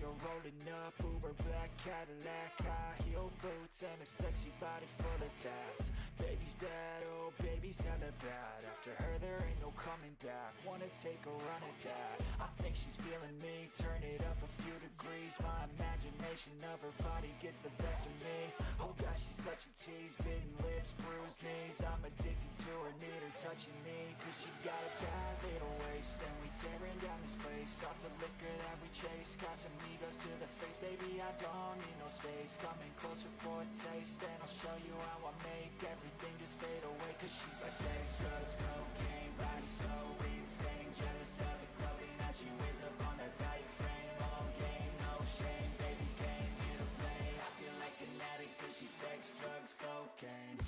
her rolling up, Uber black Cadillac, high heel boots and a sexy body full of tats. Baby's bad, oh baby's hella bad. After her there ain't no coming back. Wanna take a run at that. I think she's feeling me, turn it up a few degrees. My imagination of her body gets the best of me. Oh gosh, she's such a tease, bitten lips, bruised knees. I'm addicted to her, need her touching me. Cause she got a bad little waist, and we tearing down this place. Off the liquor that we chase, got some egos to the face. Baby, I don't need no space, coming closer for a taste. And I'll show you how I make everything just fade away. Cause she's like sex, drugs, cocaine, body so insane. Jealous of the clothing that she wears up on a tight frame. All game, no shame, baby came here to play. I feel like an addict cause she's sex, drugs, cocaine.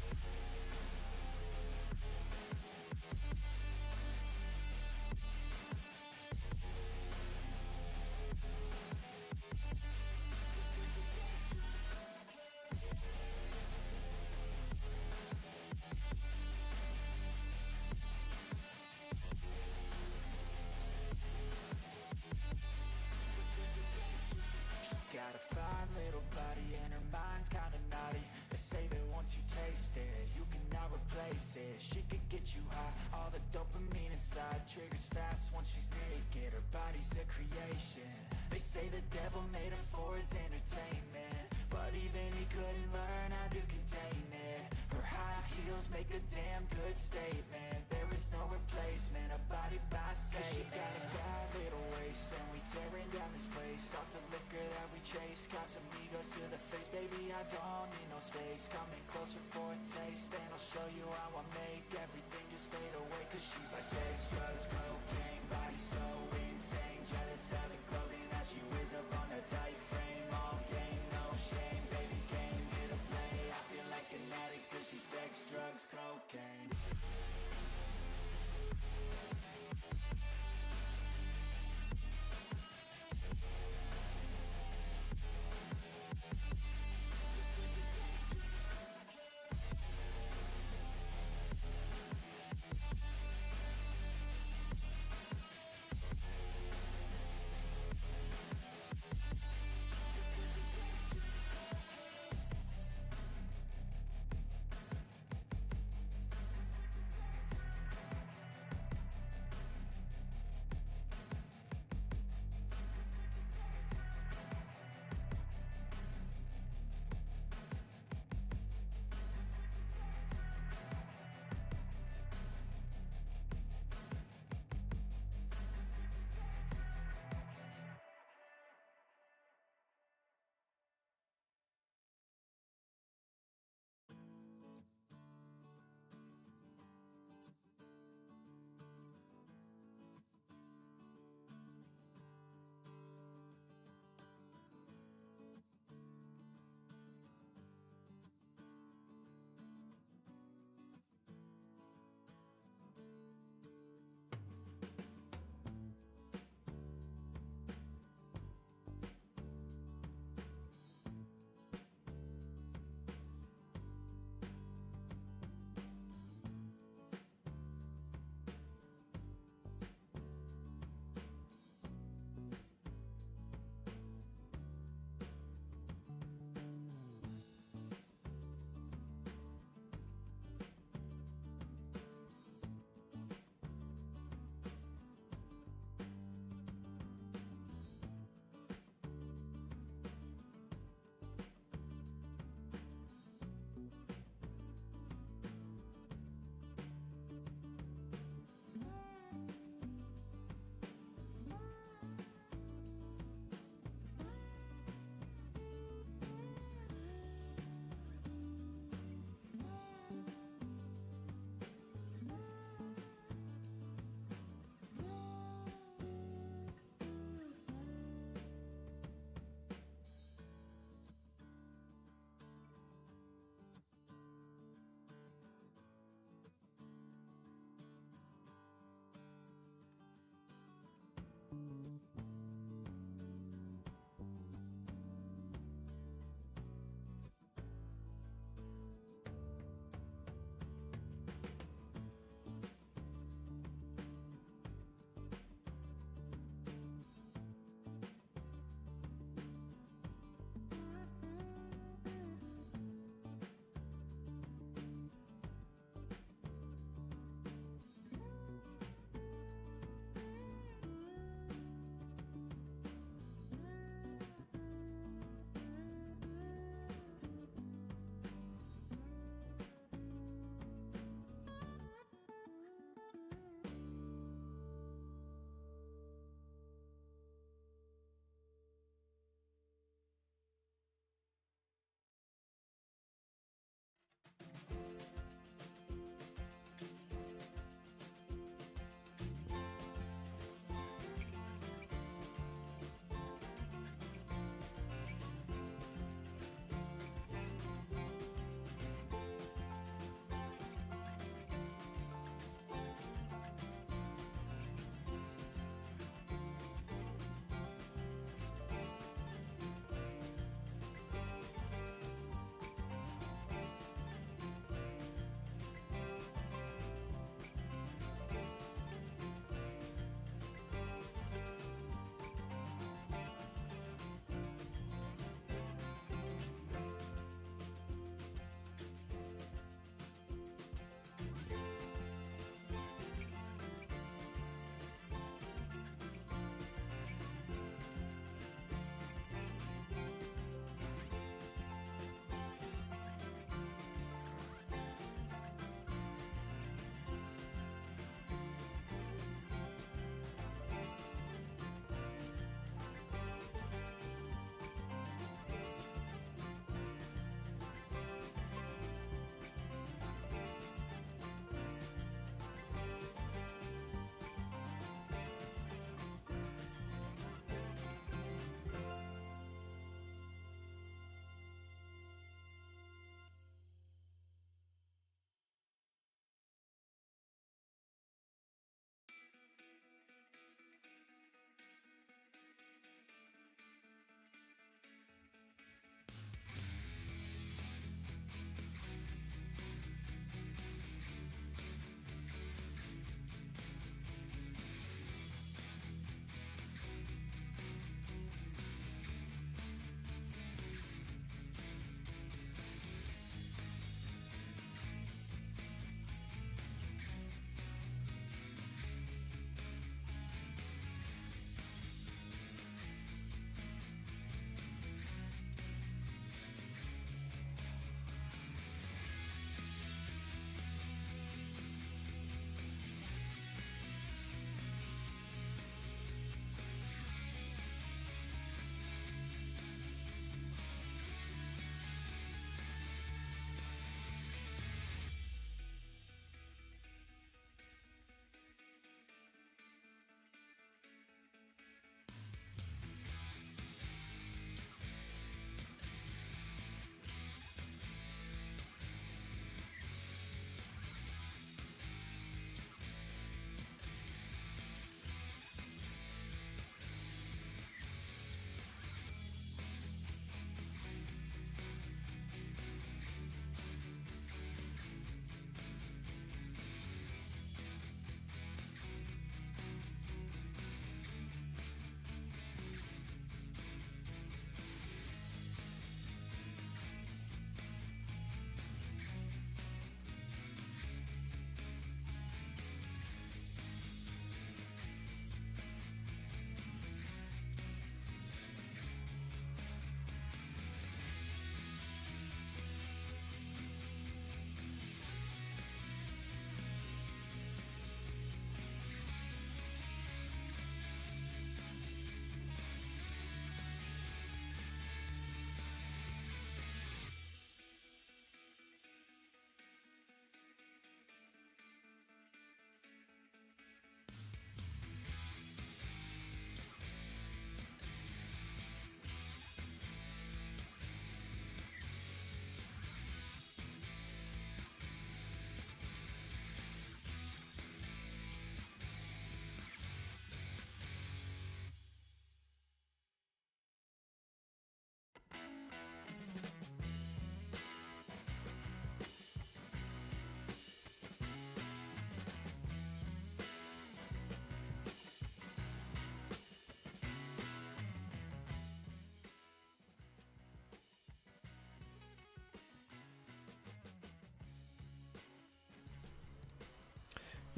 Got a fine little body and her mind's kinda naughty. They say that once you taste it, you cannot replace it. She could get you high, all the dopamine inside triggers fast once she's naked. Her body's a creation. They say the devil made her for his entertainment, but even he couldn't learn how to contain it. Her high heels make a damn good statement. There is no replacement, a body by Satan. Cause she got a bad little waist, and we tearing down this place. Off the liquor that we chase, got some egos to the face. Baby, I don't need no space, coming closer for a taste. And I'll show you how I make everything just fade away. Cause she's like sex, drugs, cocaine, body so insane. Jealous of the clothing that she wears up on a tight frame. All game, no shame, baby came here to play. I feel like an addict cause she's sex, drugs, cocaine.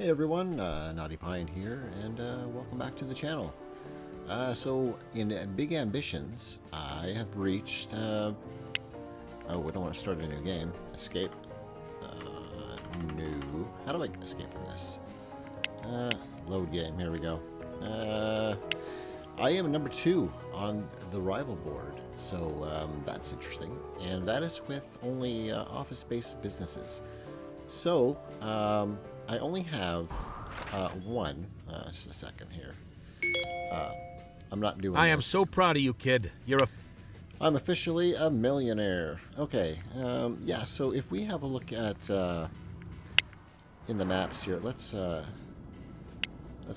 Hey everyone, Naughty Pine here, and welcome back to the channel. So, in Big Ambitions, I have reached... oh, we don't want to start a new game. Escape. New. How do I escape from this? Load game, here we go. I am number 2 on the rival board, so that's interesting. And that is with only office-based businesses. So, I only have one. Just a second here. I'm not doing I am this. so proud of you, kid. I'm officially a millionaire. Okay. Yeah, so if we have a look at in the maps here, let's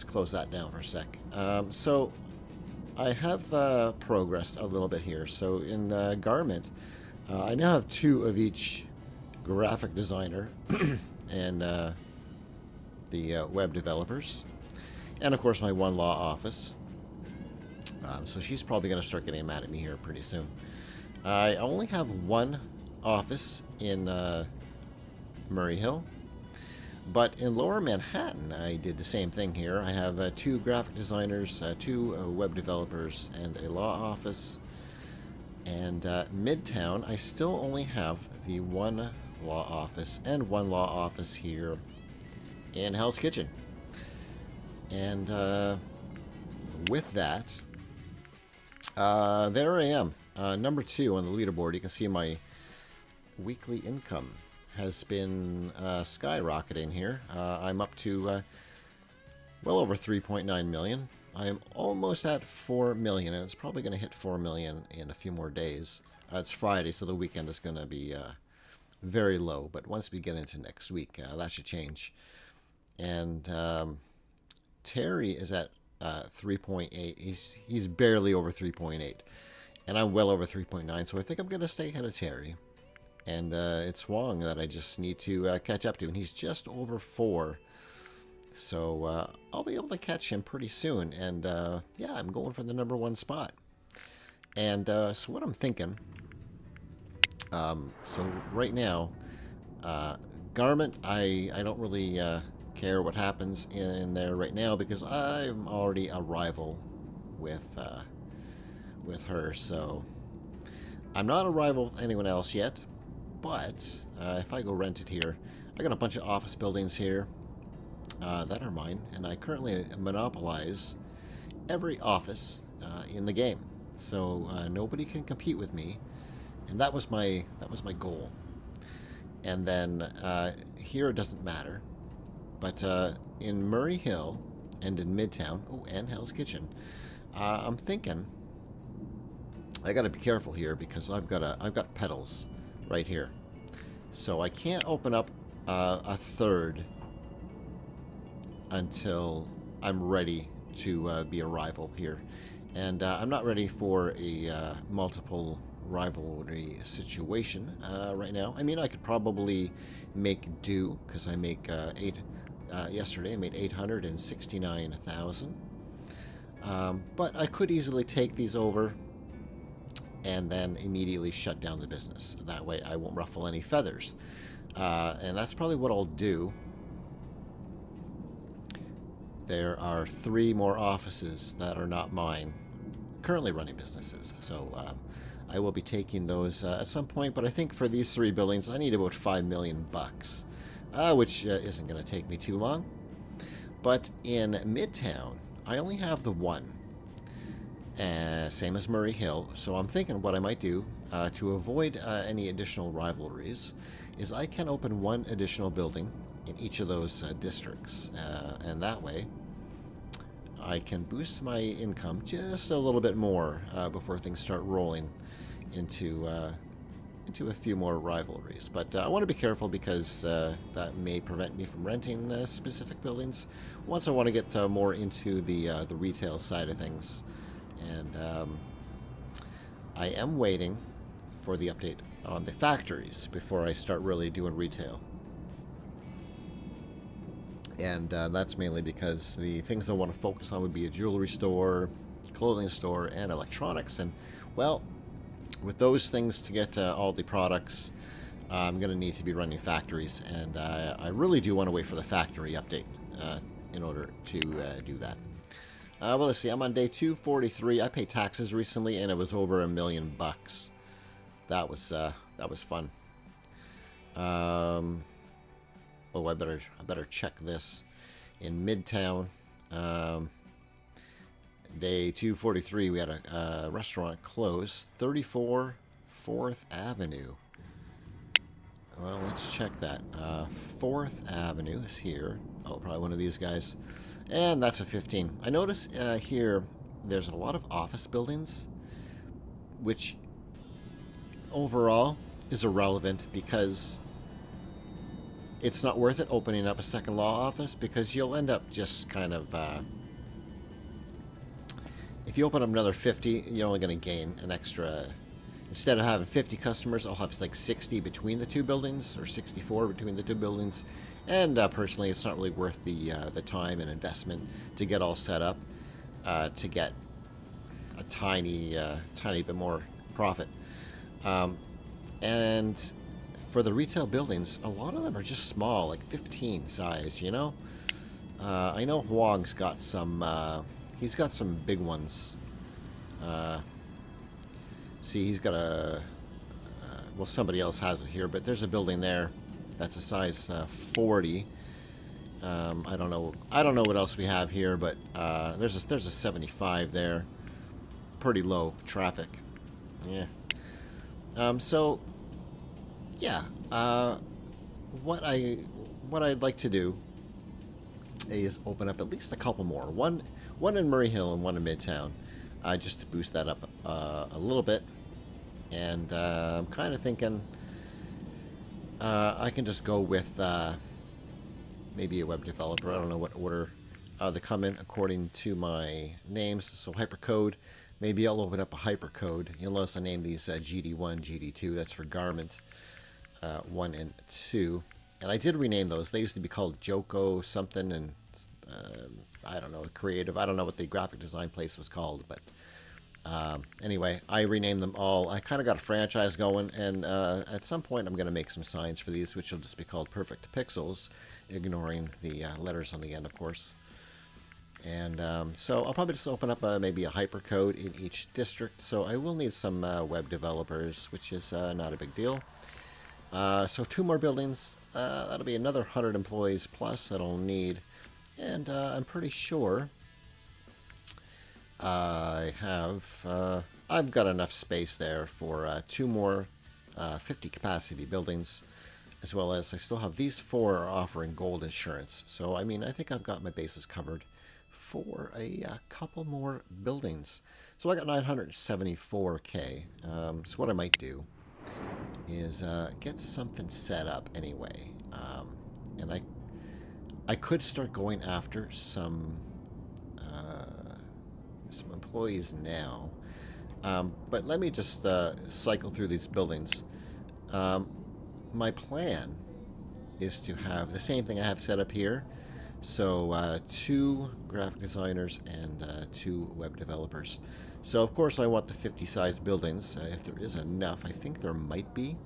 close that down for a sec. So I have progressed a little bit here. So in Garment, I now have 2 of each graphic designer and the web developers, and of course my one law office. So she's probably going to start getting mad at me here pretty soon. I only have 1 office in Murray Hill, but in Lower Manhattan I did the same thing here. I have 2 graphic designers, 2 web developers, and a law office. And Midtown, I still only have the 1 law office and 1 law office here in Hell's Kitchen. And with that, there I am, number 2 on the leaderboard. You can see my weekly income has been skyrocketing here. I'm up to well over 3.9 million. I am almost at 4 million, and it's probably going to hit 4 million in a few more days. It's Friday, so the weekend is going to be very low, but once we get into next week, that should change. And Terry is at 3.8. He's barely over 3.8, and I'm well over 3.9. So I think I'm going to stay ahead of Terry. And it's Wong that I just need to catch up to, and he's just over 4. So I'll be able to catch him pretty soon. And yeah, I'm going for the number 1 spot. And so what I'm thinking. So right now, Garment, I don't really care what happens in there right now because I'm already a rival with her. So I'm not a rival with anyone else yet. But if I go rent it here, I got a bunch of office buildings here that are mine, and I currently monopolize every office in the game. So nobody can compete with me. And that was my goal. And then here it doesn't matter, but in Murray Hill and in Midtown, and Hell's Kitchen, I'm thinking I got to be careful here because I've got pedals right here, so I can't open up a third until I'm ready to be a rival here, and I'm not ready for a multiple rivalry situation right now. I mean, I could probably make do because I make yesterday I made 869,000, but I could easily take these over and then immediately shut down the business. That way I won't ruffle any feathers, and that's probably what I'll do. There are 3 more offices that are not mine currently running businesses, so I will be taking those at some point, but I think for these 3 buildings, I need about $5 million, which isn't going to take me too long. But in Midtown, I only have the 1, same as Murray Hill. So I'm thinking what I might do to avoid any additional rivalries is I can open 1 additional building in each of those districts, and that way I can boost my income just a little bit more before things start rolling into a few more rivalries. But I want to be careful because that may prevent me from renting specific buildings once I want to get more into the retail side of things. And I am waiting for the update on the factories before I start really doing retail. And that's mainly because the things I want to focus on would be a jewelry store, clothing store, and electronics. And, well, with those things to get all the products, I'm going to need to be running factories. And I really do want to wait for the factory update in order to do that. Well, let's see. I'm on day 243. I paid taxes recently, and it was over $1 million. That was fun. Oh, I better check this. In Midtown, day 243, we had a restaurant close. 34 4th Avenue. Well, let's check that. 4th Avenue is here. Oh, probably one of these guys. And that's a 15. I notice here there's a lot of office buildings, which overall is irrelevant because it's not worth it opening up a second law office, because you'll end up just kind of... if you open up another 50, you're only going to gain an extra... Instead of having 50 customers, I'll have like 60 between the two buildings, or 64 between the two buildings. And personally, it's not really worth the time and investment to get all set up to get a tiny bit more profit. And for the retail buildings, a lot of them are just small, like 15 size. You know, I know Huang's got some. He's got some big ones. See, he's got a... well, somebody else has it here, but there's a building there that's a size 40. I don't know what else we have here, but there's a 75 there. Pretty low traffic. Yeah. So, yeah. What I'd like to do is open up at least a couple more. One in Murray Hill and one in Midtown, just to boost that up a little bit. And I'm kind of thinking I can just go with maybe a web developer. I don't know what order they come in according to my names. So hypercode. Maybe I'll open up a hypercode. You'll notice I named these GD1, GD2. That's for garment 1 and 2. And I did rename those. They used to be called Joko something, and I don't know, creative. I don't know what the graphic design place was called, but anyway, I renamed them all. I kind of got a franchise going, and at some point I'm going to make some signs for these, which will just be called Perfect Pixels, ignoring the letters on the end, of course. And so I'll probably just open up maybe a hypercode in each district. So I will need some web developers, which is not a big deal. So 2 more buildings. That'll be another 100 employees plus that I'll need. And I'm pretty sure I've got enough space there for 2 more 50 capacity buildings, as well as I still have these 4 are offering gold insurance. So I mean, I think I've got my bases covered for a couple more buildings. So I got 974k. So what I might do is get something set up anyway, and I could start going after some employees now, but let me just cycle through these buildings. My plan is to have the same thing I have set up here. So 2 graphic designers and 2 web developers. So of course I want the 50 size buildings. If there is enough, I think there might be.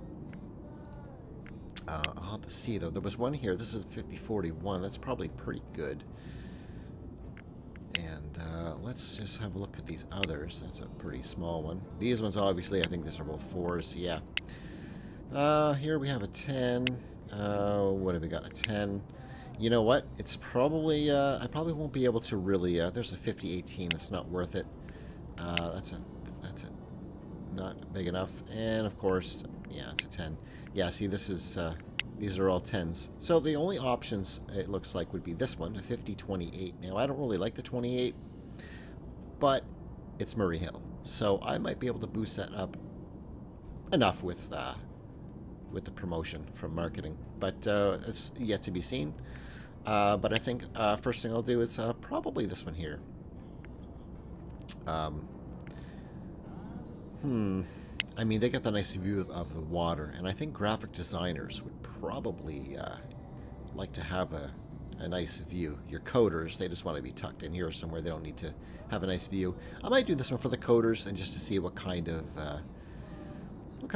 I'll have to see though. There was one here. This is 5041. That's probably pretty good. And let's just have a look at these others. That's a pretty small one. These ones obviously, I think these are both 4s. Yeah. Here we have a 10. What have we got? A 10. You know what? It's probably, I probably won't be able to really, there's a 5018, that's not worth it. That's not big enough. And of course, yeah, it's a 10. Yeah, see, this is, these are all 10s. So the only options, it looks like, would be this one, a 5028. Now, I don't really like the 28, but it's Murray Hill. So I might be able to boost that up enough with the promotion from marketing. But it's yet to be seen. But I think first thing I'll do is probably this one here. I mean, they get the nice view of the water, and I think graphic designers would probably like to have a nice view. Your coders, they just want to be tucked in here somewhere. They don't need to have a nice view. I might do this one for the coders, and just to see what kind of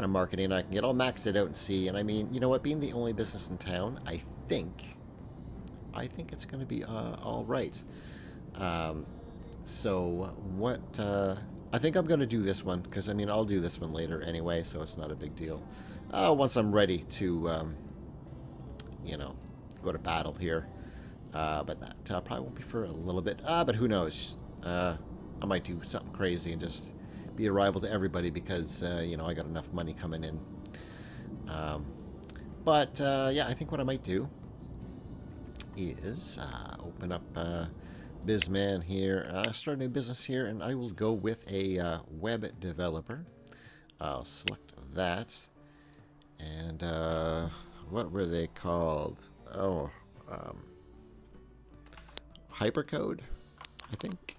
marketing I can get. I'll max it out and see. And I mean, you know what? Being the only business in town, I think I think it's going to be all right. So what... I think I'm going to do this one, because, I mean, I'll do this one later anyway, so it's not a big deal. Once I'm ready to, you know, go to battle here. But that probably won't be for a little bit. But who knows? I might do something crazy and just be a rival to everybody because, you know, I got enough money coming in. Yeah, I think what I might do is open up BizMan here, start a new business here, and I will go with a web developer. I'll select that. And what were they called? Oh, Hypercode, I think.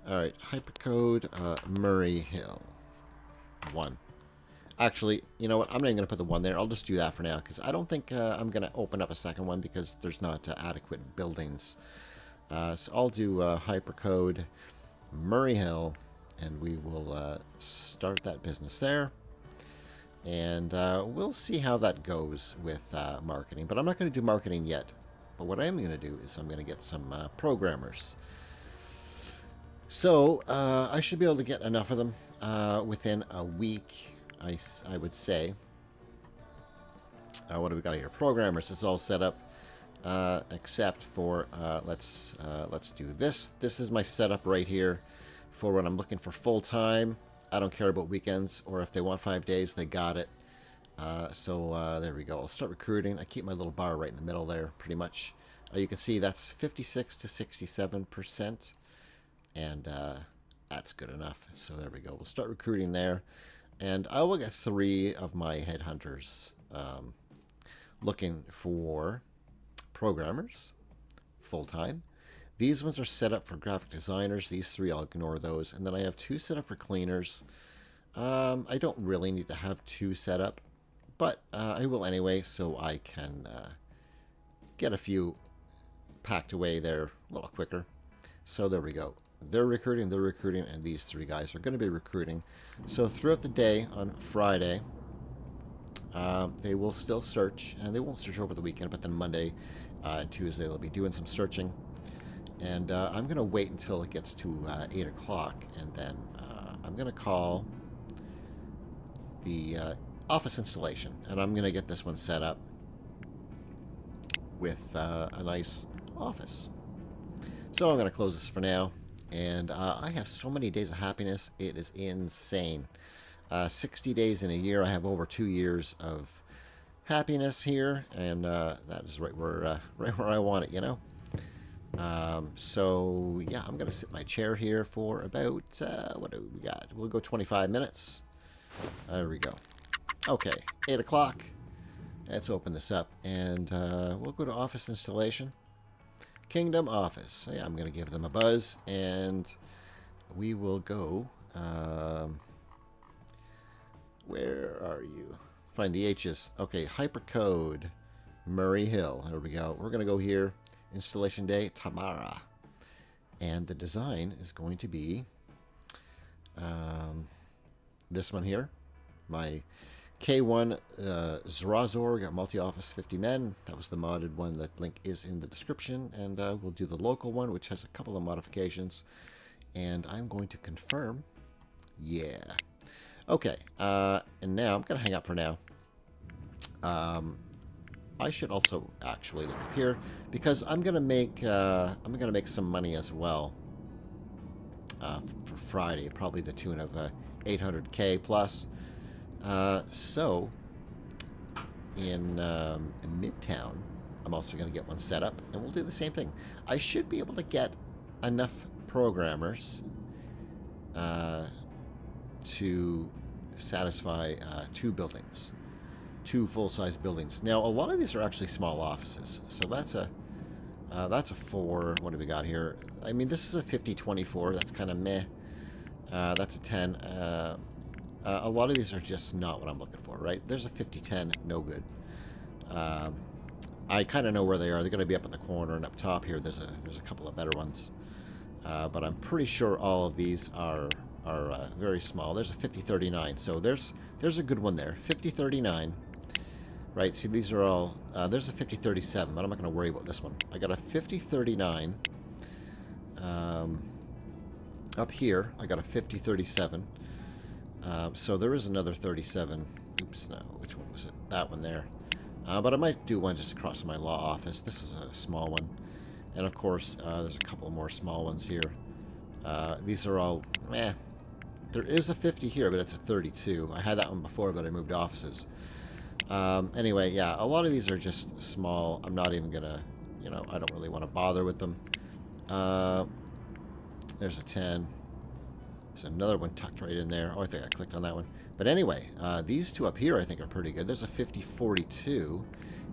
Alright, Hypercode Murray Hill 1. Actually, you know what? I'm not even going to put the 1 there. I'll just do that for now, because I don't think I'm going to open up a second one because there's not adequate buildings. So I'll do Hypercode Murray Hill, and we will start that business there. And we'll see how that goes with marketing. But I'm not going to do marketing yet. But what I am going to do is I'm going to get some programmers. So I should be able to get enough of them within a week, I would say. What do we got here? Programmers. It's all set up. Except for let's do this. This is my setup right here for when I'm looking for full-time. I don't care about weekends, or if they want 5 days, they got it. So there we go. I'll start recruiting. I keep my little bar right in the middle there, pretty much. You can see that's 56 to 67%, and that's good enough. So there we go. We'll start recruiting there, and I will get 3 of my headhunters looking for programmers full-time. These ones are set up for graphic designers. These 3, I'll ignore those. And then I have 2 set up for cleaners. I don't really need to have 2 set up, but I will anyway, so I can get a few packed away there a little quicker. So there we go. They're recruiting, and these 3 guys are going to be recruiting. So throughout the day on Friday, they will still search, and they won't search over the weekend, but then Monday and Tuesday they'll be doing some searching. And I'm going to wait until it gets to 8 o'clock, and then I'm going to call the office installation, and I'm going to get this one set up with a nice office. So I'm going to close this for now, and I have so many days of happiness, it is insane. 60 days in a year. I have over 2 years of happiness here, and that is right where I want it, you know. So yeah, I'm gonna sit in my chair here for about what do we got? We'll go 25 minutes. There we go. Okay, 8 o'clock. Let's open this up, and we'll go to office installation. Kingdom office. So yeah, I'm gonna give them a buzz, and we will go. Where are you? Find the H's. Okay, Hypercode Murray Hill. There we go. We're gonna go here. Installation day, Tamara. And the design is going to be this one here. My K1 ZrozOrg Multioffice 50 men. That was the modded one. That link is in the description. And we'll do the local one, which has a couple of modifications. And I'm going to confirm. Yeah. Okay. And now I'm going to hang up for now. I should also actually look up here because I'm gonna make some money as well for Friday, probably the tune of 800K plus. So in Midtown, I'm also gonna get one set up, and we'll do the same thing. I should be able to get enough programmers to satisfy 2 buildings. 2 full-size buildings. Now, a lot of these are actually small offices, so that's a 4. What do we got here? I mean, this is a 50-24. That's kind of meh. That's a 10. A lot of these are just not what I'm looking for, right? There's a 50-10, no good. I kind of know where they are. They're going to be up in the corner, and up top here, there's a couple of better ones. But I'm pretty sure all of these are very small. There's a 50-39, so there's a good one there. 50-39. Right, see, these are all... there's a 5037, but I'm not going to worry about this one. I got a 5039. Up here, I got a 5037. So there is another 37. Oops, no, which one was it? That one there. But I might do one just across my law office. This is a small one. And of course, there's a couple more small ones here. These are all... There is a 50 here, but it's a 32. I had that one before, but I moved offices. Anyway, yeah, a lot of these are just small. I'm not even gonna, you know, I don't really want to bother with them. There's a 10. There's another one tucked right in there. Oh, I think I clicked on that one. But anyway, these two up here I think are pretty good. There's a 5042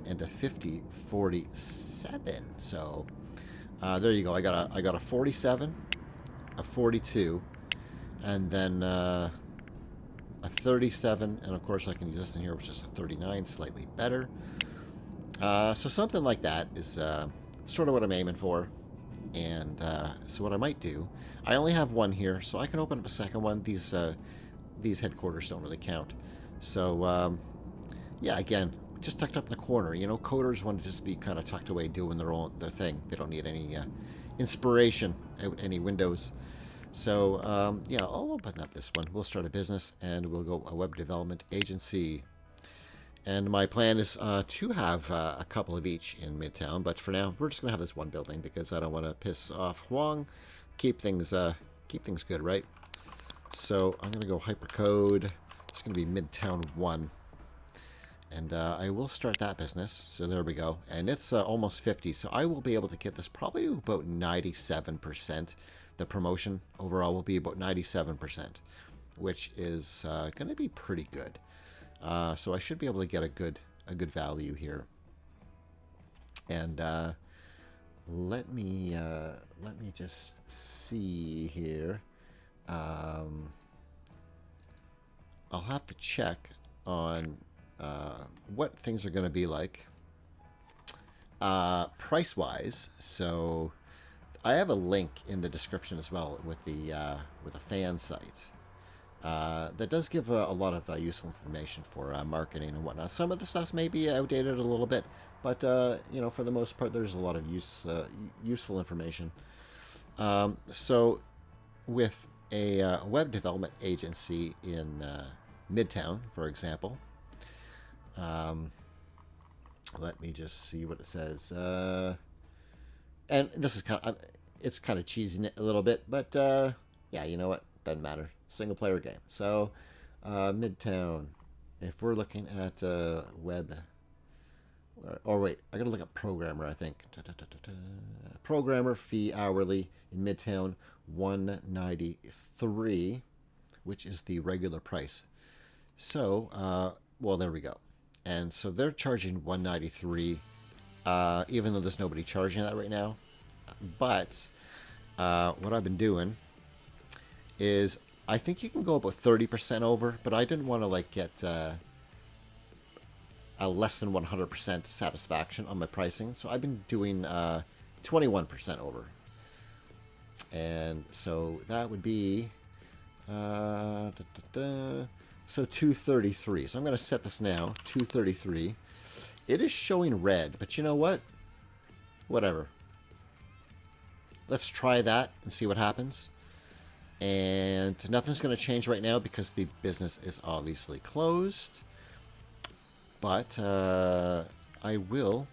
and a 5047. So there you go. I got a 47, a 42, and then a 37, and of course I can use this in here, which is a 39, slightly better. So something like that is sort of what I'm aiming for. And so what I might do, I only have one here, so I can open up a second one. These headquarters don't really count. So yeah, again, just tucked up in the corner. You know, coders want to just be kind of tucked away doing their thing. They don't need any inspiration out any windows. So yeah, I'll open up this one. We'll start a business, and we'll go a web development agency. And my plan is to have a couple of each in Midtown, but for now, we're just going to have this one building because I don't want to piss off Huang. Keep things good, right? So I'm going to go hypercode. It's going to be Midtown 1. And I will start that business. So there we go. And it's almost 50, so I will be able to get this probably about 97%. The promotion overall will be about 97%, which is going to be pretty good. So I should be able to get a good value here. And let me just see here. I'll have to check on what things are going to be like price-wise. So I have a link in the description as well with a fan site. That does give a lot of useful information for marketing and whatnot. Some of the stuff may be outdated a little bit, but you know, for the most part, there's a lot of useful information. So, with a web development agency in Midtown, for example, let me just see what it says. And this is it's kind of cheesing it a little bit, but yeah, you know what? Doesn't matter. Single player game. So Midtown, if we're looking at web, or wait, I gotta look at programmer. I think programmer fee hourly in Midtown $193, which is the regular price. So well, there we go. And so they're charging $193, even though there's nobody charging that right now. But what I've been doing is, I think you can go about 30% over, but I didn't want to like get a less than 100% satisfaction on my pricing, so I've been doing 21% over. And so that would be so 233. So I'm going to set this now 233. It is showing red, but you know what? Whatever. Let's try that and see what happens. And nothing's going to change right now because the business is obviously closed. But I will.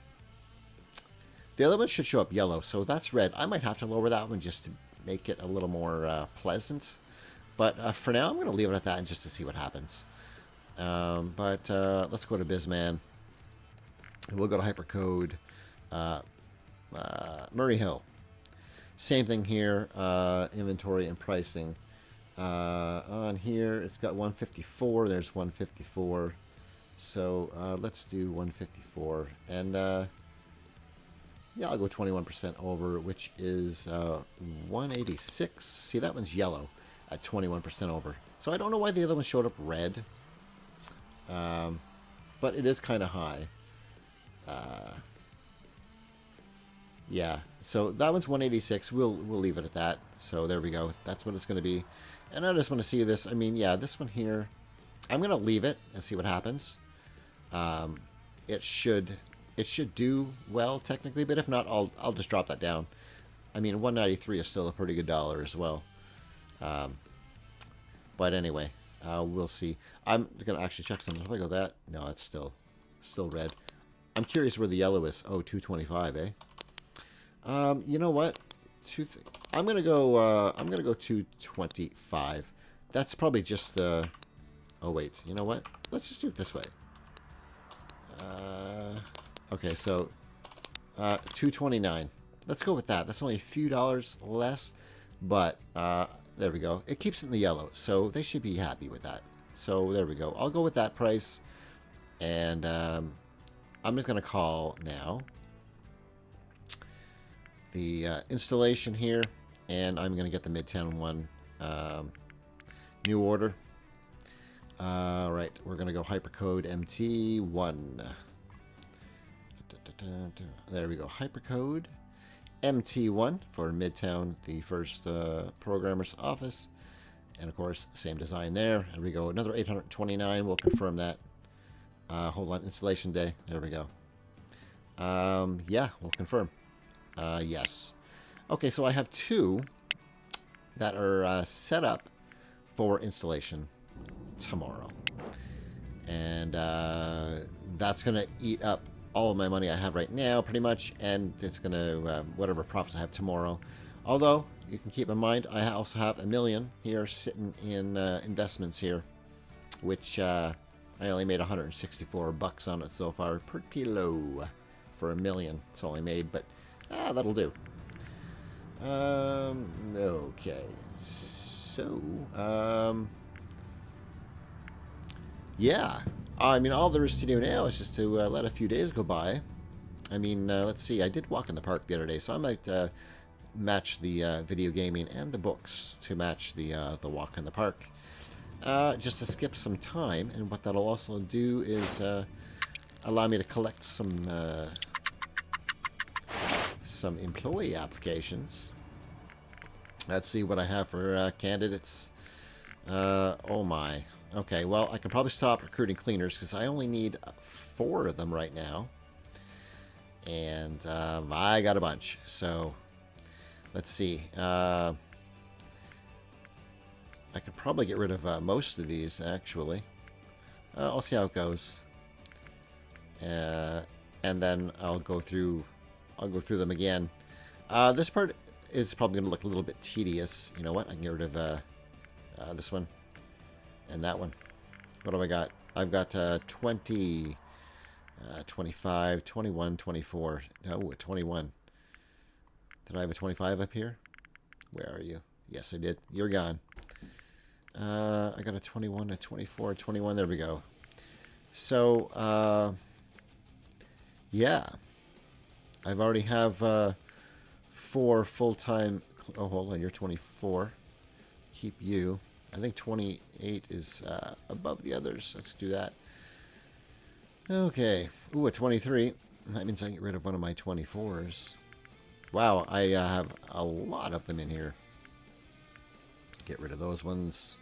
The other one should show up yellow, so that's red. I might have to lower that one just to make it a little more pleasant. But for now, I'm going to leave it at that and just to see what happens. But let's go to BizMan. We'll go to Hypercode. Murray Hill. Same thing here, inventory and pricing. On here, it's got 154. There's 154. So let's do 154. And yeah, I'll go 21% over, which is 186. See, that one's yellow at 21% over. So I don't know why the other one showed up red. But it is kind of high. Yeah, so that one's 186. We'll leave it at that. So there we go. That's what it's going to be. And I just want to see this. I mean, yeah, this one here, I'm going to leave it and see what happens. it should do well technically, but if not, I'll just drop that down. I mean, 193 is still a pretty good dollar as well. But anyway, we'll see. I'm gonna actually check something. If I go that, no, it's still red. I'm curious where the yellow is. Oh, 225, eh? You know what? I'm gonna go 225. That's probably just oh wait, you know what? Let's just do it this way. Okay, so 229. Let's go with that. That's only a few dollars less, but there we go. It keeps it in the yellow, so they should be happy with that. So there we go. I'll go with that price, and I'm just gonna call now the installation here, and I'm gonna get the Midtown one new order. Right, we're gonna go hypercode MT1. There we go, hypercode MT1 for Midtown, the first programmer's office, and of course same design there. There we go, another 829. We'll confirm that. Hold on, installation day. There we go. Yeah, we'll confirm. Yes. Okay, so I have two that are set up for installation tomorrow, and that's gonna eat up all of my money I have right now, pretty much, and it's gonna whatever profits I have tomorrow. Although you can keep in mind, I also have $1 million here sitting in investments here, which I only made 164 bucks on it so far. Pretty low for $1 million. It's all I made, but that'll do. Okay, so yeah. I mean, all there is to do now is just to let a few days go by. I mean, let's see. I did walk in the park the other day, so I might match the video gaming and the books to match the walk in the park, just to skip some time. And what that'll also do is allow me to collect some employee applications. Let's see what I have for candidates. Oh my. Okay, well, I can probably stop recruiting cleaners because I only need 4 of them right now. And I got a bunch. So, let's see. I could probably get rid of most of these, actually. I'll see how it goes. And then I'll go through them again. This part is probably going to look a little bit tedious. You know what? I can get rid of this one. And that one. What have I got? I've got 20, 25, 21, 24. Oh, 21. Did I have a 25 up here? Where are you? Yes, I did. You're gone. I got a 21, a 24, a 21. There we go. So, yeah. I've already have 4 full-time... Oh, hold on. You're 24. Keep you. I think 28 is above the others. Let's do that. Okay. Ooh, a 23. That means I can get rid of one of my 24s. Wow, I have a lot of them in here. Get rid of those ones.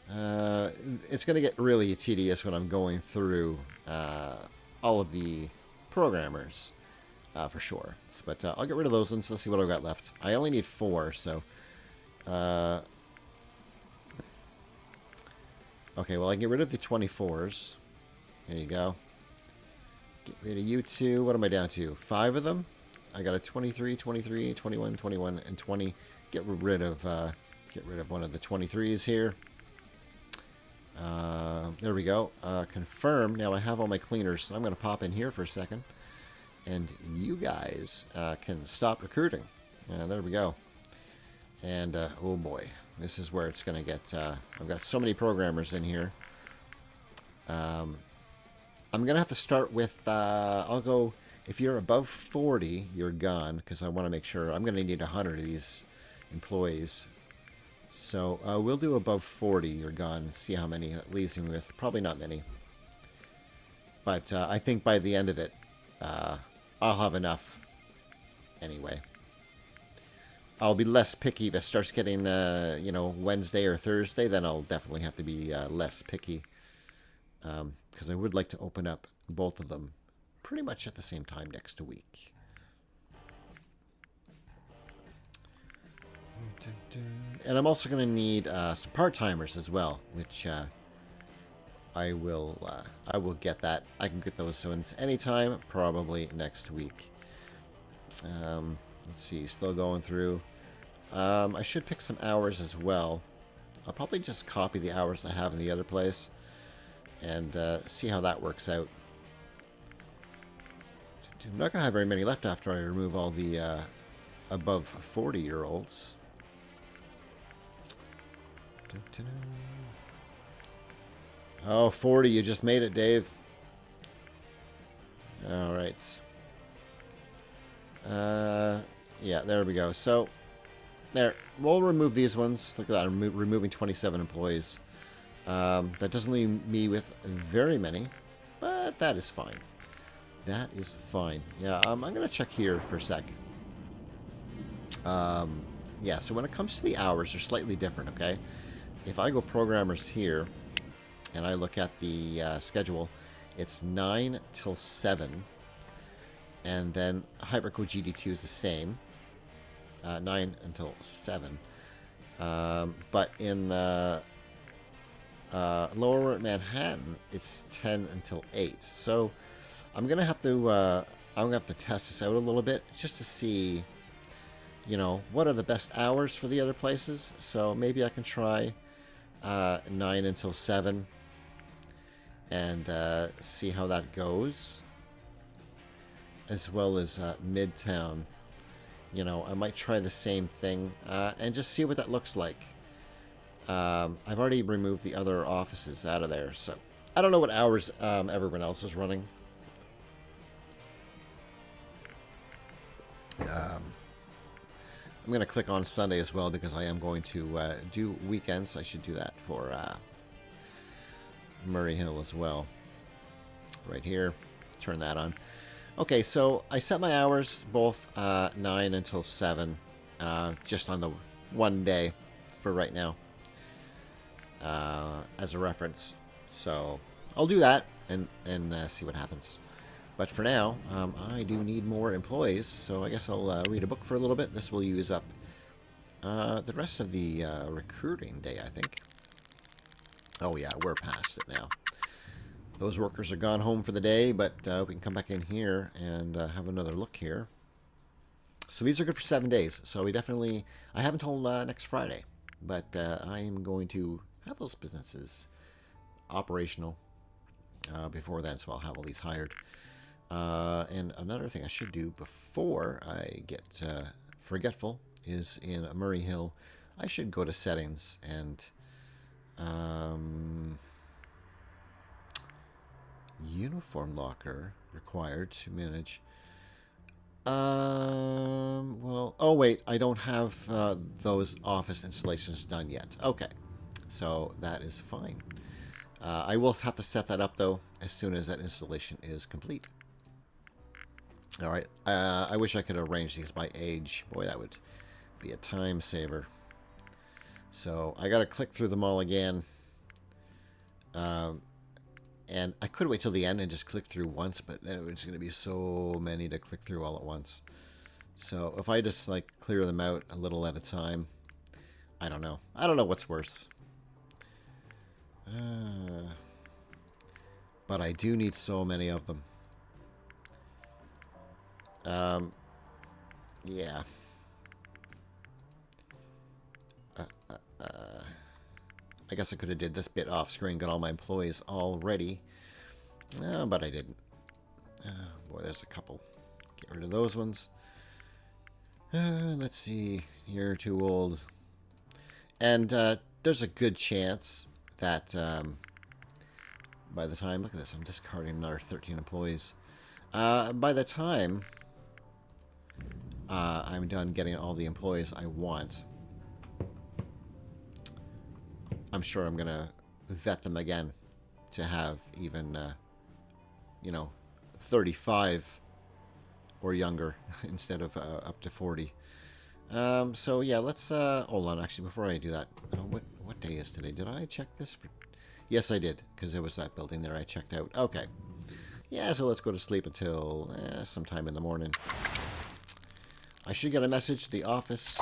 It's going to get really tedious when I'm going through all of the programmers, for sure. But I'll get rid of those ones. Let's see what I've got left. I only need 4, so... Okay, well, I can get rid of the 24s. There you go. Get rid of you 2. What am I down to? 5 of them? I got a 23, 23, 21, 21, and 20. Get rid of one of the 23s here. There we go. Confirm. Now I have all my cleaners, so I'm going to pop in here for a second. And you guys can stop recruiting. There we go. And, oh boy. This is where it's going to get... I've got so many programmers in here. I'm going to have to start with... I'll go... If you're above 40, you're gone. Because I want to make sure... I'm going to need 100 of these employees. So, we'll do above 40, you're gone. See how many that leaves me with. Probably not many. But I think by the end of it, I'll have enough. Anyway. I'll be less picky if it starts getting, you know, Wednesday or Thursday. Then I'll definitely have to be less picky. because I would like to open up both of them pretty much at the same time next week. And I'm also going to need some part-timers as well, which I will get that. I can get those ones anytime, probably next week. Let's see, still going through. I should pick some hours as well. I'll probably just copy the hours I have in the other place and see how that works out. I'm not going to have very many left after I remove all the above 40-year-olds. Oh, 40, you just made it, Dave. All right. Yeah, there we go. So, there. We'll remove these ones. Look at that. I'm removing 27 employees. That doesn't leave me with very many, but that is fine. That is fine. Yeah, I'm going to check here for a sec. Yeah, so when it comes to the hours, they're slightly different, okay? If I go programmers here, and I look at the schedule, it's 9 till 7. And then Hyperco GD2 is the same. 9 until 7. But in Lower Manhattan, it's 10 until 8. So I'm gonna have to test this out a little bit just to see, you know, what are the best hours for the other places. So maybe I can try 9 until 7 and see how that goes, as well as Midtown. You know, I might try the same thing and just see what that looks like. I've already removed the other offices out of there, so I don't know what hours everyone else is running. I'm going to click on Sunday as well because I am going to do weekends. I should do that for Murray Hill as well. Right here. Turn that on. Okay, so I set my hours both 9 until 7 just on the one day for right now as a reference. So I'll do that and see what happens. But for now, I do need more employees, so I guess I'll read a book for a little bit. This will use up the rest of the recruiting day, I think. Oh yeah, we're past it now. Those workers are gone home for the day, but we can come back in here and have another look here. So these are good for 7 days. So we definitely, I haven't told next Friday, but I am going to have those businesses operational before then, so I'll have all these hired. And another thing I should do before I get forgetful is in Murray Hill, I should go to settings and uniform locker required to manage. Well, oh wait, I don't have those office installations done yet. Okay, so that is fine. I will have to set that up though as soon as that installation is complete. All right, I wish I could arrange these by age. Boy, that would be a time saver. So I got to click through them all again. And I could wait till the end and just click through once, but then it's going to be so many to click through all at once. So if I just like clear them out a little at a time, I don't know. I don't know what's worse. But I do need so many of them. Yeah. I guess I could have did this bit off screen, got all my employees already, but I didn't. Boy, there's a couple. Get rid of those ones. Let's see. You're too old. And there's a good chance that by the time, look at this, I'm discarding another 13 employees. By the time I'm done getting all the employees I want, I'm sure I'm going to vet them again to have even, you know, 35 or younger instead of up to 40. So, yeah, let's, hold on, actually, before I do that, what day is today? Did I check this? Yes, I did, because there was that building there I checked out. Okay. Yeah, so let's go to sleep until sometime in the morning. I should get a message. The office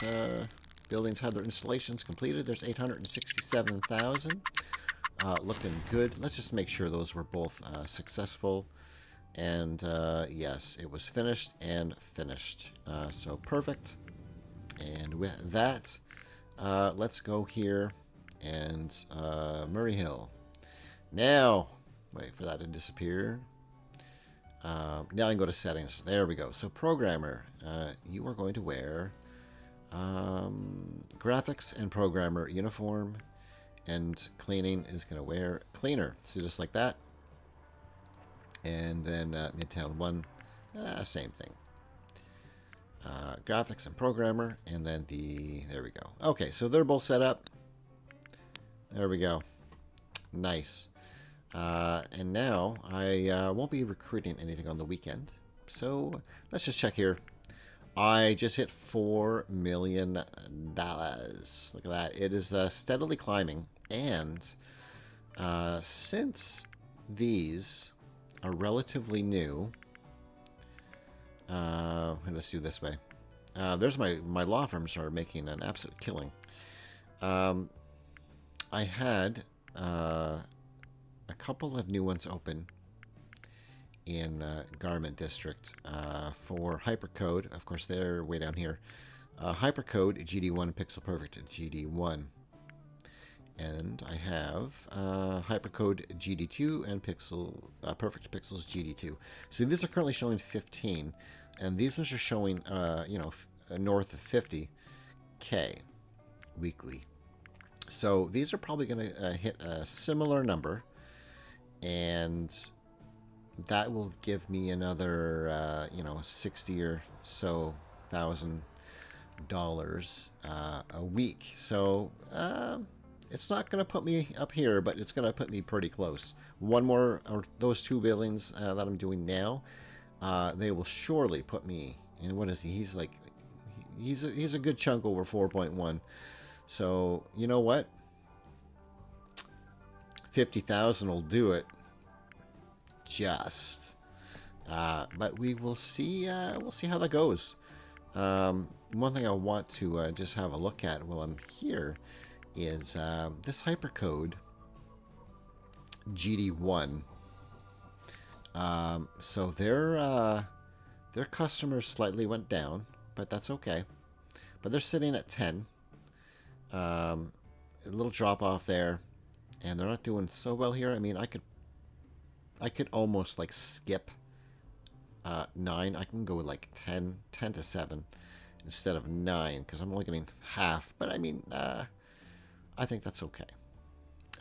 buildings had their installations completed. There's 867,000. Looking good. Let's just make sure those were both successful. And yes, it was finished and finished. So perfect. And with that, let's go here and Murray Hill. Now, wait for that to disappear. Now I can go to settings. There we go. So programmer, you are going to wear graphics and programmer uniform, and cleaning is going to wear cleaner. So just like that. And then Midtown 1, same thing. Graphics and programmer, and then there we go. Okay, so they're both set up. There we go. Nice. And now I won't be recruiting anything on the weekend. So let's just check here. I just hit $4 million. Look at that. It is steadily climbing. And since these are relatively new, let's do this way. There's my law firms are making an absolute killing. I had a couple of new ones open in Garment District for Hypercode. Of course, they're way down here. Hypercode GD1 Pixel Perfect GD1. And I have Hypercode GD2 and Perfect Pixels GD2. So these are currently showing 15, and these ones are showing, north of 50K weekly. So these are probably going to hit a similar number, and that will give me another, 60 or so thousand dollars a week. So it's not going to put me up here, but it's going to put me pretty close. One more, or those two billings that I'm doing now, they will surely put me. And what is he? He's like, he's a good chunk over 4.1. So you know what? 50,000 will do it. Just, but we will see. We'll see how that goes. One thing I want to just have a look at while I'm here is this Hypercode GD1. So their customers slightly went down, but that's okay. But they're sitting at 10. A little drop off there, and they're not doing so well here. I mean, I could almost like skip 9. I can go with like 10 to 7 instead of 9 because I'm only getting half. But I mean, I think that's okay.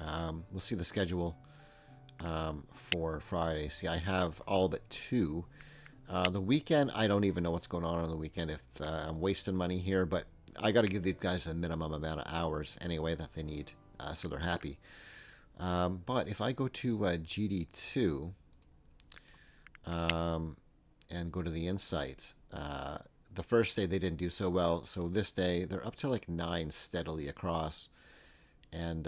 We'll see the schedule for Friday. See, I have all but 2. The weekend, I don't even know what's going on the weekend. If I'm wasting money here, but I got to give these guys a minimum amount of hours anyway that they need, so they're happy. But if I go to GD2 and go to the Insight, the first day they didn't do so well. So this day they're up to like 9 steadily across. And,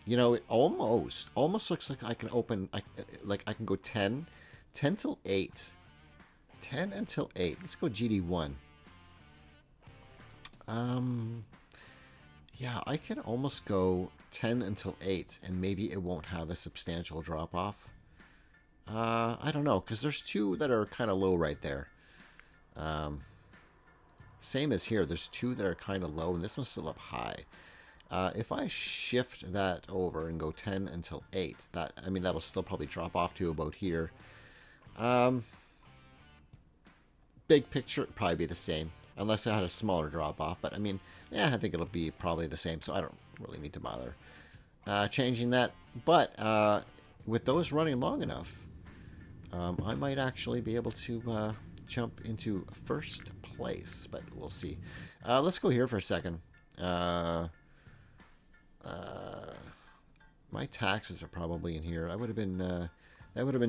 it almost looks like I can open, I can go 10 till 8. 10 until 8. Let's go GD1. Yeah, I can almost go 10 until 8, and maybe it won't have a substantial drop-off. I don't know, because there's 2 that are kind of low right there. Same as here, there's 2 that are kind of low, and this one's still up high. If I shift that over and go 10 until 8, that'll still probably drop off to about here. Big picture, it'd probably be the same. Unless I had a smaller drop-off. But, I mean, yeah, I think it'll be probably the same. So I don't really need to bother changing that. But with those running long enough, I might actually be able to jump into first place. But we'll see. Let's go here for a second. My taxes are probably in here. That would have been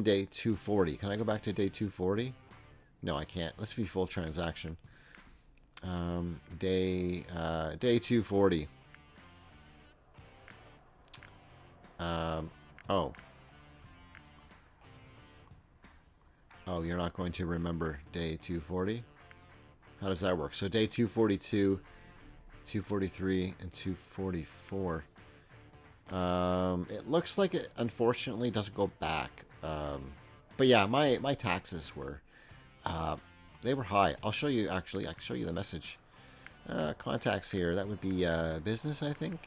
day 240. Can I go back to day 240? No, I can't. Let's view full transaction. Day 240. Oh. Oh, you're not going to remember day 240? How does that work? So day 242, 243, and 244. It looks like it unfortunately doesn't go back. But yeah, my taxes were, they were high. I'll show you, actually, I can show you the message. Contacts here, that would be business, I think.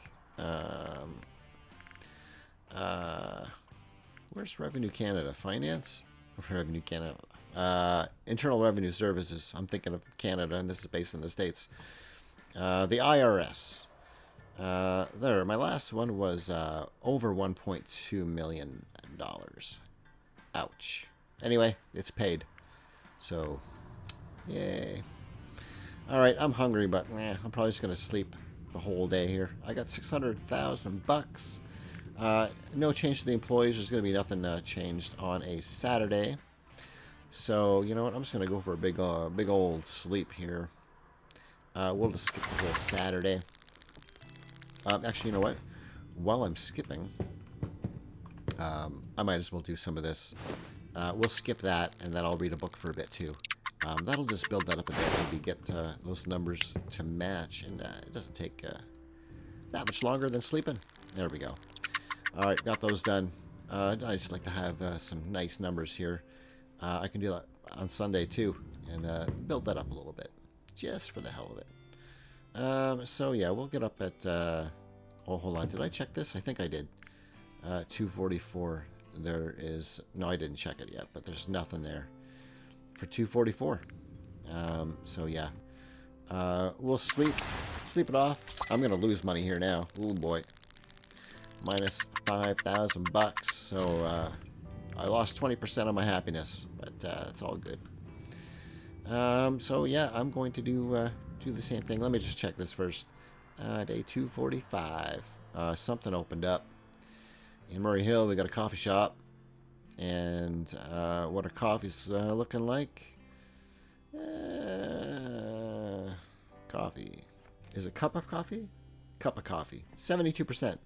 Where's Revenue Canada? Finance? Revenue Canada. Internal Revenue Services. I'm thinking of Canada, and this is based in the States. The IRS. There, my last one was over $1.2 million. Ouch. Anyway, it's paid. So, yay. Alright, I'm hungry, but I'm probably just going to sleep the whole day here. I got $600,000. No change to the employees. There's going to be nothing changed on a Saturday. So, you know what? I'm just going to go for a big old sleep here. We'll just skip the whole Saturday. Actually, you know what? While I'm skipping, I might as well do some of this. We'll skip that, and then I'll read a book for a bit, too. That'll just build that up a bit, maybe get those numbers to match, and it doesn't take that much longer than sleeping. There we go. Alright, got those done. I just like to have some nice numbers here. I can do that on Sunday, too, and build that up a little bit, just for the hell of it. So, yeah, we'll get up at... oh, hold on. Did I check this? I think I did. 244. There is... No, I didn't check it yet, but there's nothing there for 244. So, yeah. We'll sleep it off. I'm going to lose money here now. Oh, boy. Minus $5,000. So, I lost 20% of my happiness, but it's all good. So, yeah, I'm going to do the same thing. Let me just check this first. Day 245. Something opened up. In Murray Hill, we got a coffee shop. And what are coffees looking like? Coffee. Is it cup of coffee? Cup of coffee. 72%. There's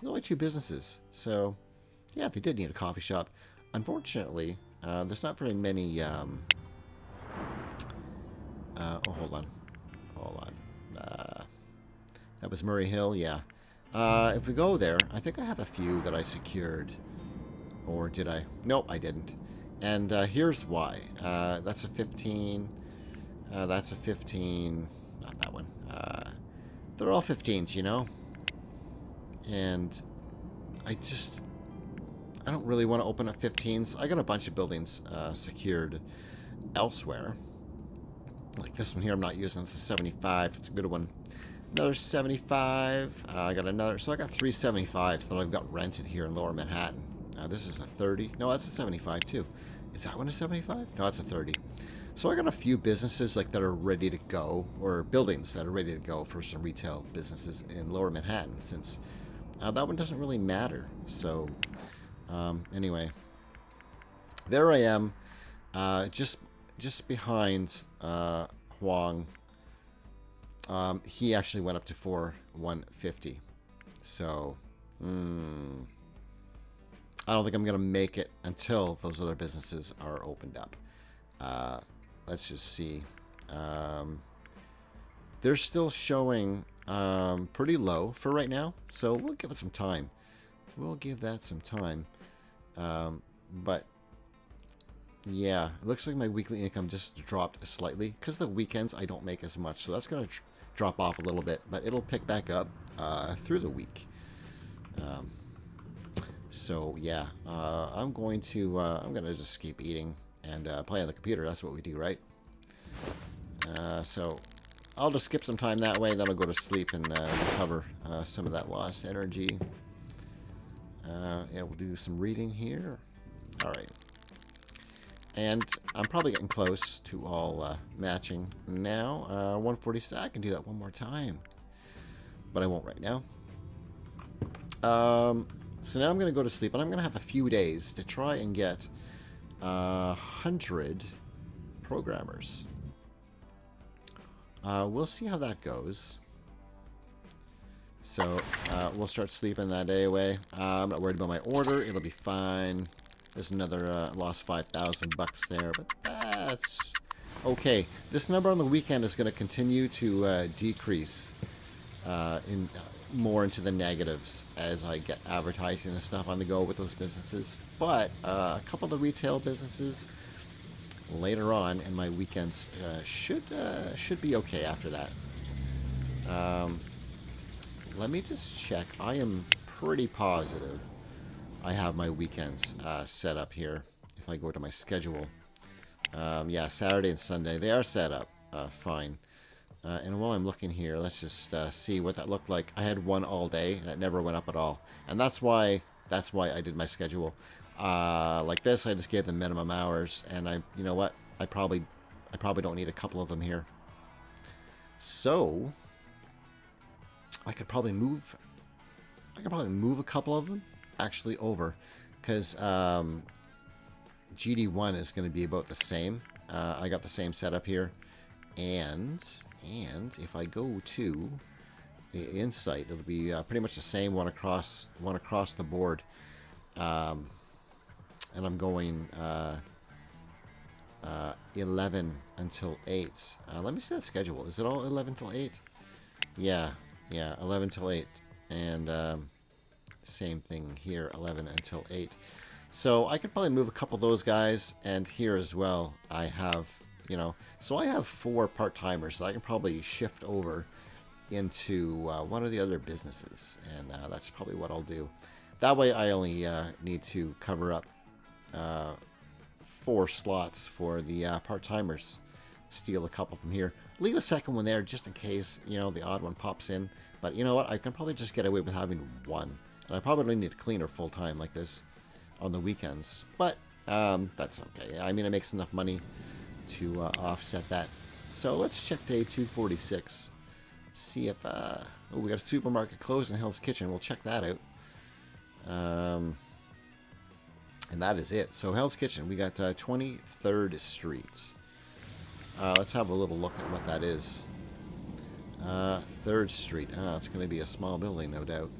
only 2 businesses. So, yeah, they did need a coffee shop. Unfortunately, there's not very many... oh, hold on. Hold on. That was Murray Hill, yeah. If we go there, I think I have a few that I secured. Or did I? Nope, I didn't. And here's why. That's a 15. That's a 15. Not that one. They're all 15s, you know? And I don't really want to open up 15s. I got a bunch of buildings secured elsewhere. Like this one here I'm not using. It's a 75. It's a good one. Another 75. I got another. So I got 3 75s that I've got rented here in Lower Manhattan. This is a 30. No, that's a 75 too. Is that one a 75? No, that's a 30. So I got a few businesses like that are ready to go, or buildings that are ready to go for some retail businesses in Lower Manhattan, since that one doesn't really matter. So anyway, there I am, just behind Huang. He actually went up to 4,150. So, I don't think I'm going to make it until those other businesses are opened up. Let's just see. They're still showing pretty low for right now, so we'll give it some time. We'll give that some time. But, yeah, it looks like my weekly income just dropped slightly. Because the weekends, I don't make as much, so that's going to drop off a little bit. But it'll pick back up through the week. So yeah, I'm going to just keep eating and play on the computer. That's what we do, right? So I'll just skip some time that way. Then I'll go to sleep and recover some of that lost energy. Yeah, we'll do some reading here. All right. And I'm probably getting close to all matching now. 146. I can do that one more time, but I won't right now. So now I'm going to go to sleep, and I'm going to have a few days to try and get 100 programmers. We'll see how that goes. So we'll start sleeping that day away. I'm not worried about my order. It'll be fine. There's another lost 5,000 bucks there, but that's okay. This number on the weekend is going to continue to decrease more into the negatives as I get advertising and stuff on the go with those businesses. But a couple of the retail businesses later on in my weekends should be okay after that. Let me just check. I am pretty positive I have my weekends set up here. If I go to my schedule, yeah, Saturday and Sunday they are set up fine. And while I'm looking here, let's just see what that looked like. I had one all day that never went up at all, and that's why I did my schedule like this. I just gave them minimum hours, and you know what? I probably don't need a couple of them here. So I could probably move a couple of them actually over, because GD1 is going to be about the same. I got the same setup here, and if I go to the Insight, it'll be pretty much the same one across the board. And I'm going 11 until 8. Let me see that schedule. Is it all 11 till 8? Yeah, 11 till 8. And same thing here, 11 until 8. So I could probably move a couple of those guys, and here as well I have, so I have 4 part-timers that I can probably shift over into one of the other businesses, and that's probably what I'll do. That way I only need to cover up 4 slots for the part-timers. Steal a couple from here. Leave a second one there just in case, the odd one pops in. But you know what? I can probably just get away with having 1. And I probably need a cleaner full-time like this on the weekends. But that's okay. I mean, it makes enough money to offset that. So let's check day 246. See if... we got a supermarket closed in Hell's Kitchen. We'll check that out. And that is it. So Hell's Kitchen, we got 23rd Street. Let's have a little look at what that is. 3rd Street. It's going to be a small building, no doubt.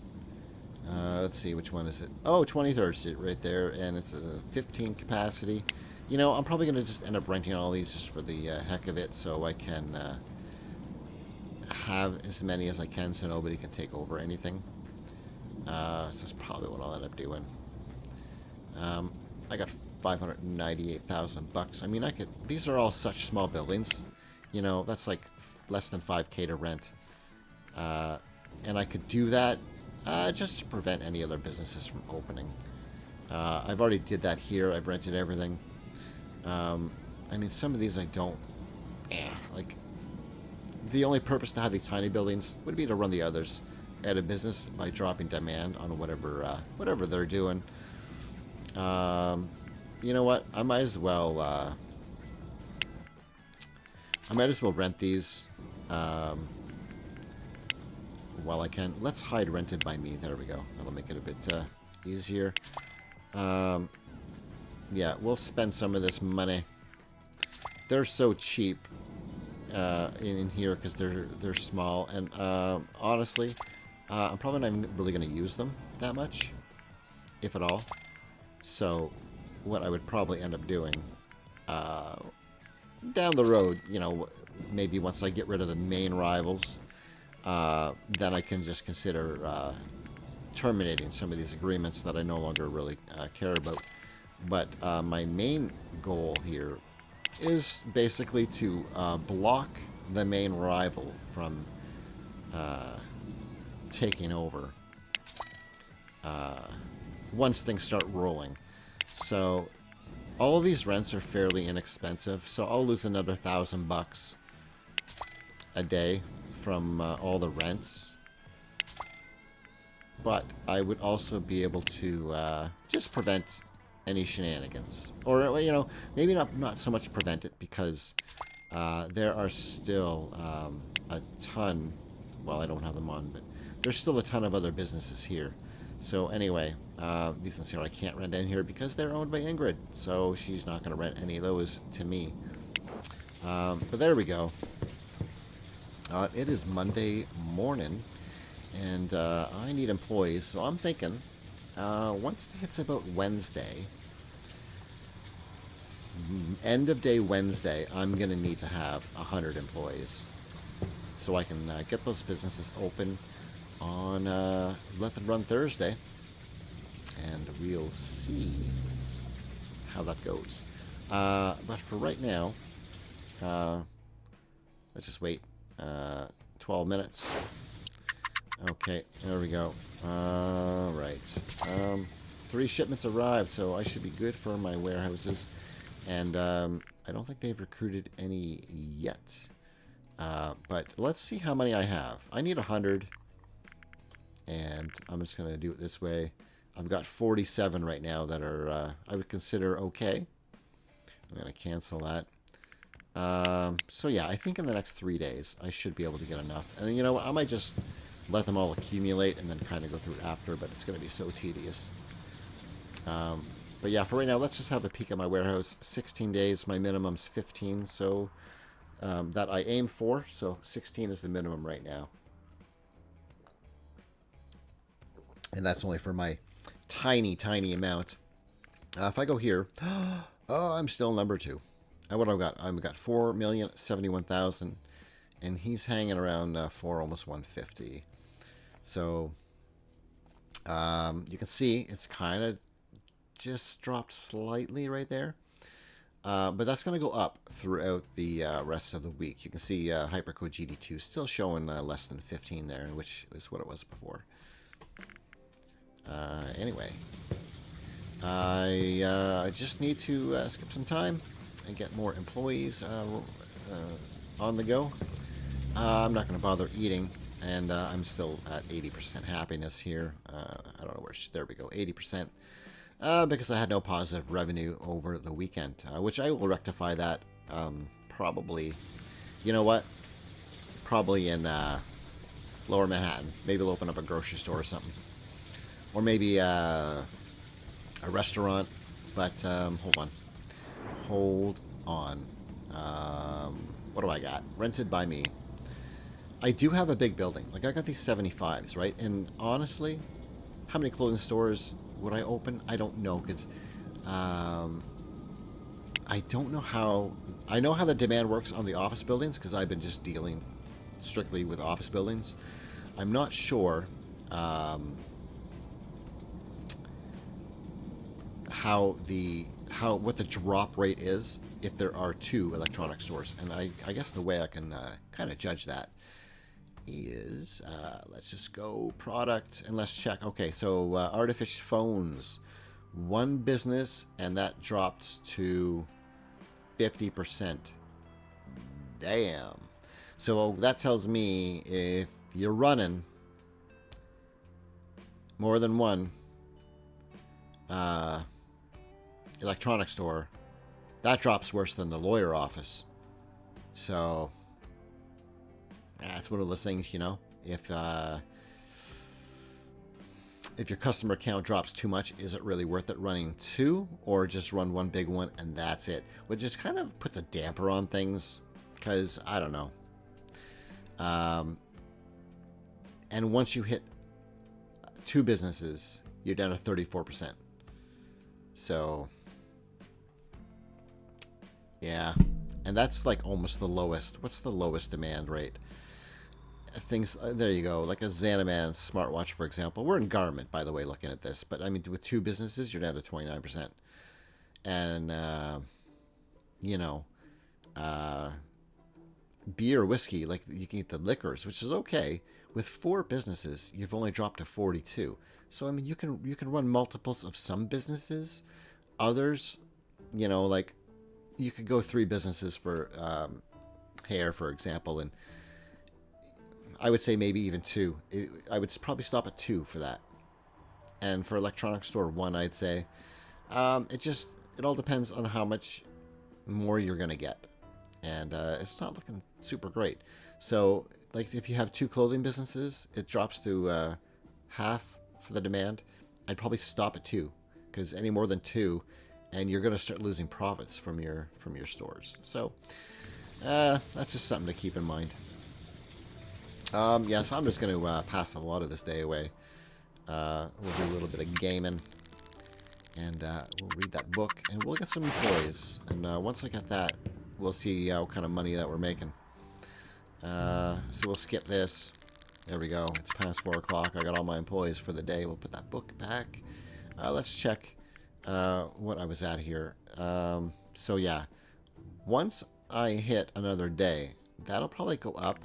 Let's see, which one is it? Oh, 23rd Street right there, and it's a 15 capacity. I'm probably going to just end up renting all these just for the heck of it, so I can have as many as I can so nobody can take over anything. So that's probably what I'll end up doing. I got 598,000 bucks. I mean, these are all such small buildings. That's like less than 5K to rent. And I could do that just to prevent any other businesses from opening. I've already did that here. I've rented everything. I mean, some of these I don't... like, the only purpose to have these tiny buildings would be to run the others out of business by dropping demand on whatever they're doing. You know what? I might as well rent these while I can. Let's hide rented by me. There we go. That'll make it a bit easier. Yeah, we'll spend some of this money. They're so cheap in here because they're small, and honestly, I'm probably not even really going to use them that much, if at all. So what I would probably end up doing down the road, maybe once I get rid of the main rivals, then I can just consider terminating some of these agreements that I no longer really care about. But my main goal here is basically to block the main rival from taking over once things start rolling. So all of these rents are fairly inexpensive, so I'll lose another $1,000 a day from all the rents. But I would also be able to just prevent any shenanigans, or maybe not so much prevent it, because there are still a ton. Well, I don't have them on, but there's still a ton of other businesses here. So anyway, these ones here I can't rent in here because they're owned by Ingrid, so she's not going to rent any of those to me. But there we go. It is Monday morning, And I need employees, so I'm thinking once it hits about Wednesday, end of day Wednesday, I'm going to need to have 100 employees. So I can get those businesses open on Let Them Run Thursday. And we'll see how that goes. But for right now, let's just wait 12 minutes. Okay, there we go. Right. 3 shipments arrived, so I should be good for my warehouses. And I don't think they've recruited any yet. But let's see how many I have. I need 100. And I'm just going to do it this way. I've got 47 right now that are I would consider okay. I'm going to cancel that. So yeah, I think in the next 3 days I should be able to get enough. And you know what? I might just let them all accumulate and then kind of go through it after, but it's going to be so tedious. But yeah, for right now, let's just have a peek at my warehouse. 16 days, my minimum's 15, so that I aim for. So 16 is the minimum right now. And that's only for my tiny, tiny amount. If I go here, oh, I'm still number 2. What have I got? I've got 4,071,000, and he's hanging around for almost 150. So you can see it's kind of just dropped slightly right there. But that's going to go up throughout the rest of the week. You can see Hypercode GD2 still showing less than 15 there, which is what it was before. Anyway, I just need to skip some time and get more employees on the go. I'm not going to bother eating, and I'm still at 80% happiness here. I don't know where. There we go, 80%. Because I had no positive revenue over the weekend, which I will rectify that probably. You know what? Probably in Lower Manhattan. Maybe we'll open up a grocery store or something. Or maybe a restaurant. But hold on. Hold on. What do I got? Rented by me. I do have a big building. Like, I got these 75s, right? And honestly, how many clothing stores would I open? I don't know, because I don't know how... I know how the demand works on the office buildings, because I've been just dealing strictly with office buildings. I'm not sure what the drop rate is if there are 2 electronic stores. And I guess the way I can kind of judge that is, let's just go product and let's check. Okay, so artificial phones, 1 business, and that dropped to 50%. Damn. So that tells me if you're running more than 1 electronic store, that drops worse than the lawyer office. So that's one of those things, you know, if your customer count drops too much, is it really worth it running 2, or just run 1 big one and that's it? Which just kind of puts a damper on things, because I don't know. And once you hit 2 businesses, you're down to 34%. So yeah, and that's like almost the lowest. What's the lowest demand rate? Things, there you go, like a Xanaman smartwatch, for example. We're in garment, by the way, looking at this, but I mean, with 2 businesses, you're down to 29%. And you know, beer, whiskey, like you can get the liquors, which is okay. With 4 businesses, you've only dropped to 42. So I mean, you can run multiples of some businesses. Others, you know, like you could go 3 businesses for hair, for example, and I would say maybe even 2. I would probably stop at 2 for that. And for electronics store, 1, I'd say. It all depends on how much more you're going to get. And it's not looking super great. So, like, if you have 2 clothing businesses, it drops to half for the demand. I'd probably stop at 2, because any more than 2, and you're going to start losing profits from your stores. So, that's just something to keep in mind. Yeah, so I'm just going to pass a lot of this day away. We'll do a little bit of gaming. And we'll read that book. And we'll get some employees. And once I get that, we'll see what kind of money that we're making. So we'll skip this. There we go. It's past 4 o'clock. I got all my employees for the day. We'll put that book back. Let's check what I was at here. So yeah, once I hit another day, that'll probably go up.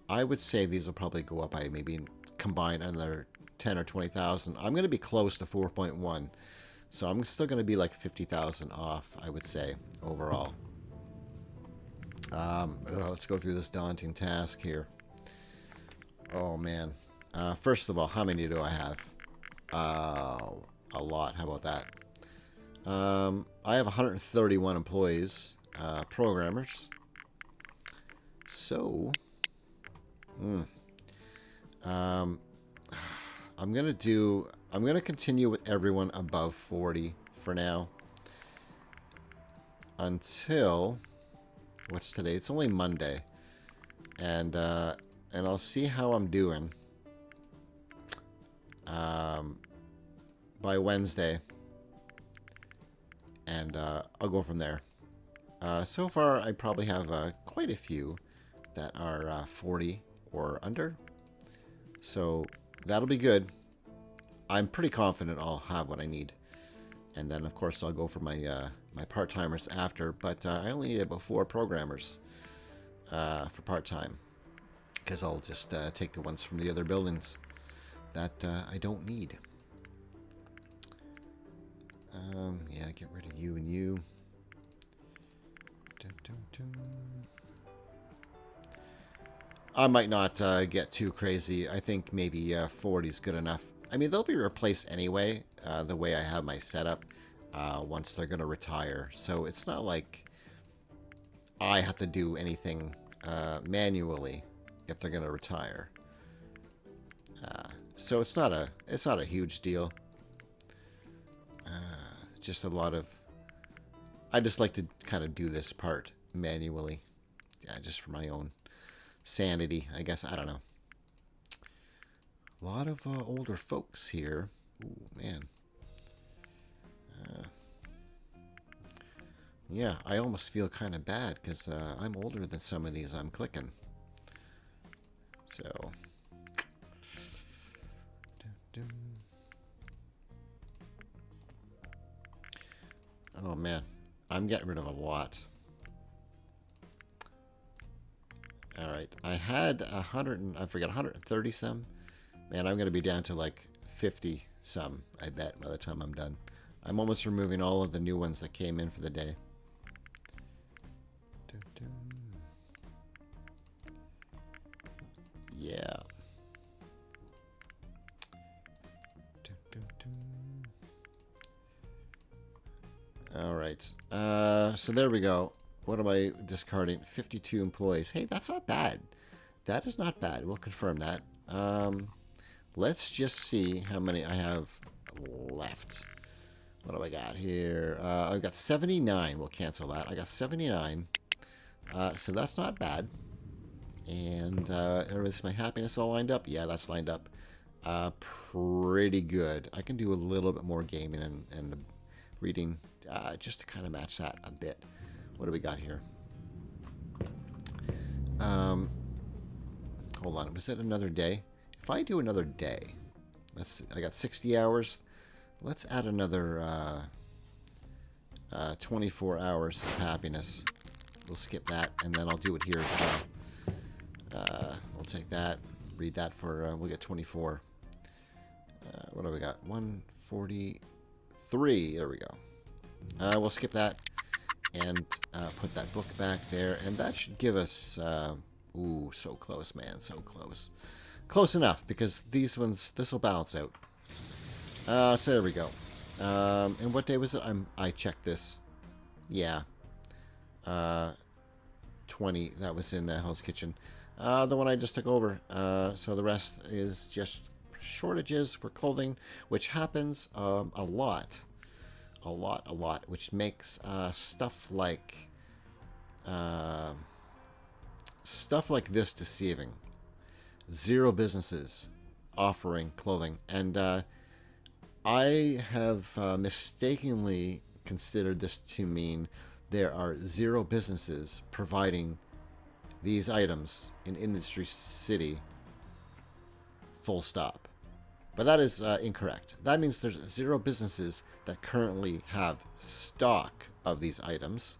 I would say these will probably go up by maybe combined another 10 or 20,000. I'm going to be close to 4.1. So I'm still going to be like 50,000 off, I would say, overall. Let's go through this daunting task here. Oh, man. First of all, how many do I have? A lot. How about that? I have 131 employees, programmers. So, I'm going to continue with everyone above 40 for now. Until, what's today? It's only Monday. And I'll see how I'm doing by Wednesday. And I'll go from there. So far, I probably have quite a few that are 40 or under. So that'll be good. I'm pretty confident I'll have what I need. And then, of course, I'll go for my my part-timers after. But I only need about 4 programmers for part-time. Because I'll just take the ones from the other buildings that I don't need. Yeah, get rid of you and you. Dun, dun, dun. I might not get too crazy. I think maybe 40 is good enough. I mean, they'll be replaced anyway, the way I have my setup, once they're going to retire. So it's not like I have to do anything manually if they're going to retire. So it's not a huge deal. Just a lot of... I just like to kind of do this part manually. Yeah, just for my own sanity, I guess. I don't know. A lot of older folks here. Ooh, man. Yeah, I almost feel kind of bad because I'm older than some of these I'm clicking. So... Dun, dun. Oh, man. I'm getting rid of a lot. Alright. I had 130 some. Man, I'm going to be down to like 50 some, I bet, by the time I'm done. I'm almost removing all of the new ones that came in for the day. Dun, dun. Yeah. Dun, dun, dun. All right. So there we go. What am I discarding? 52 employees. Hey, that's not bad. That is not bad. We'll confirm that. Let's just see how many I have left. What do I got here? I've got 79. We'll cancel that. I got 79. So that's not bad. And is my happiness all lined up? Yeah, that's lined up. Pretty good. I can do a little bit more gaming and reading just to kind of match that a bit. What do we got here? Hold on. Was it another day? If I do another day, I got 60 hours. Let's add another 24 hours of happiness. We'll skip that, and then I'll do it here as well. We'll take that, read that for, we'll get 24. What do we got? 143. There we go. We'll skip that and put that book back there, and that should give us, ooh, so close, man, so close. Close enough, because these ones, this will balance out. So there we go. And what day was it? I checked this. Yeah. 20. That was in Hell's Kitchen. The one I just took over. So the rest is just shortages for clothing, which happens a lot. A lot. Which makes stuff like stuff like this deceiving. 0 businesses offering clothing. And I have mistakenly considered this to mean there are 0 businesses providing these items in Industry City, full stop. But that is incorrect. That means there's 0 businesses that currently have stock of these items.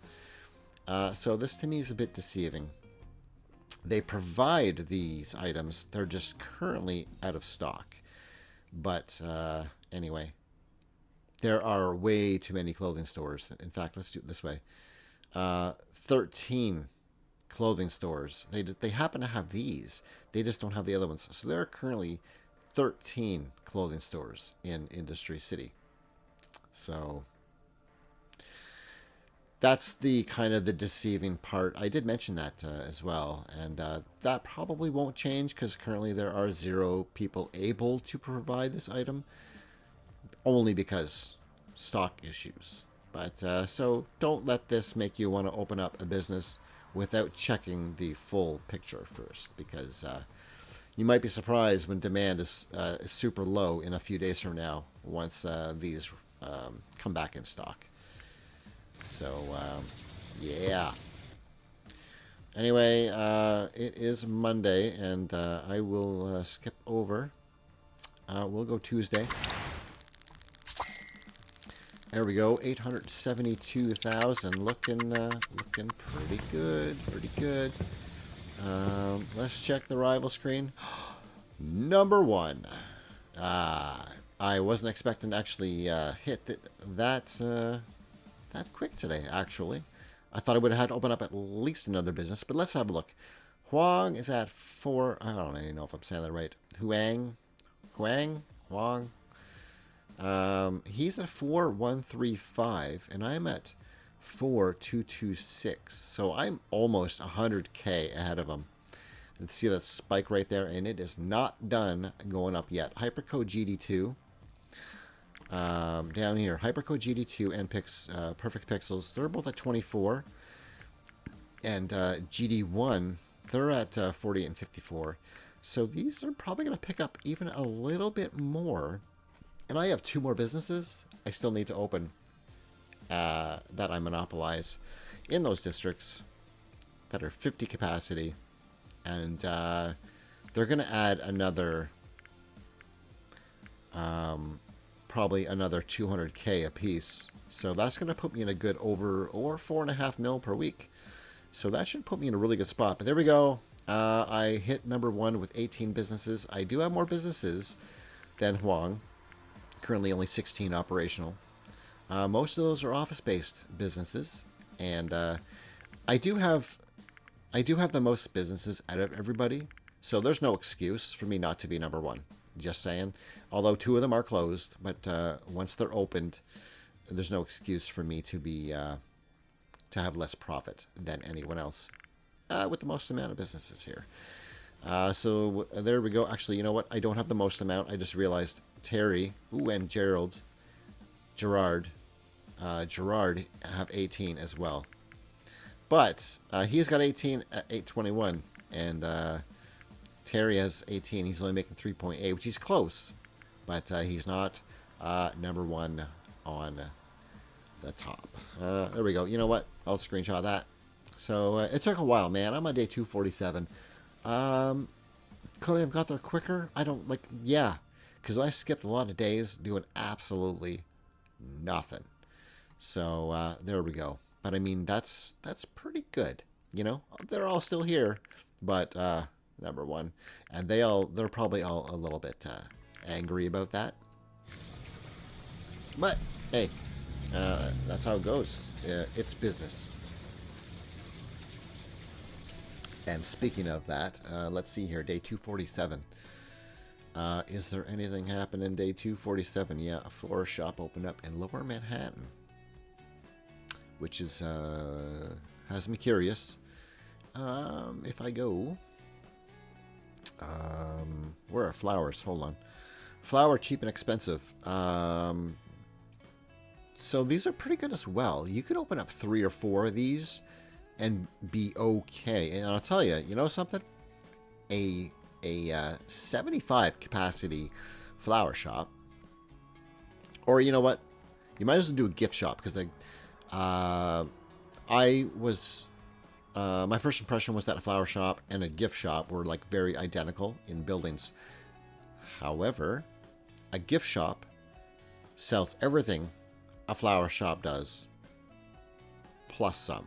So this to me is a bit deceiving. They provide these items, they're just currently out of stock. But anyway, there are way too many clothing stores. In fact, let's do it this way. 13 clothing stores. They happen to have these. They just don't have the other ones. So there are currently 13 clothing stores in Industry City. So that's the kind of the deceiving part. I did mention that as well. And that probably won't change because currently there are 0 people able to provide this item. Only because stock issues. But so don't let this make you want to open up a business without checking the full picture first, because you might be surprised when demand is super low in a few days from now once these come back in stock. So yeah. Anyway, it is Monday, and I will skip over. We'll go Tuesday. There we go, 872,000, looking pretty good, pretty good. Let's check the rival screen. Number 1. I wasn't expecting to actually hit that quick today, actually. I thought I would have had to open up at least another business, but let's have a look. Huang is at 4, I don't even know if I'm saying that right. Huang. He's at 4135, and I'm at 4226. So I'm almost 100k ahead of him. Let's see that spike right there, and it is not done going up yet. Hypercode GD2. Down here, Hypercode GD2 and Perfect Pixels, they're both at 24. And GD1, they're at 48 and 54. So these are probably going to pick up even a little bit more. And I have 2 more businesses I still need to open that I monopolize in those districts that are 50 capacity. And they're going to add another, probably another 200k a piece. So that's going to put me in a good over or 4.5 mil per week. So that should put me in a really good spot. But there we go. I hit number 1 with 18 businesses. I do have more businesses than Huang. Currently only 16 operational. Most of those are office-based businesses, and I do have the most businesses out of everybody, so there's no excuse for me not to be number 1. Just saying. Although 2 of them are closed, but once they're opened, there's no excuse for me to be to have less profit than anyone else with the most amount of businesses here. So there we go. Actually, you know what? I don't have the most amount. I just realized Terry, and Gerard have 18 as well. But he's got 18 at 821, and Terry has 18. He's only making 3.8, which he's close, but he's not number 1 on the top. There we go. You know what? I'll screenshot that. So it took a while, man. I'm on day 247. Could I have got there quicker? I don't like, yeah, because I skipped a lot of days doing absolutely nothing. So there we go. But I mean, that's pretty good. You know, they're all still here, but number 1, and they're probably all a little bit angry about that. But hey, that's how it goes. It's business. And speaking of that, let's see here, day 247. Is there anything happening day 247? Yeah, a floor shop opened up in Lower Manhattan, which is has me curious. If I go, where are flowers? Hold on, flower cheap and expensive. So these are pretty good as well. You could open up 3 or 4 of these, and be okay. And I'll tell you, you know something? A 75 capacity flower shop, or you know what? You might as well do a gift shop, because my first impression was that a flower shop and a gift shop were like very identical in buildings. However, a gift shop sells everything a flower shop does, plus some.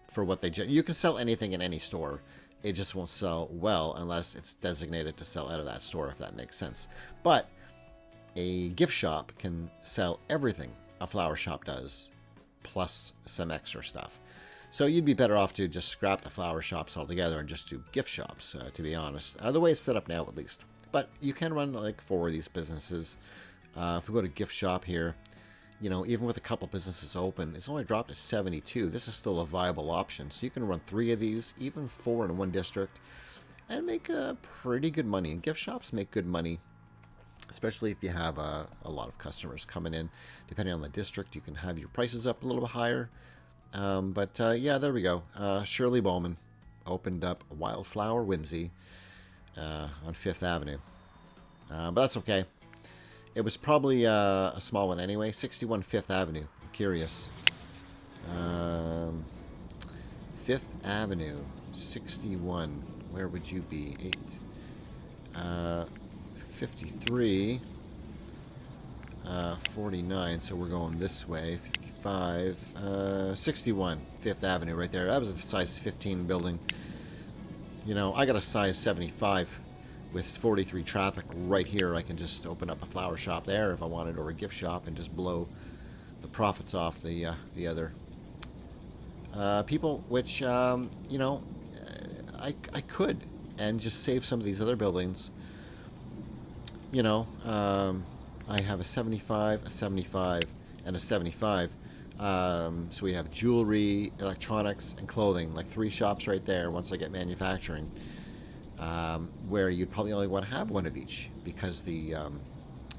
For what you can sell anything in any store. It just won't sell well unless it's designated to sell out of that store, if that makes sense. But a gift shop can sell everything a flower shop does, plus some extra stuff. So you'd be better off to just scrap the flower shops altogether and just do gift shops, to be honest. The way it's set up now, at least. But you can run like 4 of these businesses. If we go to gift shop here, you know, even with a couple businesses open, it's only dropped to 72. This is still a viable option. So you can run 3 of these, even 4 in one district, and make pretty good money. And gift shops make good money, especially if you have a lot of customers coming in. Depending on the district, you can have your prices up a little bit higher. Yeah, there we go. Shirley Bowman opened up Wildflower Whimsy on 5th Avenue. But that's okay. It was probably a small one anyway. 61 5th Avenue. I'm curious. 5th Avenue. 61. Where would you be? 8. 53. 49. So we're going this way. 55. 61 5th Avenue right there. That was a size 15 building. You know, I got a size 75. With 43 traffic right here, I can just open up a flower shop there if I wanted, or a gift shop, and just blow the profits off the other people, which, you know, I could, and just save some of these other buildings. You know, I have a 75, a 75, and a 75. So we have jewelry, electronics, and clothing, like 3 shops right there once I get manufacturing. Where you'd probably only want to have 1 of each, because the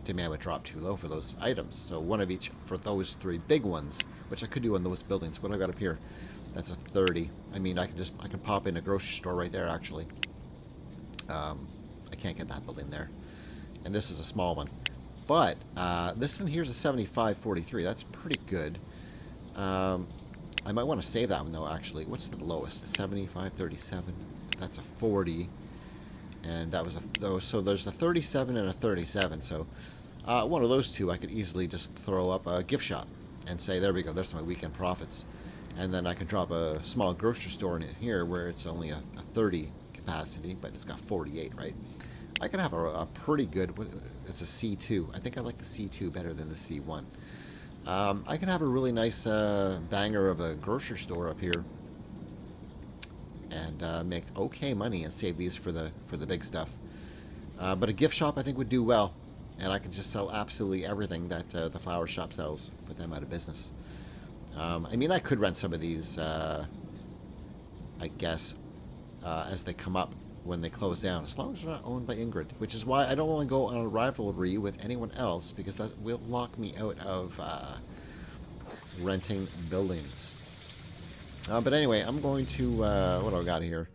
demand would drop too low for those items. So 1 of each for those 3 big ones, which I could do on those buildings. What I got up here, that's a 30. I mean, I can pop in a grocery store right there, actually. I can't get that building there. And this is a small one. But this one here's a 75-43. That's pretty good. I might want to save that one, though, actually. What's the lowest? 75-37. That's a 40. And that was so there's a 37 and a 37. So one of those 2 I could easily just throw up a gift shop and say, there we go, there's my weekend profits. And then I can drop a small grocery store in here where it's only a 30 capacity, but it's got 48, right? I could have a pretty good, it's a C2. I think I like the C2 better than the C1. I can have a really nice banger of a grocery store up here. And make okay money and save these for the big stuff. But a gift shop I think would do well, and I could just sell absolutely everything that the flower shop sells, put them out of business. I mean, I could rent some of these, I guess, as they come up when they close down, as long as they're not owned by Ingrid, which is why I don't want to go on a rivalry with anyone else, because that will lock me out of renting buildings. But anyway, I'm going to, what do I got here?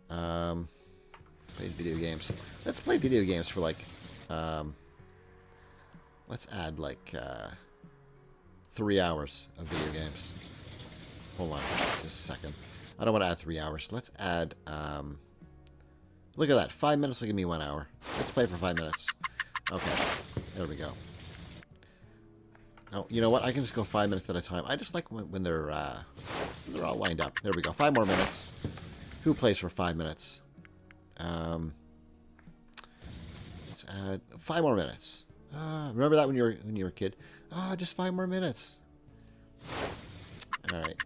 Play video games. Let's play video games for like, let's add like 3 hours of video games. Hold on, just a second. I don't want to add 3 hours. Let's add, look at that, 5 minutes will give me 1 hour. Let's play for 5 minutes. Okay, there we go. Oh, you know what? I can just go 5 minutes at a time. I just like when they're all lined up. There we go. 5 more minutes. Who plays for 5 minutes? Let's add 5 more minutes. Remember that when you were a kid? Just 5 more minutes. All right.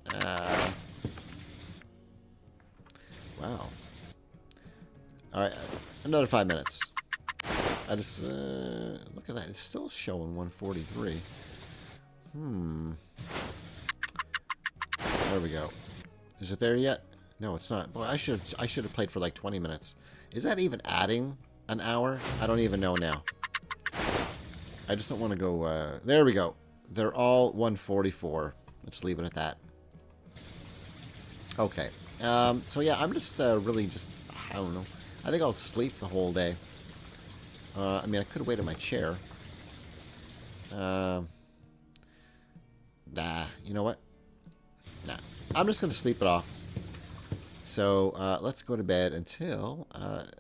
Wow. All right. Another 5 minutes. I just look at that. It's still showing 143. There we go. Is it there yet? No, it's not. Boy, I should have played for like 20 minutes. Is that even adding an hour? I don't even know now. I just don't want to go. There we go. They're all 144. Let's leave it at that. Okay. So yeah, I'm just really just, I don't know. I think I'll sleep the whole day. I mean, I could wait in my chair. Nah, you know what? Nah. I'm just going to sleep it off. So let's go to bed until,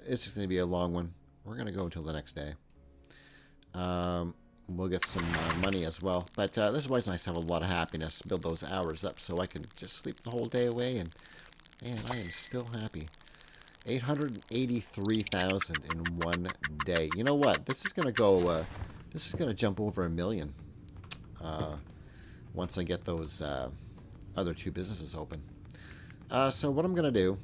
it's just going to be a long one. We're going to go until the next day. We'll get some money as well. But this is why it's nice to have a lot of happiness. Build those hours up so I can just sleep the whole day away. And man, I am still happy. 883,000 in one day. You know what? This is going to go, this is going to jump over 1 million. Once I get those other 2 businesses open. So what I'm going to do,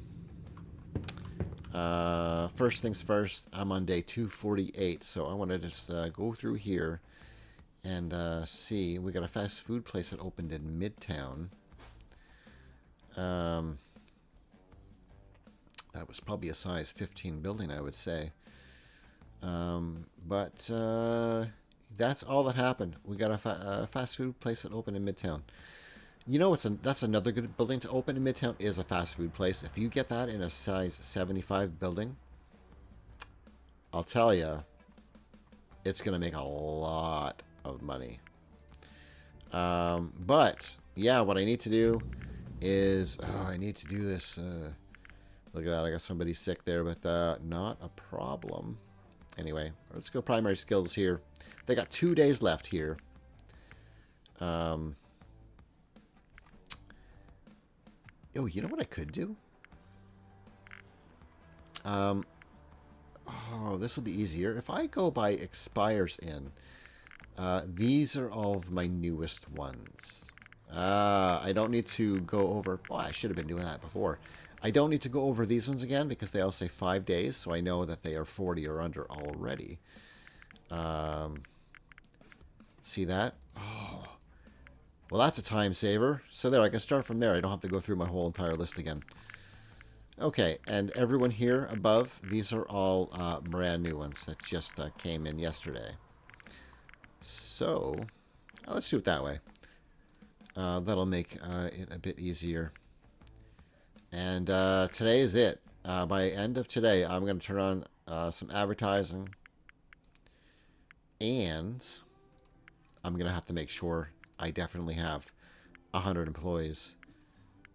first things first, I'm on day 248, so I want to just go through here and see. We got a fast food place that opened in Midtown. That was probably a size 15 building, I would say. But that's all that happened. We got a fast food place that opened in Midtown. You know, that's another good building to open in Midtown is a fast food place. If you get that in a size 75 building, I'll tell you, it's going to make a lot of money. But, yeah, what I need to do is, I need to do this. Look at that, I got somebody sick there, but not a problem. Anyway, let's go primary skills here. They got 2 days left here. Oh, you know what I could do? Oh, this will be easier. If I go by expires in, these are all of my newest ones. I don't need to go over... Oh, I should have been doing that before. I don't need to go over these ones again because they all say 5 days, so I know that they are 40 or under already. See that? Oh... Well, that's a time saver. So there, I can start from there. I don't have to go through my whole entire list again. Okay, and everyone here above, these are all brand new ones that just came in yesterday. So, let's do it that way. That'll make it a bit easier. And today is it. By end of today, I'm going to turn on some advertising. And I'm going to have to make sure I definitely have 100 employees.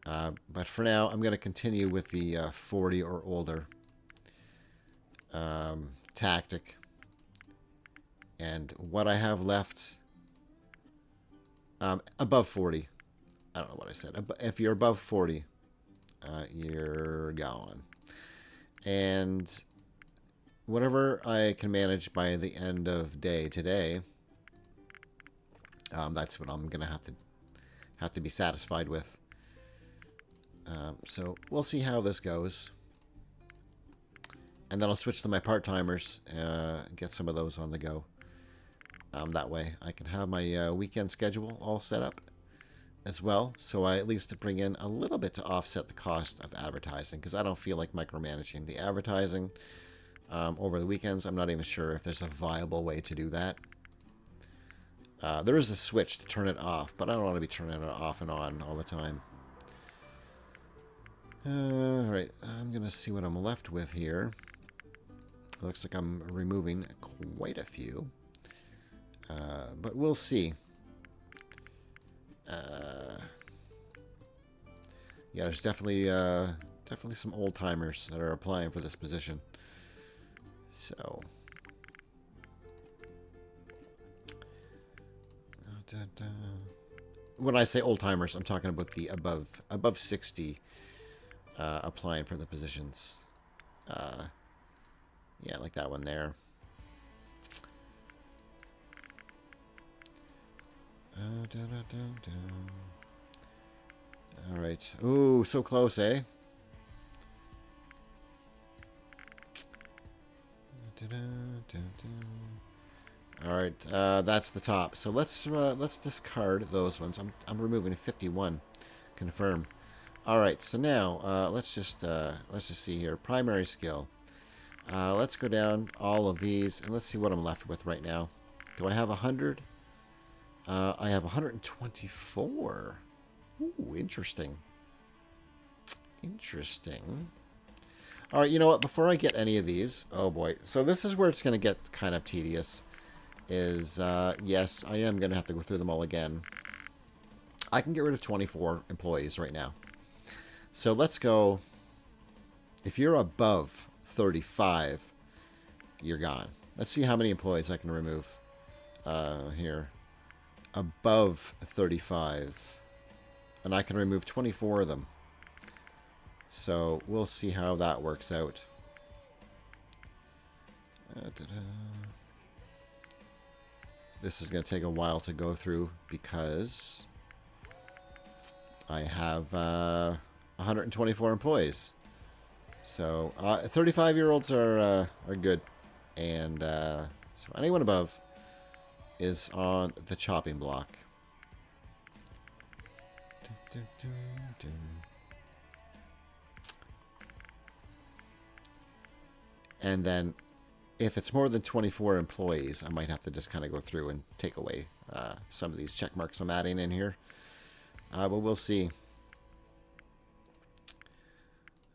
But for now, I'm going to continue with the 40 or older tactic. And what I have left, above 40. I don't know what I said. If you're above 40, you're gone. And whatever I can manage by the end of day today, that's what I'm gonna have to be satisfied with. So we'll see how this goes, and then I'll switch to my part-timers, get some of those on the go. That way I can have my weekend schedule all set up as well, so I at least bring in a little bit to offset the cost of advertising, because I don't feel like micromanaging the advertising over the weekends. I'm not even sure if there's a viable way to do that. There is a switch to turn it off, but I don't want to be turning it off and on all the time. Alright, I'm going to see what I'm left with here. Looks like I'm removing quite a few. But we'll see. Yeah, there's definitely some old-timers that are applying for this position. So... When I say old-timers, I'm talking about the above 60 applying for the positions. Yeah, like that one there. Alright. Ooh, so close, eh? Alright, that's the top. So let's discard those ones. I'm removing 51. Confirm. Alright, so now let's just see here. Primary skill. Let's go down all of these and let's see what I'm left with right now. Do I have 100? I have 124. Ooh, interesting. Interesting. All right, you know what? Before I get any of these, oh boy. So this is where it's going to get kind of tedious. Yes, I am going to have to go through them all again. I can get rid of 24 employees right now. So let's go. If you're above 35, you're gone. Let's see how many employees I can remove here. Above 35. And I can remove 24 of them. So we'll see how that works out. This is going to take a while to go through because I have 124 employees. So 35-year-olds are good, and so anyone above is on the chopping block. And then if it's more than 24 employees, I might have to just kind of go through and take away some of these check marks I'm adding in here. But we'll see.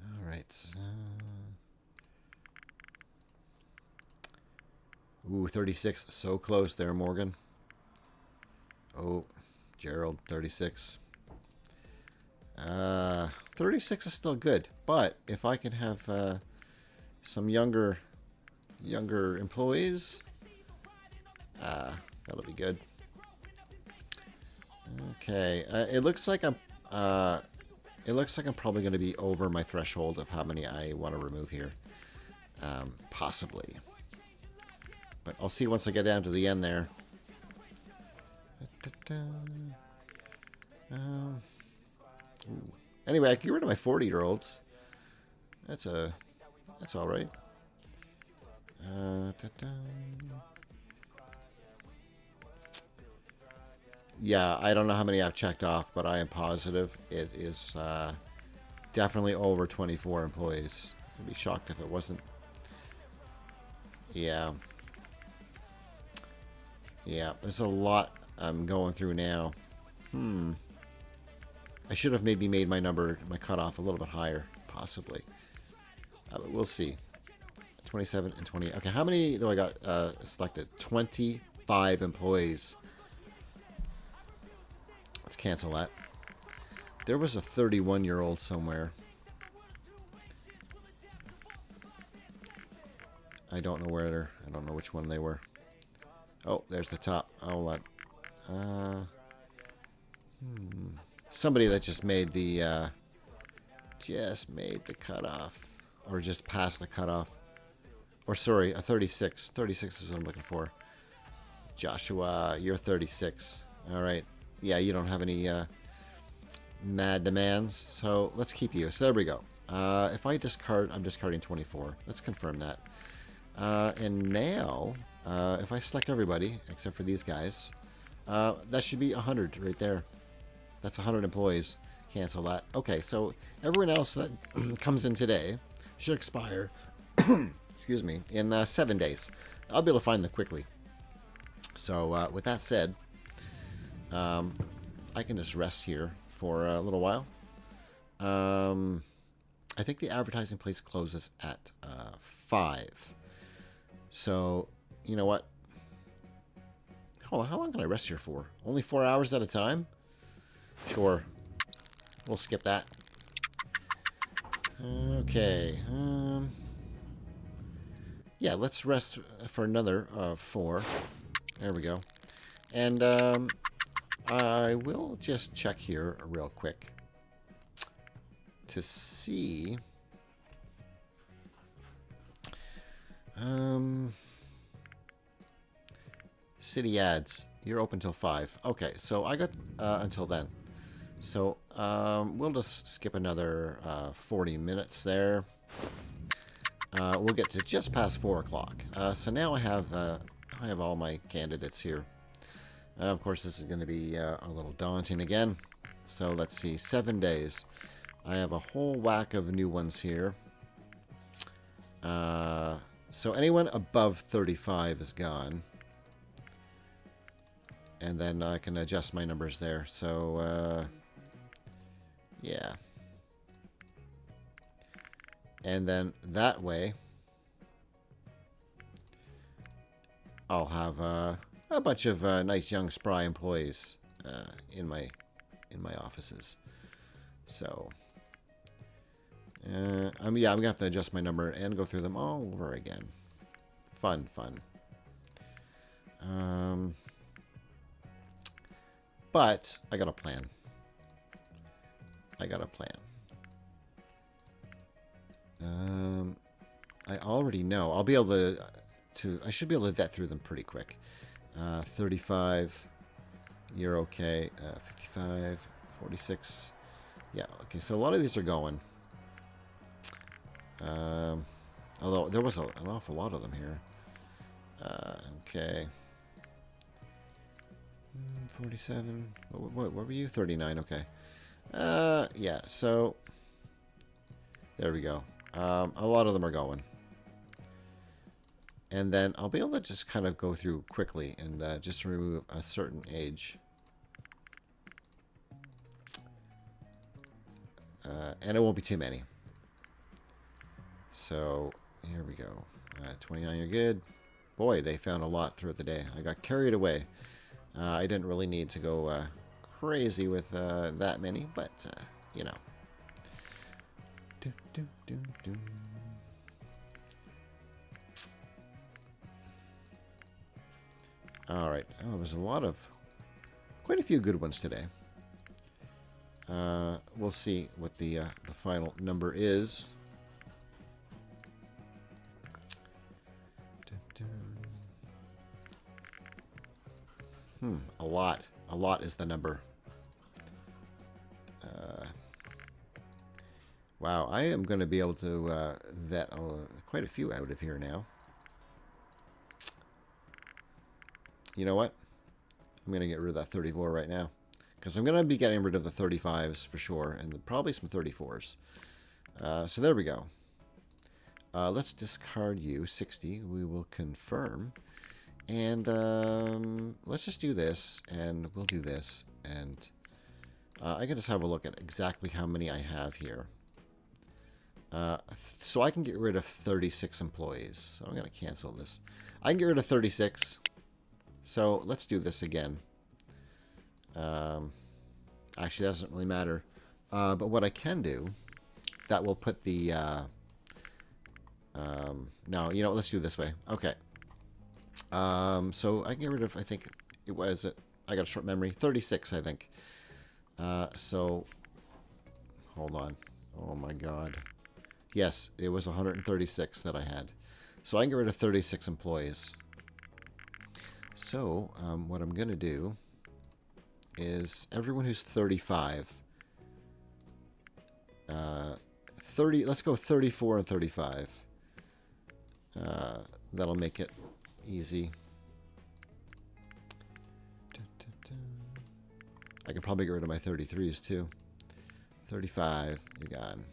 All right. Ooh, 36. So close there, Morgan. Oh, Gerald, 36. 36 is still good. But if I can have some younger employees, that'll be good. Okay, it looks like I'm probably going to be over my threshold of how many I want to remove here, possibly. But I'll see once I get down to the end there. Anyway, I can get rid of my 40-year-olds. That's all right. Yeah, I don't know how many I've checked off, but I am positive it is definitely over 24 employees. I'd be shocked if it wasn't. Yeah. Yeah, there's a lot I'm going through now. I should have maybe made my cutoff a little bit higher, possibly. But we'll see. 27 and 20. Okay, how many do I got selected? 25 employees. Let's cancel that. There was a 31-year-old somewhere. I don't know where they're. I don't know which one they were. Oh, there's the top. Hold on. Somebody that just made the cutoff, or just passed the cutoff. Or sorry, a 36. 36 is what I'm looking for. Joshua, you're 36. All right. Yeah, you don't have any mad demands, so let's keep you. So there we go. If I discard, I'm discarding 24. Let's confirm that. And now, if I select everybody, except for these guys, that should be 100 right there. That's 100 employees. Cancel that. Okay, so everyone else that comes in today should expire, excuse me, in 7 days. I'll be able to find them quickly. So with that said, I can just rest here for a little while. I think the advertising place closes at 5. So, you know what? Hold on, how long can I rest here for? Only 4 hours at a time? Sure. We'll skip that. Okay. Yeah, let's rest for another 4. There we go. And I will just check here real quick to see. City ads. You're open till 5. Okay, so I got until then. So we'll just skip another 40 minutes there. We'll get to just past 4 o'clock. So now I have all my candidates here. Of course, this is going to be a little daunting again. So let's see, 7 days. I have a whole whack of new ones here. So anyone above 35 is gone. And then I can adjust my numbers there. So, yeah. And then that way, I'll have a bunch of nice young spry employees in my offices. So, yeah, I'm gonna have to adjust my number and go through them all over again. Fun. But I got a plan. I already know. I'll be able to I should be able to vet through them pretty quick. 35, you're okay. 55, 46. Yeah, okay, so a lot of these are going. Although there was an awful lot of them here. Okay. 47. What were you? 39, okay. Yeah, so there we go. A lot of them are going. And then I'll be able to just kind of go through quickly and just remove a certain age. And it won't be too many. So here we go. 29, you're good. Boy, they found a lot throughout the day. I got carried away. I didn't really need to go crazy with that many, but you know. All right. Oh, there was quite a few good ones today. We'll see what the final number is. A lot. A lot is the number. Wow, I am going to be able to vet quite a few out of here now. You know what? I'm going to get rid of that 34 right now. Because I'm going to be getting rid of the 35s for sure. And probably some 34s. So there we go. Let's discard you. 60. We will confirm. And let's just do this. And we'll do this. And I can just have a look at exactly how many I have here. So I can get rid of 36 employees. So I'm going to cancel this. I can get rid of 36. So let's do this again. Actually, that doesn't really matter. But what I can do, that will put the... no, you know, let's do it this way. Okay. So I can get rid of, I think, what is it? I got a short memory. 36, I think. So, hold on. Oh my god. Yes, it was 136 that I had. So I can get rid of 36 employees. So, what I'm going to do is everyone who's 35, 30, let's go 34 and 35. That'll make it easy. I can probably get rid of my 33s too. 35, you're gone.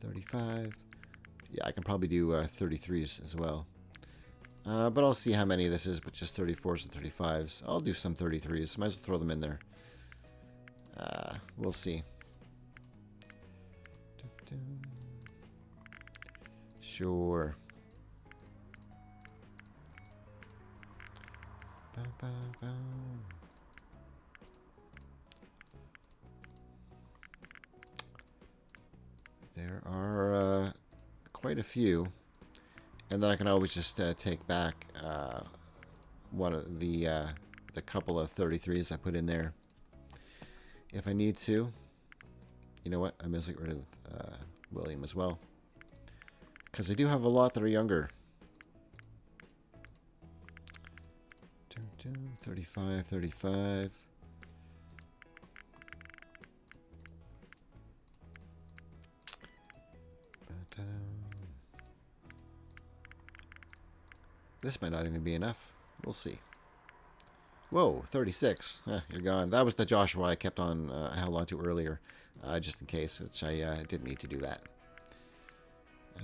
35. Yeah, I can probably do 33s as well. But I'll see how many this is with just 34s and 35s. I'll do some 33s. Might as well throw them in there. We'll see. Sure. There are quite a few, and then I can always just take back one of the couple of 33s I put in there if I need to. You know what? I may as well get rid of William as well, because I do have a lot that are younger. 35, 35. This might not even be enough. We'll see. Whoa, 36. You're gone. That was the Joshua I kept on, I held on to earlier, just in case, which I didn't need to do that. I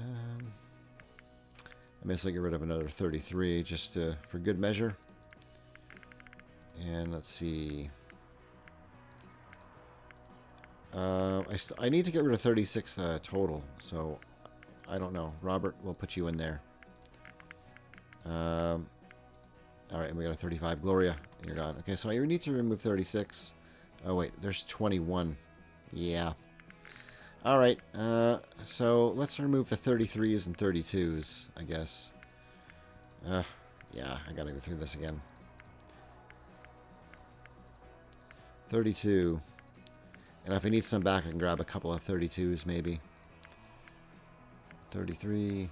may as well get rid of another 33 just for good measure. And let's see. I need to get rid of 36 total, so I don't know. Robert, we'll put you in there. All right, and we got a 35. Gloria, you're gone. Okay, so I need to remove 36. Oh, wait, there's 21. Yeah. All right, so let's remove the 33s and 32s, I guess. Yeah, I gotta go through this again. 32. And if I need some back, I can grab a couple of 32s, maybe. 33.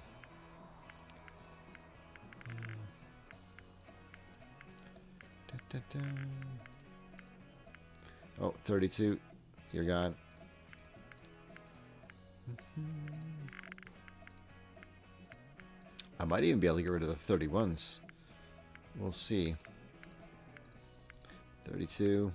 Oh, 32. You're gone. I might even be able to get rid of the 31s. We'll see. 32.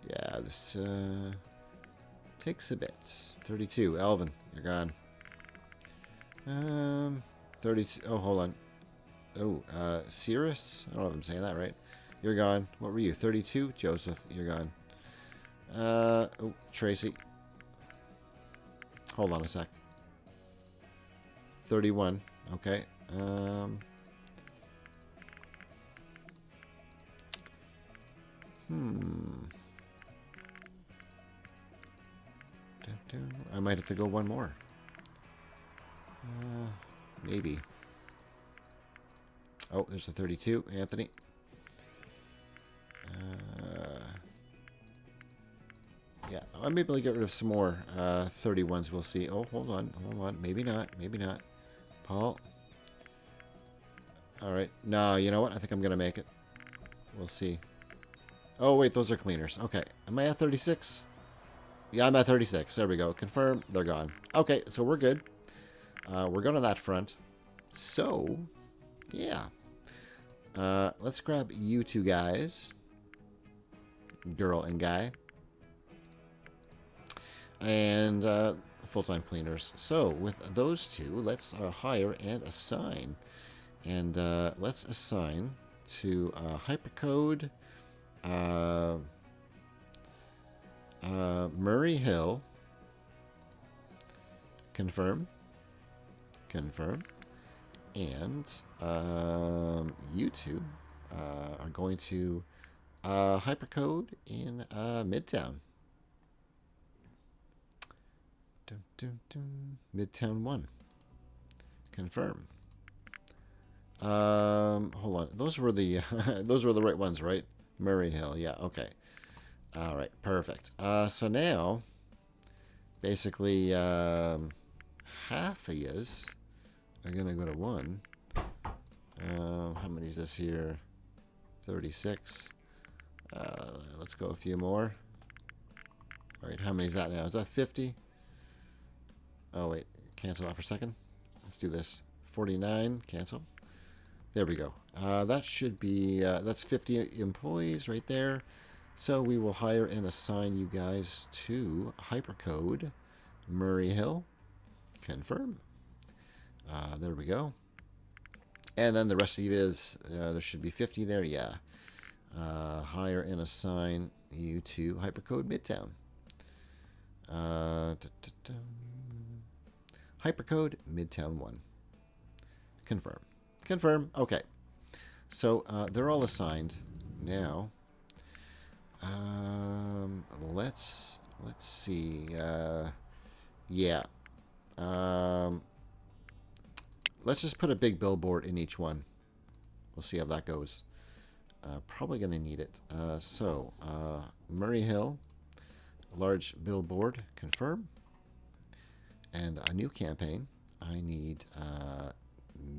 Yeah, this takes a bit. 32. Elvin, you're gone. 32. Oh, hold on. Oh, Cirrus? I don't know if I'm saying that right. You're gone. What were you? 32? Joseph, you're gone. Oh, Tracy. Hold on a sec. 31. Okay. I might have to go one more. Maybe. Oh, there's a 32, Anthony. Yeah, I may be able to get rid of some more 31s. We'll see. Oh, hold on. Maybe not. Maybe not. Paul. All right. No, you know what? I think I'm going to make it. We'll see. Oh, wait. Those are cleaners. Okay. Am I at 36? Yeah, I'm at 36. There we go. Confirm. They're gone. Okay, so we're good. We're going to that front. So, yeah. Let's grab you two guys. Girl and guy. And full-time cleaners. So, with those two, let's hire and assign. And let's assign to Hypercode Murray Hill. Confirm. Confirm. And you two are going to Hypercode in Midtown. Midtown 1. Confirm. Hold on. Those were the those were the right ones, right? Murray Hill. Yeah. Okay. All right. Perfect. So now, basically, half of yous are gonna go to 1. How many is this here? 36. Let's go a few more. All right. How many is that now? Is that 50? Oh, wait. Cancel that for a second. Let's do this. 49. Cancel. There we go. That should be... that's 50 employees right there. So we will hire and assign you guys to Hypercode Murray Hill. Confirm. There we go. And then the rest of you is... there should be 50 there. Yeah. Hire and assign you to Hypercode Midtown. Hypercode Midtown 1. Confirm. Confirm. Okay. So they're all assigned now. Let's see. Yeah. Let's just put a big billboard in each one. We'll see how that goes. Probably going to need it. So Murray Hill, large billboard. Confirm. And a new campaign. I need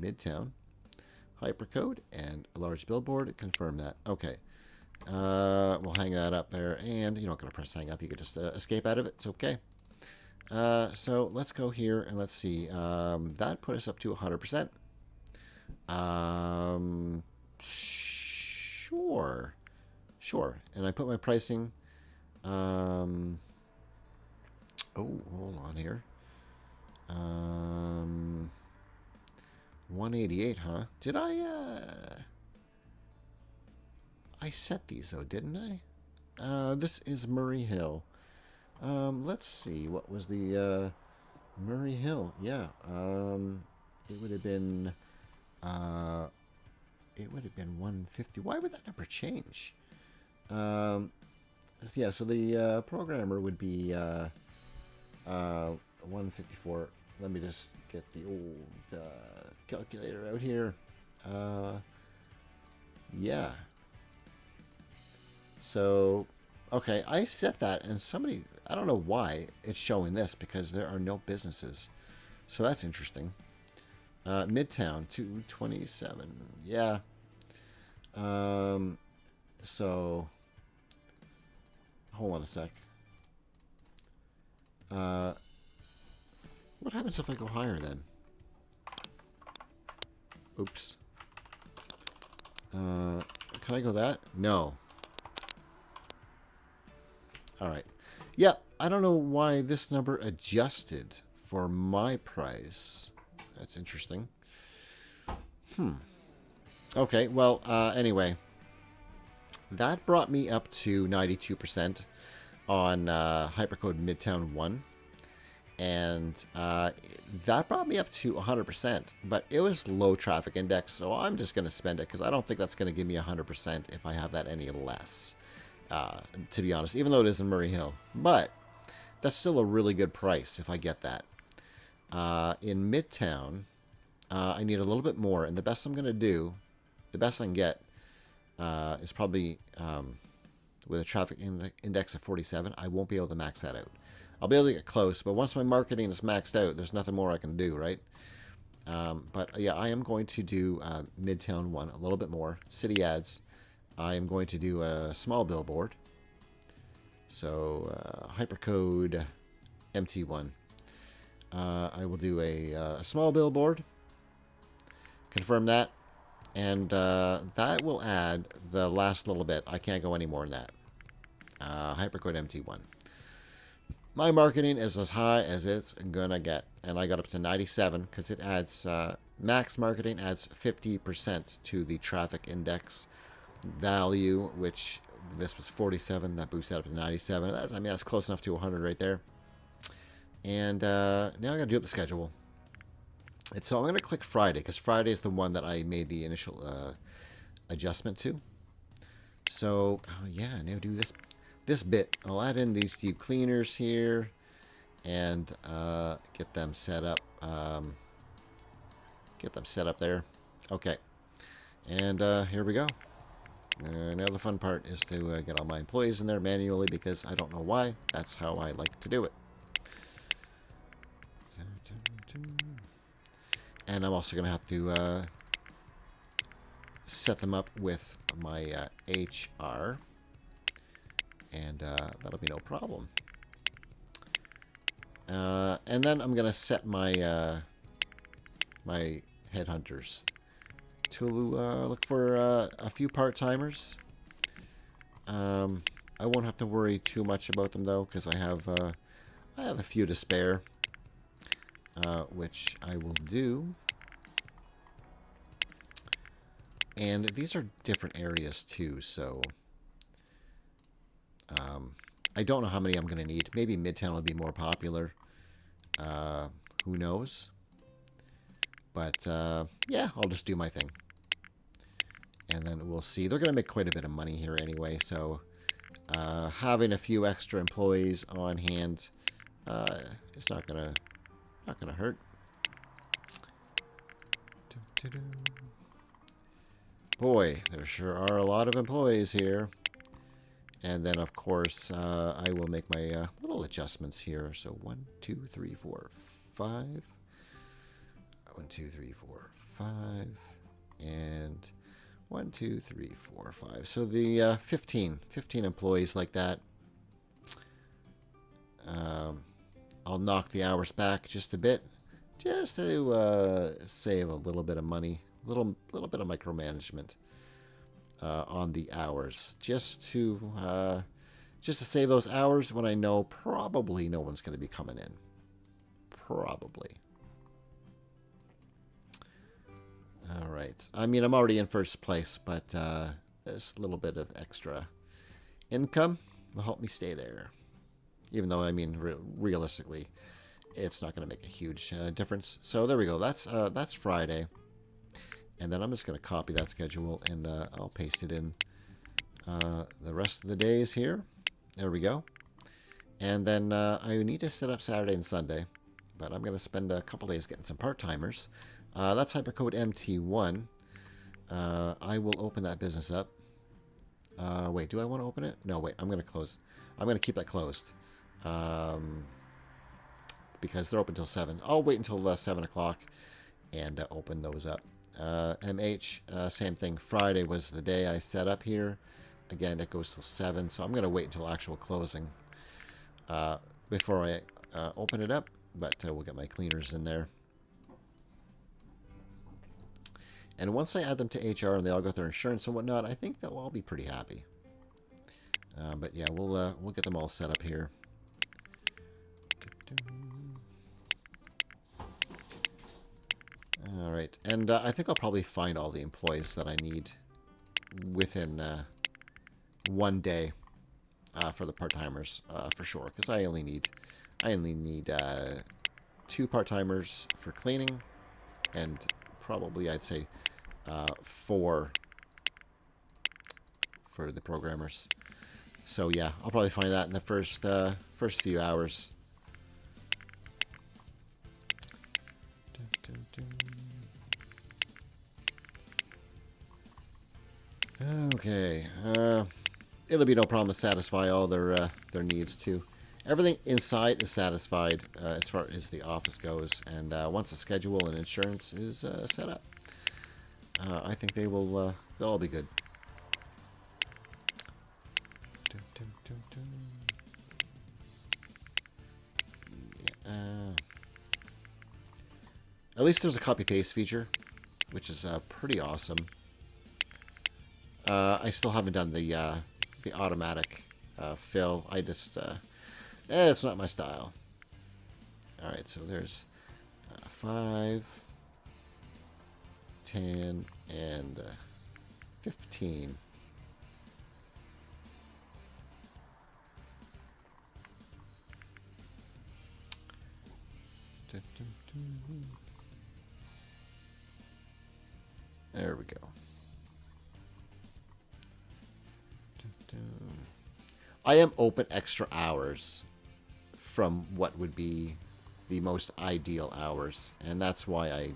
Midtown, Hypercode, and a large billboard. Confirm that. Okay. We'll hang that up there. And you're not going to press hang up. You could just escape out of it. It's okay. So let's go here and let's see. That put us up to 100%. Sure. Sure. And I put my pricing. Oh, hold on here. 188, huh? Did I set these though, didn't I? This is Murray Hill. Let's see. What was the Murray Hill? Yeah. It would have been 150. Why would that number change? Yeah. So the programmer would be 154. Let me just get the old calculator out here. Yeah. So, okay, I set that, and somebody, I don't know why it's showing this, because there are no businesses. So that's interesting. Midtown, 227. Yeah. So, hold on a sec. What happens if I go higher then? Oops. Can I go that? No. All right. Yeah, I don't know why this number adjusted for my price. That's interesting. Okay, well, anyway. That brought me up to 92% on Hypercode Midtown 1. And that brought me up to 100%. But it was low traffic index, so I'm just going to spend it because I don't think that's going to give me 100% if I have that any less. To be honest, even though it is in Murray Hill. But that's still a really good price if I get that. In Midtown, I need a little bit more. And the best I'm going to do, the best I can get, is probably with a traffic index of 47. I won't be able to max that out. I'll be able to get close, but once my marketing is maxed out, there's nothing more I can do, right? But yeah, I am going to do Midtown 1 a little bit more. City ads. I am going to do a small billboard. So hypercode MT1. I will do a small billboard. Confirm that. And that will add the last little bit. I can't go any more than that. Hypercode MT1. My marketing is as high as it's gonna get. And I got up to 97 because it adds, max marketing adds 50% to the traffic index value, which this was 47. That boosts that up to 97. I mean, that's close enough to 100 right there. And now I gotta do up the schedule. And so I'm gonna click Friday because Friday is the one that I made the initial adjustment to. So yeah, now do this bit. I'll add in these deep cleaners here and get them set up. Get them set up there. Okay, and here we go. Now the fun part is to get all my employees in there manually because I don't know why. That's how I like to do it. And I'm also going to have to set them up with my HR. And that'll be no problem. And then I'm going to set my my headhunters to look for a few part-timers. I won't have to worry too much about them though, because I have a few to spare, which I will do. And these are different areas too, so I don't know how many I'm going to need. Maybe Midtown will be more popular. Who knows? But yeah, I'll just do my thing. And then we'll see. They're going to make quite a bit of money here anyway, so having a few extra employees on hand is not gonna hurt. Boy, there sure are a lot of employees here. And then, of course, I will make my little adjustments here. So 1, 2, 3, 4, 5. 1, 2, 3, 4, 5. And 1, 2, 3, 4, 5. So the 15 employees like that. I'll knock the hours back just a bit, just to save a little bit of money, little bit of micromanagement on the hours, just to save those hours when I know probably no one's going to be coming in. Probably. All right. I mean, I'm already in first place, but this little bit of extra income will help me stay there. Even though, I mean, realistically, it's not going to make a huge difference. So there we go. That's Friday. And then I'm just going to copy that schedule and I'll paste it in the rest of the days here. There we go. And then I need to set up Saturday and Sunday. But I'm going to spend a couple days getting some part-timers. That's hypercode MT1. I will open that business up. Wait, do I want to open it? No, wait, I'm going to close. I'm going to keep that closed. Because they're open until 7. I'll wait until 7 o'clock and open those up. MH, same thing. Friday was the day I set up here. Again, it goes till 7, so I'm going to wait until actual closing before I open it up. But we'll get my cleaners in there. And once I add them to HR and they all go through insurance and whatnot, I think they'll all be pretty happy. But yeah, we'll get them all set up here. All right, and I think I'll probably find all the employees that I need within one day for the part-timers for sure, because I only need 2 part-timers for cleaning, and probably I'd say 4 for the programmers. So yeah, I'll probably find that in the first few hours. Okay, it'll be no problem to satisfy all their needs too. Everything inside is satisfied as far as the office goes, and once the schedule and insurance is set up, I think they'll all be good. At least there's a copy-paste feature, which is pretty awesome. I still haven't done the automatic fill. I just it's not my style. All right, so there's 5, 10, and 15. There we go. I am open extra hours from what would be the most ideal hours, and that's why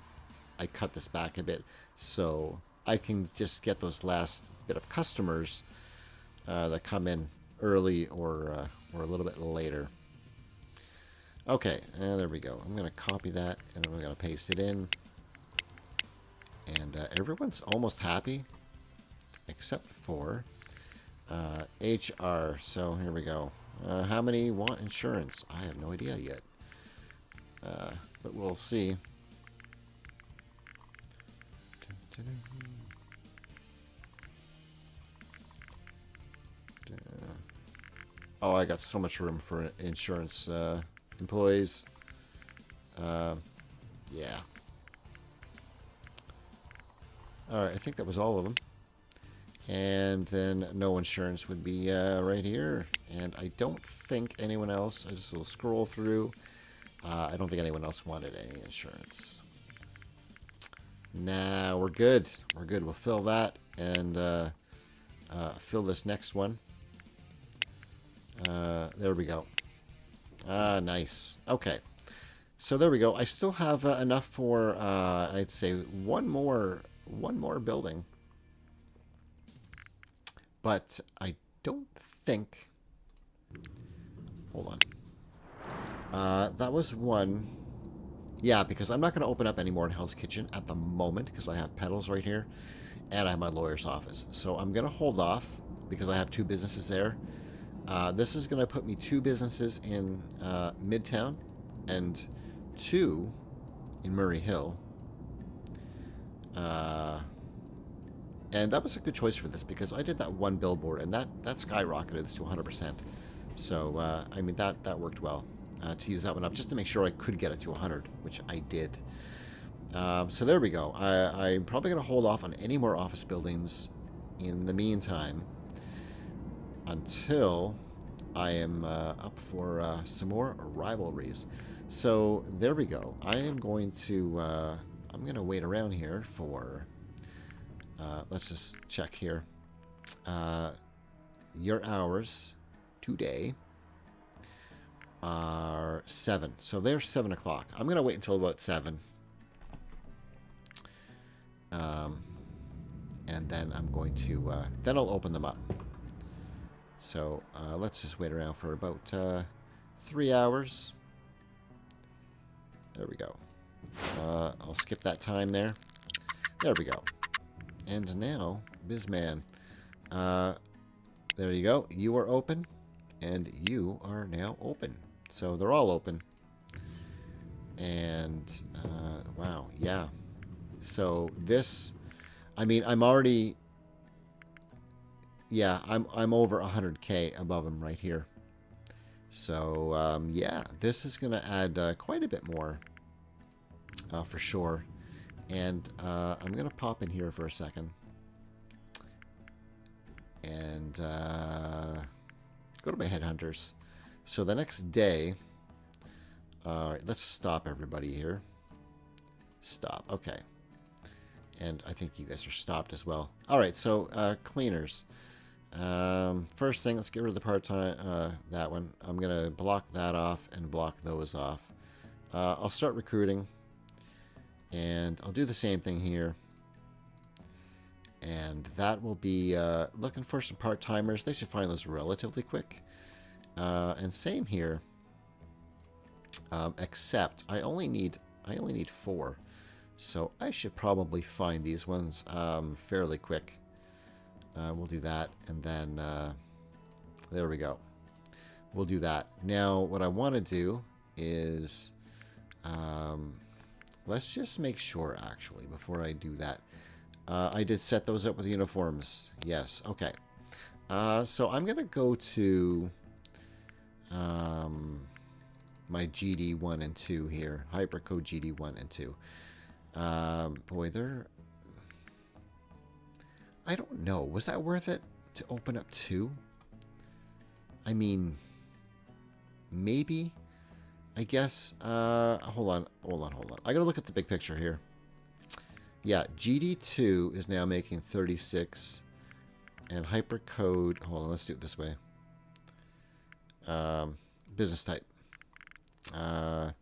I cut this back a bit, so I can just get those last bit of customers that come in early or a little bit later. Okay, there we go. I'm going to copy that, and I'm going to paste it in. And everyone's almost happy, except for HR. So here we go. How many want insurance? I have no idea yet. But we'll see. Oh, I got so much room for insurance employees. Yeah. Alright, I think that was all of them. And then no insurance would be right here. And I don't think anyone else, I just will scroll through. I don't think anyone else wanted any insurance. Nah, we're good. We're good. We'll fill that and fill this next one. There we go. Nice. Okay. So there we go. I still have enough for, I'd say, one more building. But I don't think... Hold on. That was one. Yeah, because I'm not going to open up any more in Hell's Kitchen at the moment because I have pedals right here and I have my lawyer's office. So I'm going to hold off because I have 2 businesses there. This is going to put me 2 businesses in Midtown and 2 in Murray Hill. And that was a good choice for this because I did that one billboard and that skyrocketed this to 100%. So, I mean, that worked well. to use that one up, just to make sure I could get it to 100, which I did. So there we go. I'm probably going to hold off on any more office buildings in the meantime until I am up for some more rivalries. So there we go. I am going to wait around here for, let's just check here. Your hours today are 7. So they're 7 o'clock. I'm going to wait until about 7. And then I'm going to, then I'll open them up. So let's just wait around for about 3 hours. There we go. I'll skip that time there. There we go. And now, Bizman. There you go. You are open. And you are now open. So they're all open. And, wow, yeah. So this, I mean, I'm already, yeah, I'm over 100K above him right here. So, yeah, this is going to add quite a bit more, for sure. And I'm going to pop in here for a second. And go to my headhunters. So the next day, all right, let's stop everybody here. Stop, okay. And I think you guys are stopped as well. All right, so cleaners. First thing, let's get rid of the part-time, that one. I'm going to block that off and block those off. I'll start recruiting. And I'll do the same thing here. And that will be looking for some part-timers. They should find those relatively quick. And same here. Except I only need 4. So I should probably find these ones fairly quick. We'll do that, and then there we go. We'll do that. Now, what I want to do is let's just make sure, actually, before I do that. I did set those up with uniforms. Yes, okay. So I'm going to go to my GD 1 and 2 here. Hypercode GD 1 and 2. Boy, they're... I don't know. Was that worth it to open up 2? I mean, maybe. I guess. Hold on. I gotta look at the big picture here. Yeah, GD2 is now making 36. And hypercode... Hold on, let's do it this way. Business type. Yeah,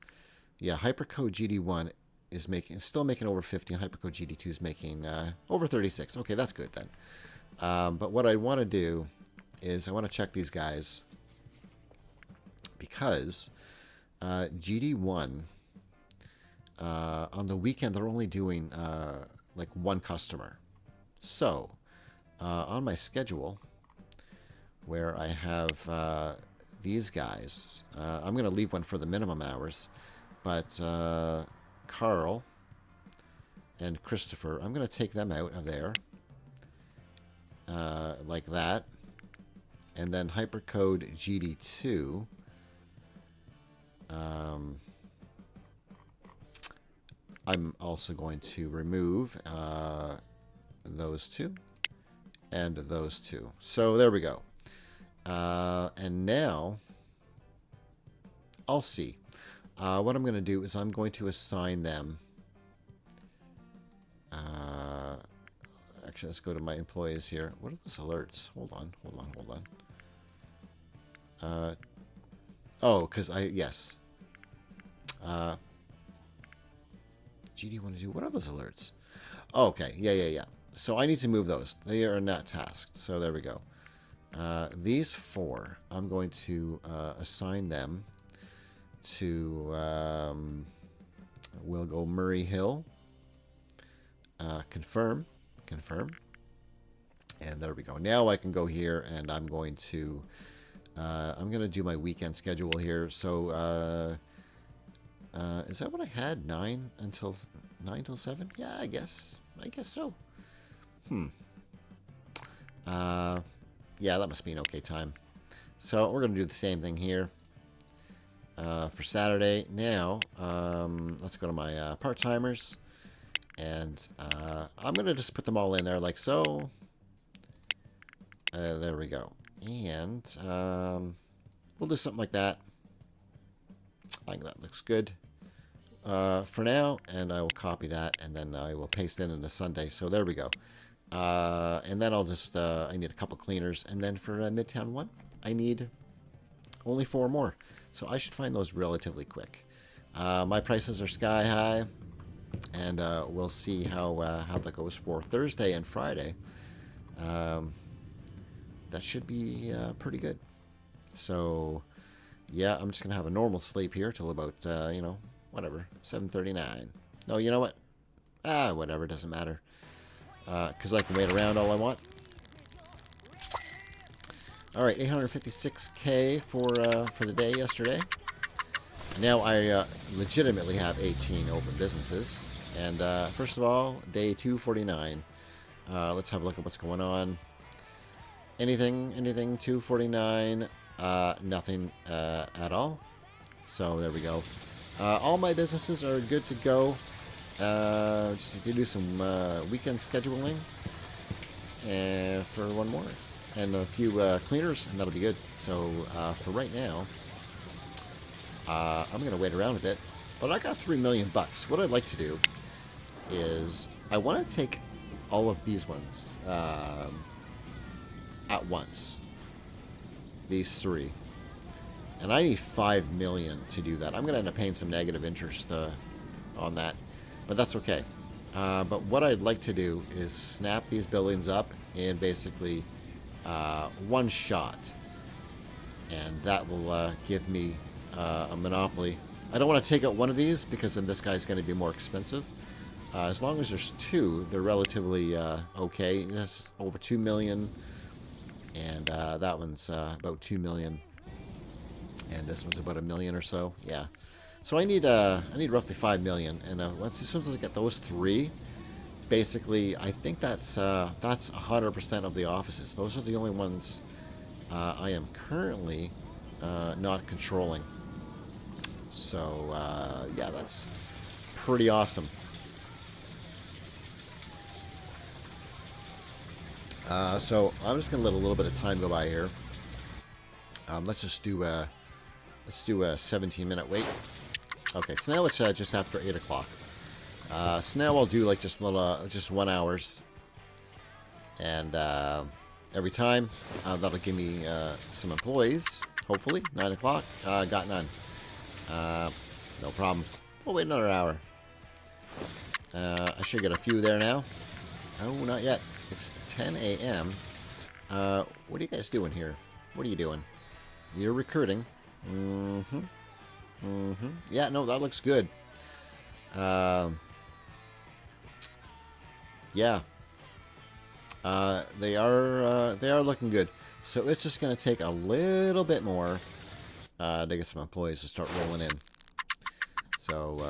hypercode GD1 is still making over 50, and hypercode GD2 is making over 36. Okay, that's good then. But what I want to do is I want to check these guys because GD1 on the weekend they're only doing like 1 customer. So on my schedule where I have these guys, I'm going to leave one for the minimum hours, but Carl and Christopher, I'm going to take them out of there like that, and then hypercode GD2 I'm also going to remove those 2 and those 2. So there we go. And now I'll see. What I'm going to do is I'm going to assign them. Actually, let's go to my employees here. What are those alerts? Hold on. Oh, because yes. GD1 what are those alerts? Oh, okay, yeah. So I need to move those. They are not tasked. So there we go. These 4, I'm going to assign them to, we'll go Murray Hill, confirm, and there we go. Now I can go here and I'm going to do my weekend schedule here. So, is that what I had? 9 till 7? Yeah, I guess so. Yeah, that must be an okay time. So we're going to do the same thing here. for Saturday. Now, let's go to my part-timers. And I'm going to just put them all in there like so. There we go. And we'll do something like that. I think that looks good for now. And I will copy that. And then I will paste it into Sunday. So there we go. And then I'll just, I need a couple cleaners. And then for Midtown 1, I need only 4 more. So I should find those relatively quick. My prices are sky high. And we'll see how that goes for Thursday and Friday. That should be pretty good. So, yeah, I'm just going to have a normal sleep here till about, you know, whatever, 7:39. No, you know what? Whatever, doesn't matter. Because I can wait around all I want. All right, 856K for the day yesterday. Now I legitimately have 18 open businesses. And first of all, day 249. Let's have a look at what's going on. Anything 249, nothing at all. So there we go. All my businesses are good to go. Just need to do some weekend scheduling and for one more. And a few cleaners, and that'll be good. So for right now, I'm going to wait around a bit. But I got $3 million. What I'd like to do is I want to take all of these ones at once. These 3. And I need $5 million to do that. I'm going to end up paying some negative interest on that. But that's okay. But what I'd like to do is snap these buildings up in basically one shot. And that will give me a monopoly. I don't want to take out one of these because then this guy's going to be more expensive. As long as there's 2, they're relatively okay. It's over 2 million. And that one's about 2 million. And this one's about 1 million or so. Yeah. So I need roughly 5 million. And as soon as I get those 3, basically, I think that's 100% of the offices. Those are the only ones I am currently not controlling. So yeah, that's pretty awesome. So I'm just gonna let a little bit of time go by here. Let's do a 17-minute wait. Okay, so now it's just after 8 o'clock. So now I'll do like just 1 hours, and every time that'll give me some employees. Hopefully 9 o'clock. Got none. No problem. We'll wait another hour. I should get a few there now. Oh, not yet. It's 10 a.m. What are you guys doing here? What are you doing? You're recruiting. Yeah, no, that looks good. Yeah. They are looking good. So it's just going to take a little bit more to get some employees to start rolling in. So,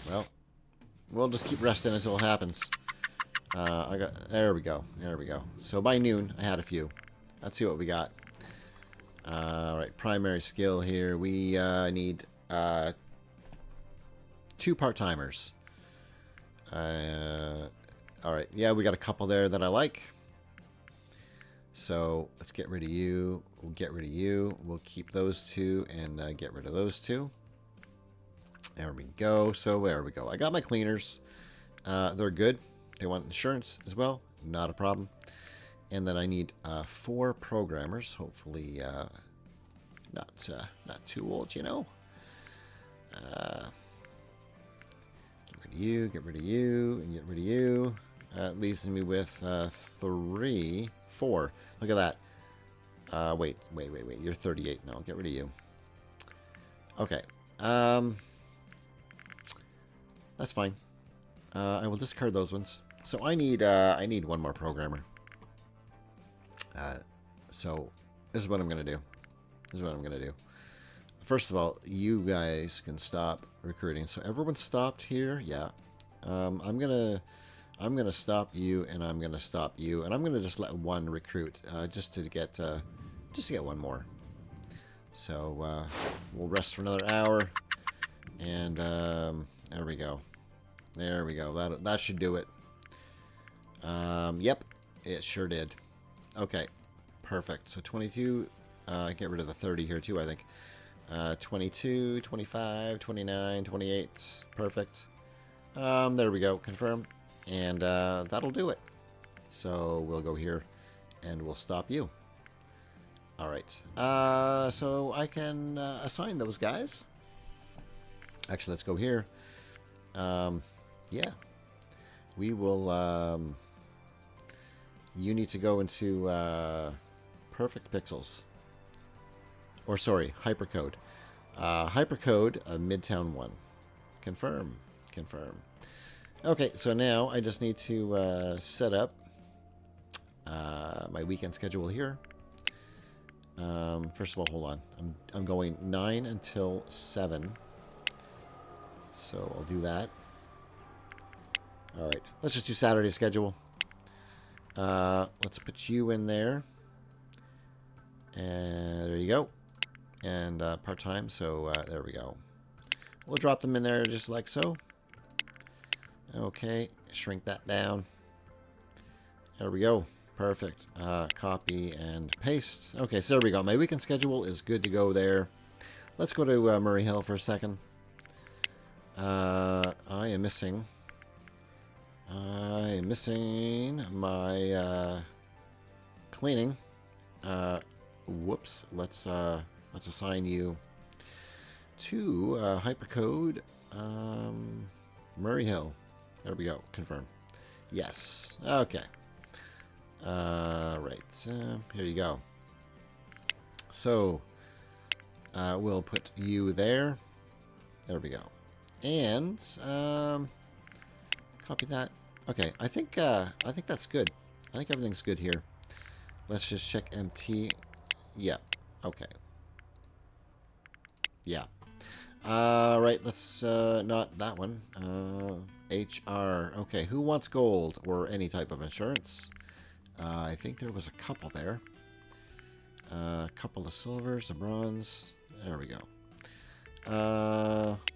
well, we'll just keep resting until it happens. There we go. There we go. So by noon, I had a few. Let's see what we got. All right, primary skill here. We need 2 part-timers. All right, yeah, we got a couple there that I like. So let's get rid of you. We'll get rid of you. We'll keep those 2 and get rid of those 2. There we go. So there we go. I got my cleaners. They're good. They want insurance as well. Not a problem. And then I need 4 programmers. Hopefully not too old, you know. Get rid of you. Get rid of you. And get rid of you. That leaves me with 4. Look at that. Wait. You're 38 now. Get rid of you. Okay. That's fine. I will discard those ones. So I need 1 more programmer. So this is what I'm gonna do. First of all, you guys can stop recruiting. So everyone stopped here. Yeah. I'm gonna stop you, and I'm gonna stop you, and I'm gonna just let 1 recruit, just to get 1 more. So we'll rest for another hour. And there we go. There we go. That should do it. Yep, it sure did. Okay, perfect. So 22, get rid of the 30 here too, I think. 22, 25, 29, 28, perfect. There we go, confirm. And that'll do it. So we'll go here and we'll stop you. All right, so I can assign those guys. Actually, let's go here. Yeah, we will, you need to go into perfect pixels. Or sorry, hypercode. Hypercode, Midtown 1. Confirm. Confirm. Okay, so now I just need to set up my weekend schedule here. First of all, hold on. I'm going 9 until 7. So I'll do that. All right, let's just do Saturday schedule. Let's put you in there. And there you go. And part-time, so there we go. We'll drop them in there just like so. Okay, shrink that down. There we go. Perfect. Copy and paste. Okay, so there we go. My weekend schedule is good to go there. Let's go to Murray Hill for a second. I am missing my cleaning. Whoops. Let's assign you to hypercode Murray Hill. There we go. Confirm. Yes. Okay. Right. Here you go. So we'll put you there. There we go. And copy that. Okay. I think that's good. I think everything's good here. Let's just check MT. Yeah. Okay. Yeah. Right. Let's not that one. HR. Okay. Who wants gold or any type of insurance? I think there was a couple there. A couple of silvers, a bronze. There we go.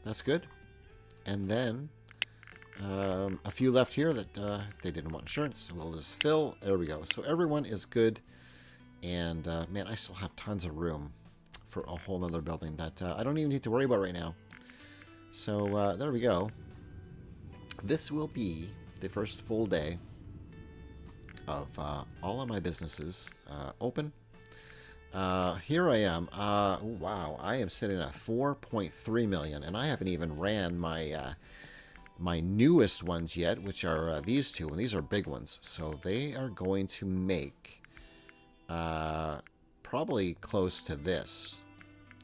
That's good. And then a few left here that they didn't want insurance. So we'll just fill. There we go. So everyone is good. And man, I still have tons of room for a whole nother building that I don't even need to worry about right now. So there we go. This will be the first full day of all of my businesses open. Here I am. Wow, I am sitting at 4.3 million, and I haven't even ran my my newest ones yet, which are these two, and these are big ones. So they are going to make probably close to this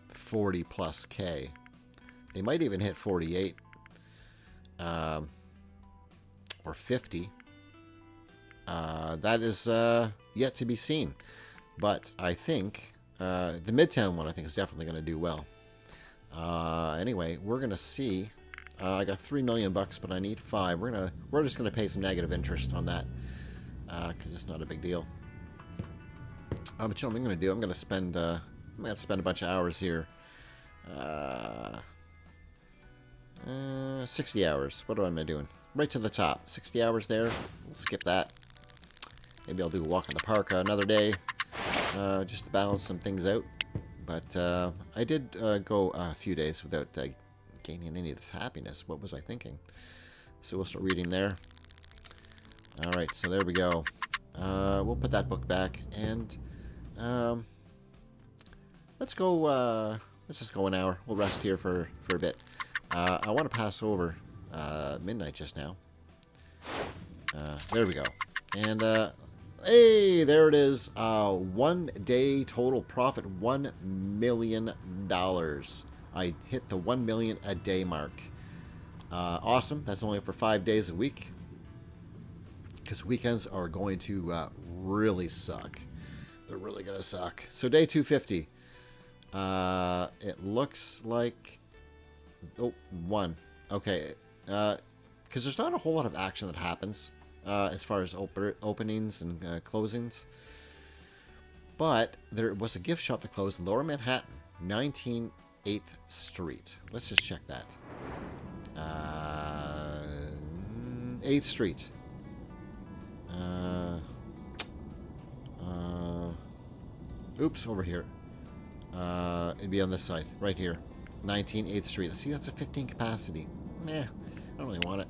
40 plus K. They might even hit 48 or 50. That is yet to be seen. But I think the Midtown one, I think, is definitely going to do well. Anyway, we're going to see. I got $3 million bucks, but I need 5. We're just going to pay some negative interest on that because it's not a big deal. But you know what I'm going to do? I'm going to spend a bunch of hours here. 60 hours. What am I doing? Right to the top. 60 hours there. We'll skip that. Maybe I'll do a walk in the park another day. Just to balance some things out. But I did go a few days without gaining any of this happiness. What was I thinking? So we'll start reading there. Alright, so there we go. We'll put that book back. And let's go... let's just go an hour. We'll rest here for a bit. I want to pass over midnight just now. There we go. And... hey, there it is. 1 day total profit, $1 million. I hit the 1 million a day mark. Awesome. That's only for 5 days a week. Because weekends are going to really suck. They're really going to suck. So day 250. It looks like... Oh, 1. Okay. Because there's not a whole lot of action that happens. As far as openings and closings. But there was a gift shop that closed in Lower Manhattan. 19 8th Street. Let's just check that. 8th Street. Oops, over here. It'd be on this side, right here. 19 8th Street. See, that's a 15 capacity. Meh, I don't really want it.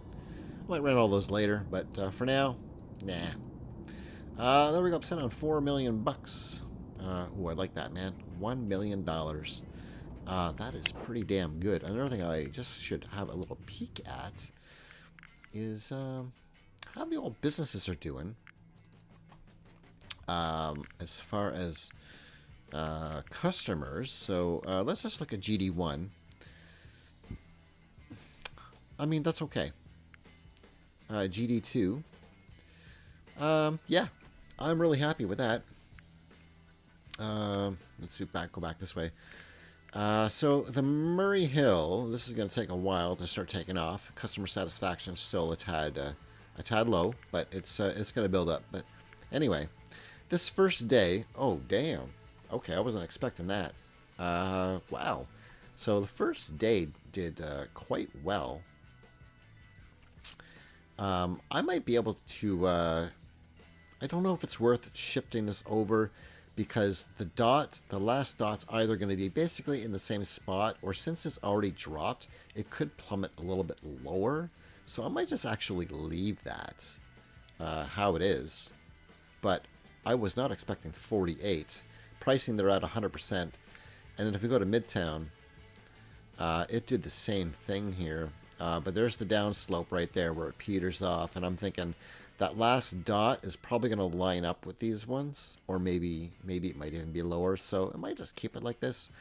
I might rent all those later, but for now, nah. There we go. I'm sitting on $4 million bucks. Ooh, I like that, man. $1 million. That is pretty damn good. Another thing I just should have a little peek at is how the old businesses are doing. As far as customers. So let's just look at GD1. I mean, that's okay. GD2. Yeah, I'm really happy with that. Let's go back this way. So the Murray Hill, this is going to take a while to start taking off. Customer satisfaction is still a tad low, but it's going to build up. But anyway, this first day, oh damn, okay, I wasn't expecting that. Wow, so the first day did quite well. I might be able to. I don't know if it's worth shifting this over, because the last dot's either going to be basically in the same spot, or since it's already dropped, it could plummet a little bit lower. So I might just actually leave that how it is. But I was not expecting 48. Pricing, they're at 100%. And then if we go to Midtown, it did the same thing here. But there's the downslope right there where it peters off. And I'm thinking that last dot is probably going to line up with these ones, or maybe it might even be lower, so I might just keep it like this.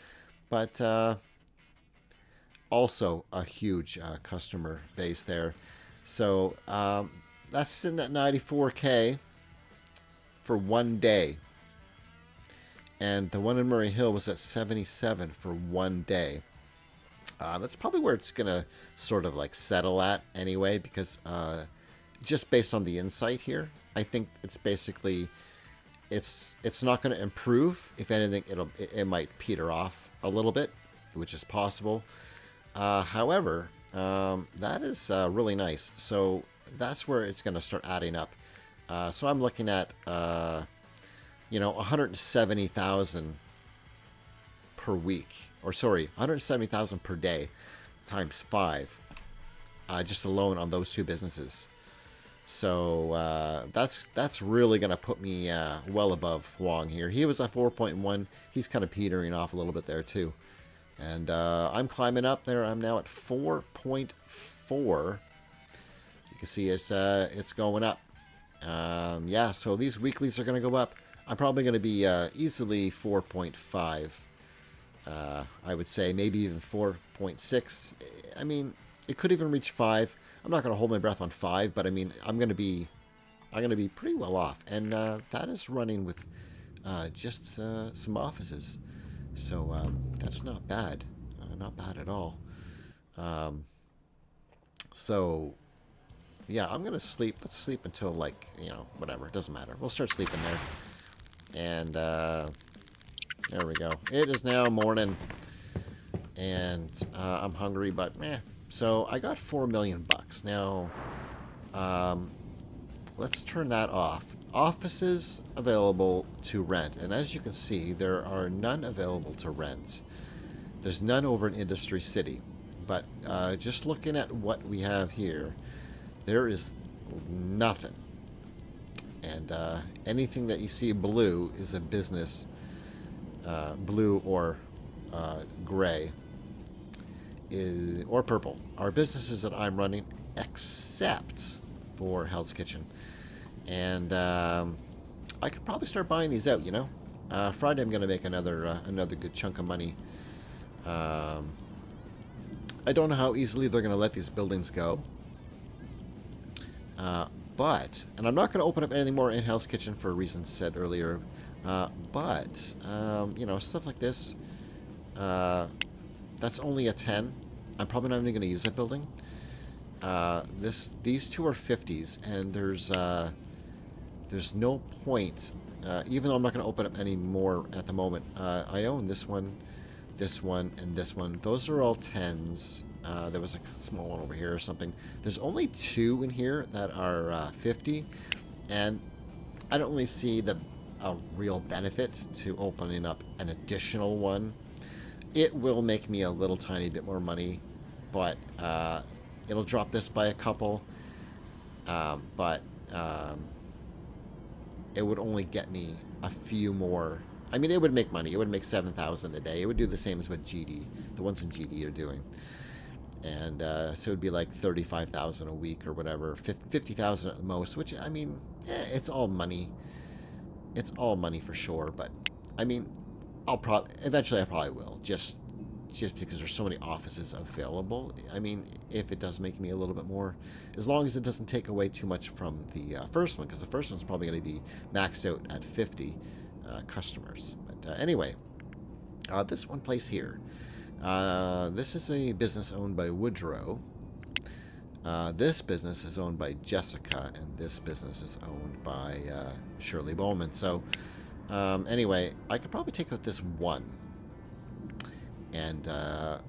But also a huge customer base there. So that's sitting at 94K for one day. And the one in Murray Hill was at 77 for one day. That's probably where it's going to sort of like settle at anyway, because just based on the insight here, I think it's basically, it's not going to improve. If anything, it might peter off a little bit, which is possible. However, that is really nice. So that's where it's going to start adding up. So I'm looking at, 170,000 per week, or sorry, 170,000 per day times 5, just alone on those two businesses. So that's really going to put me well above Huang here. He was at 4.1. He's kind of petering off a little bit there too. And I'm climbing up there. I'm now at 4.4. You can see it's going up. Yeah, so these weeklies are going to go up. I'm probably going to be easily 4.5. I would say maybe even 4.6. I mean, it could even reach 5. I'm not going to hold my breath on 5, but I mean, I'm going to be pretty well off, and that is running with just some offices, so that is not bad, not bad at all. So yeah, I'm going to sleep. Let's sleep until like whatever. It doesn't matter. We'll start sleeping there, and there we go. It is now morning, and I'm hungry, but meh. So I got $4 million bucks. Now, let's turn that off. Offices available to rent, and as you can see, there are none available to rent. There's none over in Industry City, but just looking at what we have here, there is nothing. And anything that you see blue is a business, blue or gray. Or purple are businesses that I'm running, except for Hell's Kitchen. And I could probably start buying these out, Friday I'm going to make another good chunk of money. I don't know how easily they're going to let these buildings go. But, and I'm not going to open up anything more in Hell's Kitchen for reasons said earlier. But, stuff like this, that's only a 10. I'm probably not even going to use that building. These two are 50s, and there's no point. Even though I'm not going to open up any more at the moment. I own this one. this one, and this one. Those are all 10s. There was a small one over here or something. There's only 2 in here that are 50, and I don't really see a real benefit to opening up an additional one. It will make me a little tiny bit more money, but it'll drop this by a couple. But it would only get me a few more. I mean, it would make money. It would make 7,000 a day. It would do the same as what GD, the ones in GD are doing. And so it would be like 35,000 a week or whatever, 50,000 at the most, which, I mean, it's all money. It's all money for sure. But, I mean, eventually I probably will, just because there's so many offices available. I mean, if it does make me a little bit more, as long as it doesn't take away too much from the first one, because the first one's probably going to be maxed out at 50 customers. But anyway, this one place here, this is a business owned by Woodrow. This business is owned by Jessica, and this business is owned by Shirley Bowman. So anyway, I could probably take out this one. And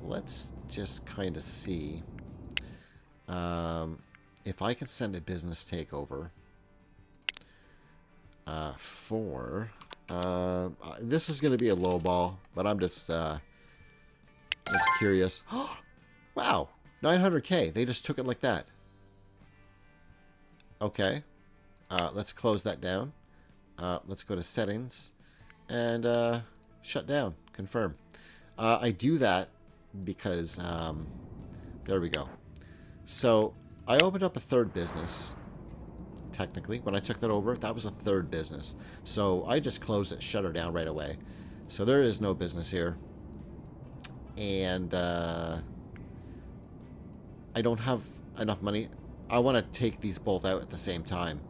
let's just kind of see if I can send a business takeover for... this is going to be a low ball, but I'm just curious. Wow, 900K. They just took it like that. Okay. Let's close that down. Let's go to settings and shut down. Confirm. I do that because, there we go. So, I opened up a third business, technically. When I took that over, that was a third business. So, I just closed it, shut her down right away. So, there is no business here. And, I don't have enough money. I want to take these both out at the same time.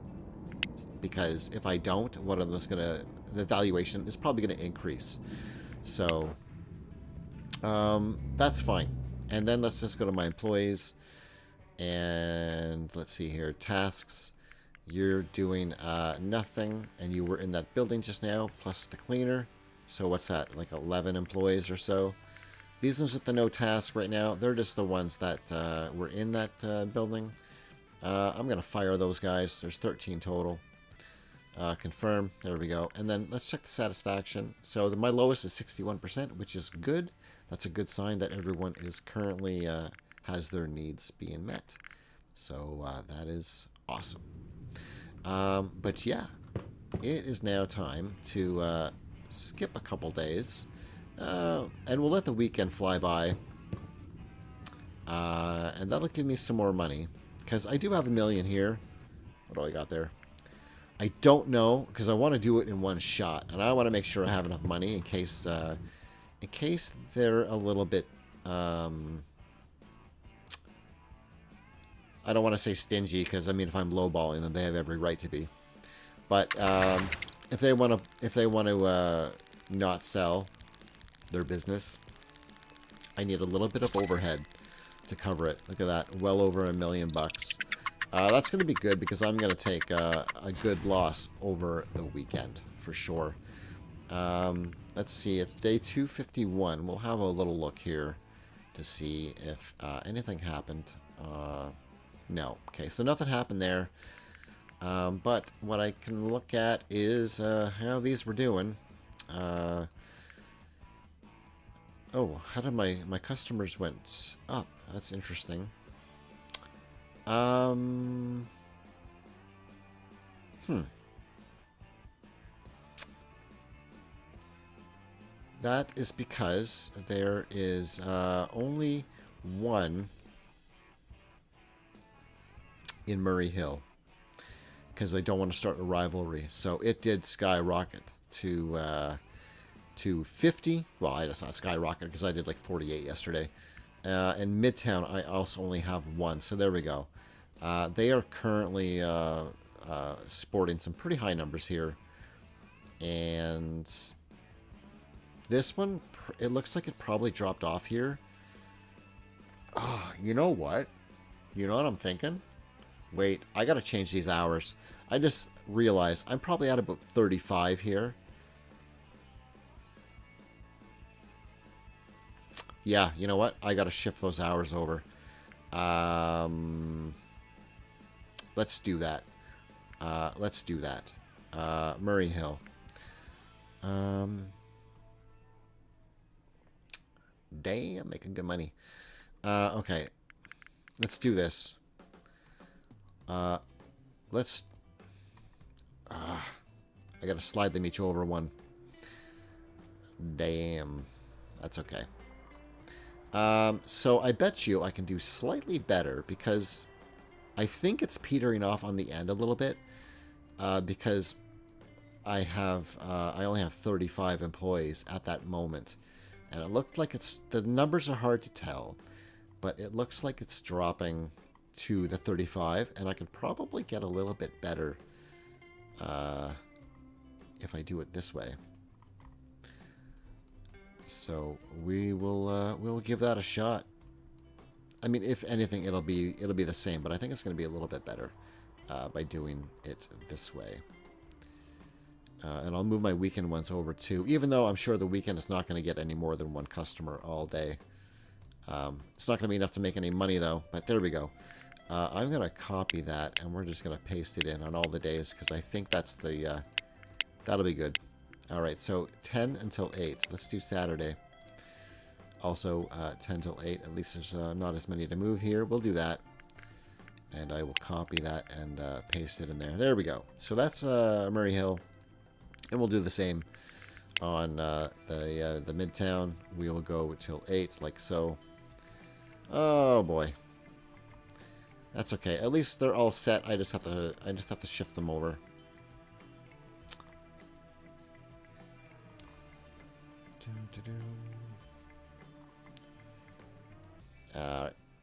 Because if I don't, one of them is going to... the valuation is probably going to increase. So... that's fine. And then let's just go to my employees. And let's see here. Tasks. You're doing nothing. And you were in that building just now. Plus the cleaner. So what's that? Like 11 employees or so. These ones with the no task right now. They're just the ones that were in that building. I'm going to fire those guys. There's 13 total. Confirm. There we go. And then let's check the satisfaction. So my lowest is 61%, which is good. That's a good sign that everyone is currently has their needs being met. So that is awesome. But yeah, it is now time to skip a couple days. And we'll let the weekend fly by. And that'll give me some more money. Because I do have $1 million here. What do I got there? I don't know, because I want to do it in one shot. And I want to make sure I have enough money in case they're a little bit... I don't want to say stingy, because, I mean, if I'm lowballing them, they have every right to be. But if they want to not sell their business, I need a little bit of overhead to cover it. Look at that, well over $1 million bucks. That's going to be good because I'm going to take a good loss over the weekend for sure. Let's see, it's day 251. We'll have a little look here to see if anything happened. No. Okay, so nothing happened there. But what I can look at is how these were doing. Oh, how did my customers went up? That's interesting. That is because there is only one in Murray Hill. Because I don't want to start a rivalry. So it did skyrocket to 50. Well, it's not skyrocket because I did like 48 yesterday. In Midtown, I also only have one. So there we go. They are currently sporting some pretty high numbers here. And this one, it looks like it probably dropped off here. Oh, you know what? You know what I'm thinking? Wait, I got to change these hours. I just realized I'm probably at about 35 here. Yeah, you know what? I got to shift those hours over. Let's do that. Let's do that. Murray Hill. Damn, making good money. Okay. Let's do this. Let's... I gotta slide them each over one. Damn. That's okay. So I bet you I can do slightly better because I think it's petering off on the end a little bit. Because I only have 35 employees at that moment. And it looked like the numbers are hard to tell, but it looks like it's dropping to the 35, and I can probably get a little bit better if I do it this way. So we'll give that a shot. I mean, if anything, it'll be the same, but I think it's going to be a little bit better by doing it this way. And I'll move my weekend ones over too, even though I'm sure the weekend is not going to get any more than one customer all day. It's not going to be enough to make any money though, but there we go. I'm going to copy that and we're just going to paste it in on all the days because I think that's the, that'll be good. All right, so 10 until 8. Let's do Saturday. Also 10 till 8. At least there's not as many to move here. We'll do that. And I will copy that and paste it in there. There we go. So that's Murray Hill. And we'll do the same on the Midtown. We will go till 8, like so. Oh boy, that's okay. At least they're all set. I just have to shift them over.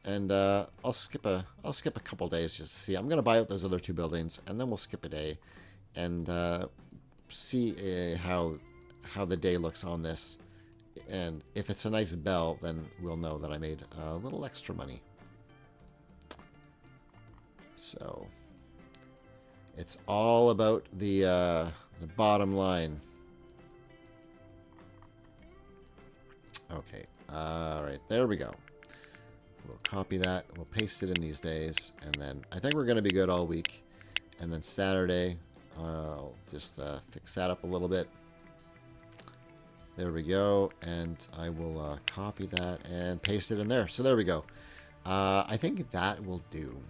And I'll skip a couple days just to see. I'm gonna buy out those other 2 buildings, and then we'll skip a day, and see how the day looks on this. And if it's a nice bell, then we'll know that I made a little extra money. So it's all about the bottom line. Okay, all right, there we go. We'll copy that, we'll paste it in these days, and then I think we're going to be good all week. And then Saturday, I'll just fix that up a little bit. There we go, and I will copy that and paste it in there. So there we go. I think that will do.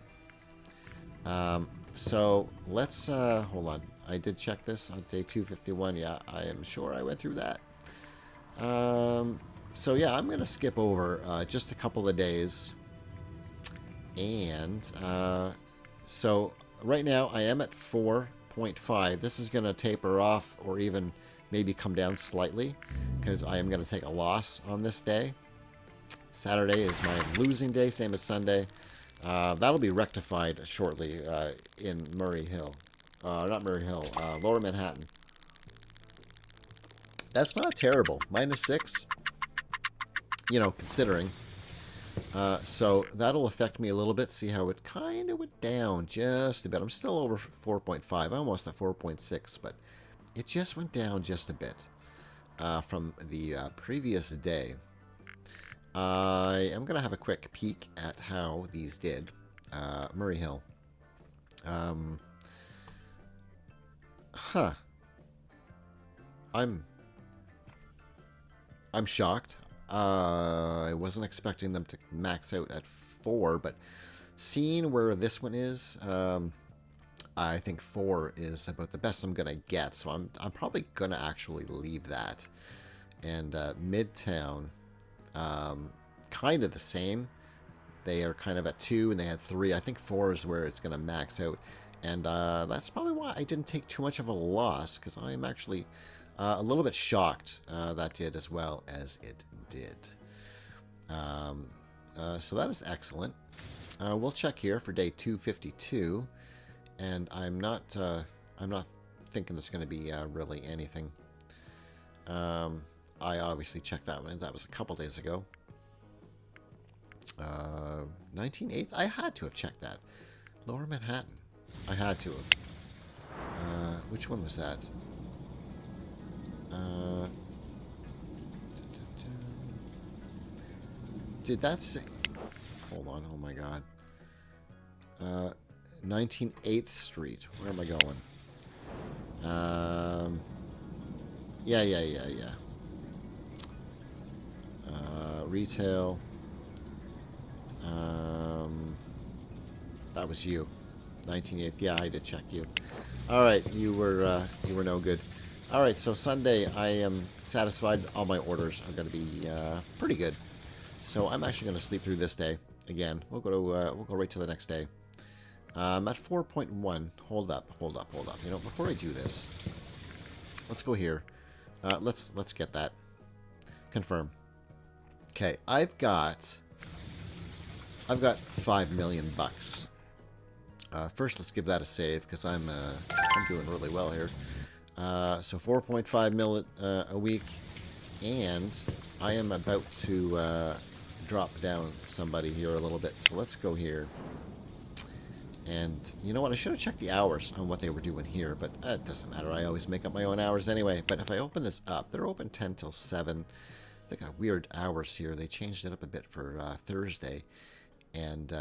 So let's hold on. I did check this on day 251. Yeah, I am sure I went through that. So yeah, I'm gonna skip over just a couple of days, and so right now I am at 4.5. This is gonna taper off, or even maybe come down slightly, because I am gonna take a loss on this day. Saturday is my losing day, same as Sunday. That'll be rectified shortly in Murray Hill. Not Murray Hill, Lower Manhattan. That's not terrible. -6. You know, considering. So that'll affect me a little bit. See how it kind of went down just a bit. I'm still over 4.5, almost at 4.6, but it just went down just a bit from the previous day. I am going to have a quick peek at how these did. Murray Hill. I'm shocked. I wasn't expecting them to max out at 4, but seeing where this one is, I think 4 is about the best I'm gonna get. So I'm probably gonna actually leave that. And Midtown, kind of the same. They are kind of at 2, and they had 3. I think 4 is where it's gonna max out, and that's probably why I didn't take too much of a loss, because I'm actually a little bit shocked that did as well as it did. So that is excellent. We'll check here for day 252, and I'm not thinking there's going to be really anything. I obviously checked that one. That was a couple days ago. 19/8. I had to have checked that. Lower Manhattan. I had to have. Which one was that? Did that say... Hold on. Oh, my God. 19th Street. Where am I going? Yeah. Retail. That was you. 19th. Yeah, I did check you. All right, you were no good. All right, so Sunday I am satisfied. All my orders are going to be pretty good. So I'm actually going to sleep through this day again. We'll go right to the next day. I'm at 4.1. Hold up. You know, before I do this, let's go here. Let's get that. Confirm. Okay, I've got 5 million bucks. First, let's give that a save because I'm doing really well here. So 4.5 mil a week, and I am about to drop down somebody here a little bit. So let's go here. And you know what? I should have checked the hours on what they were doing here, but it doesn't matter. I always make up my own hours anyway. But if I open this up, they're open 10 till 7. They got weird hours here. They changed it up a bit for Thursday and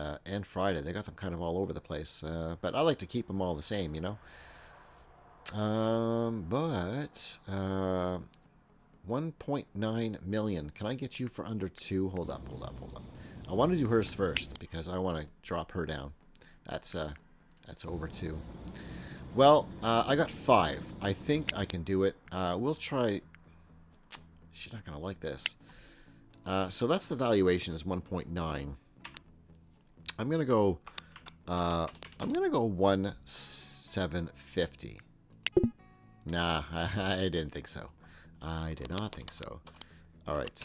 Friday. They got them kind of all over the place. But I like to keep them all the same, you know. But 1.9 million. Can I get you for under 2? Hold up. I want to do hers first because I want to drop her down. That's over 2. Well, I got 5. I think I can do it. We'll try. She's not gonna like this. So that's the valuation is 1.9. I'm gonna go 1,750. Nah, I didn't think so. I did not think so. All right.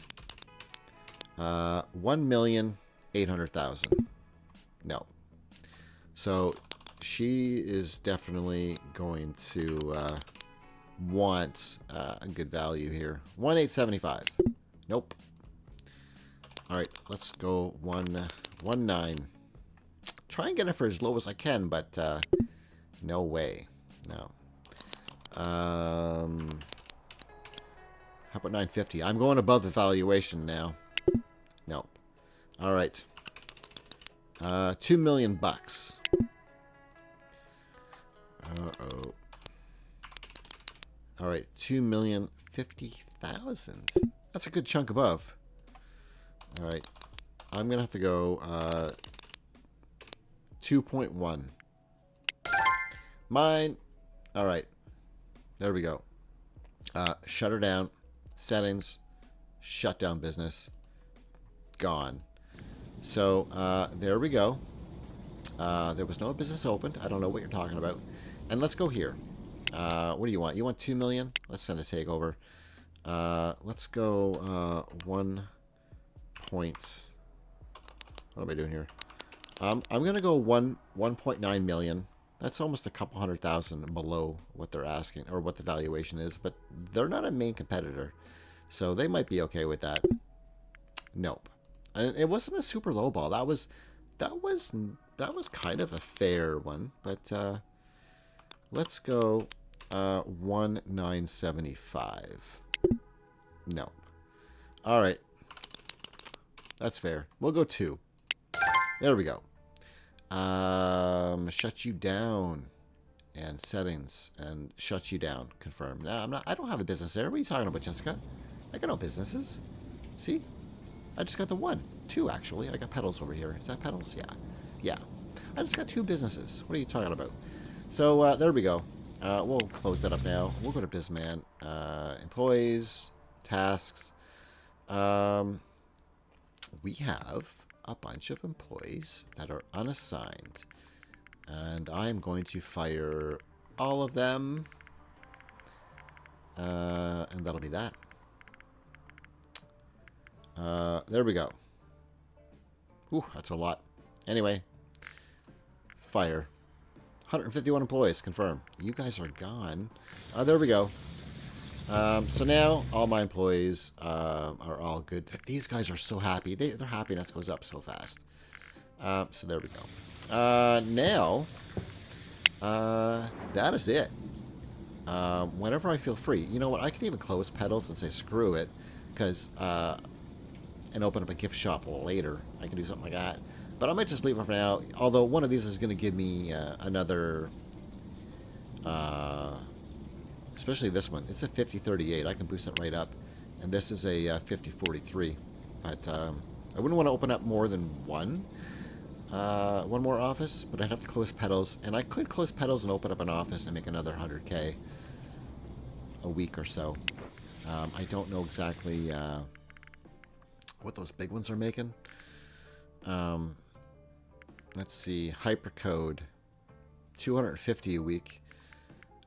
1,800,000. No. So she is definitely going to want a good value here. 1,875. Nope. All right, let's go 1.9. Try and get it for as low as I can, but no way. No. How about 950? I'm going above the valuation now. Nope. All right. 2 million bucks. Uh-oh. All right, 2,050,000. That's a good chunk above. All right, I'm gonna have to go 2.1. Mine. All right, there we go. Shut her down. Settings. Shut down business. Gone. So there we go. There was no business opened. I don't know what you're talking about. And let's go here. What do you want? You want 2 million? Let's send a takeover. Let's go 1 point. What am I doing here? I'm gonna go 1.9 million. That's almost a couple 100,000 below what they're asking or what the valuation is, but they're not a main competitor, so they might be okay with that. Nope. And it wasn't a super low ball. That was kind of a fair one, but let's go 1,975. No. All right. That's fair. We'll go 2. There we go. Shut you down. And settings. And shut you down. Confirm. No, I don't have a business there. What are you talking about, Jessica? I got no businesses. See? I just got the 1. 2, actually. I got pedals over here. Is that pedals? Yeah. Yeah. I just got 2 businesses. What are you talking about? So, there we go. We'll close that up now. We'll go to BizMan. Employees. Tasks. We have a bunch of employees that are unassigned. And I'm going to fire all of them. And that'll be that. There we go. Ooh, that's a lot. Anyway. Fire. 151 employees, confirm. You guys are gone. There we go. So now all my employees are all good. These guys are so happy. Their happiness goes up so fast. So there we go. Now, that is it. Whenever I feel free. You know what? I can even close pedals and say screw it. Because and open up a gift shop later. I can do something like that. But I might just leave it for now. Although one of these is going to give me another... especially this one. It's a 5038. I can boost it right up. And this is a 5043. But I wouldn't want to open up more than one more office. But I'd have to close Petals. And I could close Petals and open up an office and make another 100K a week or so. I don't know exactly what those big ones are making. Let's see. Hypercode. 250 a week.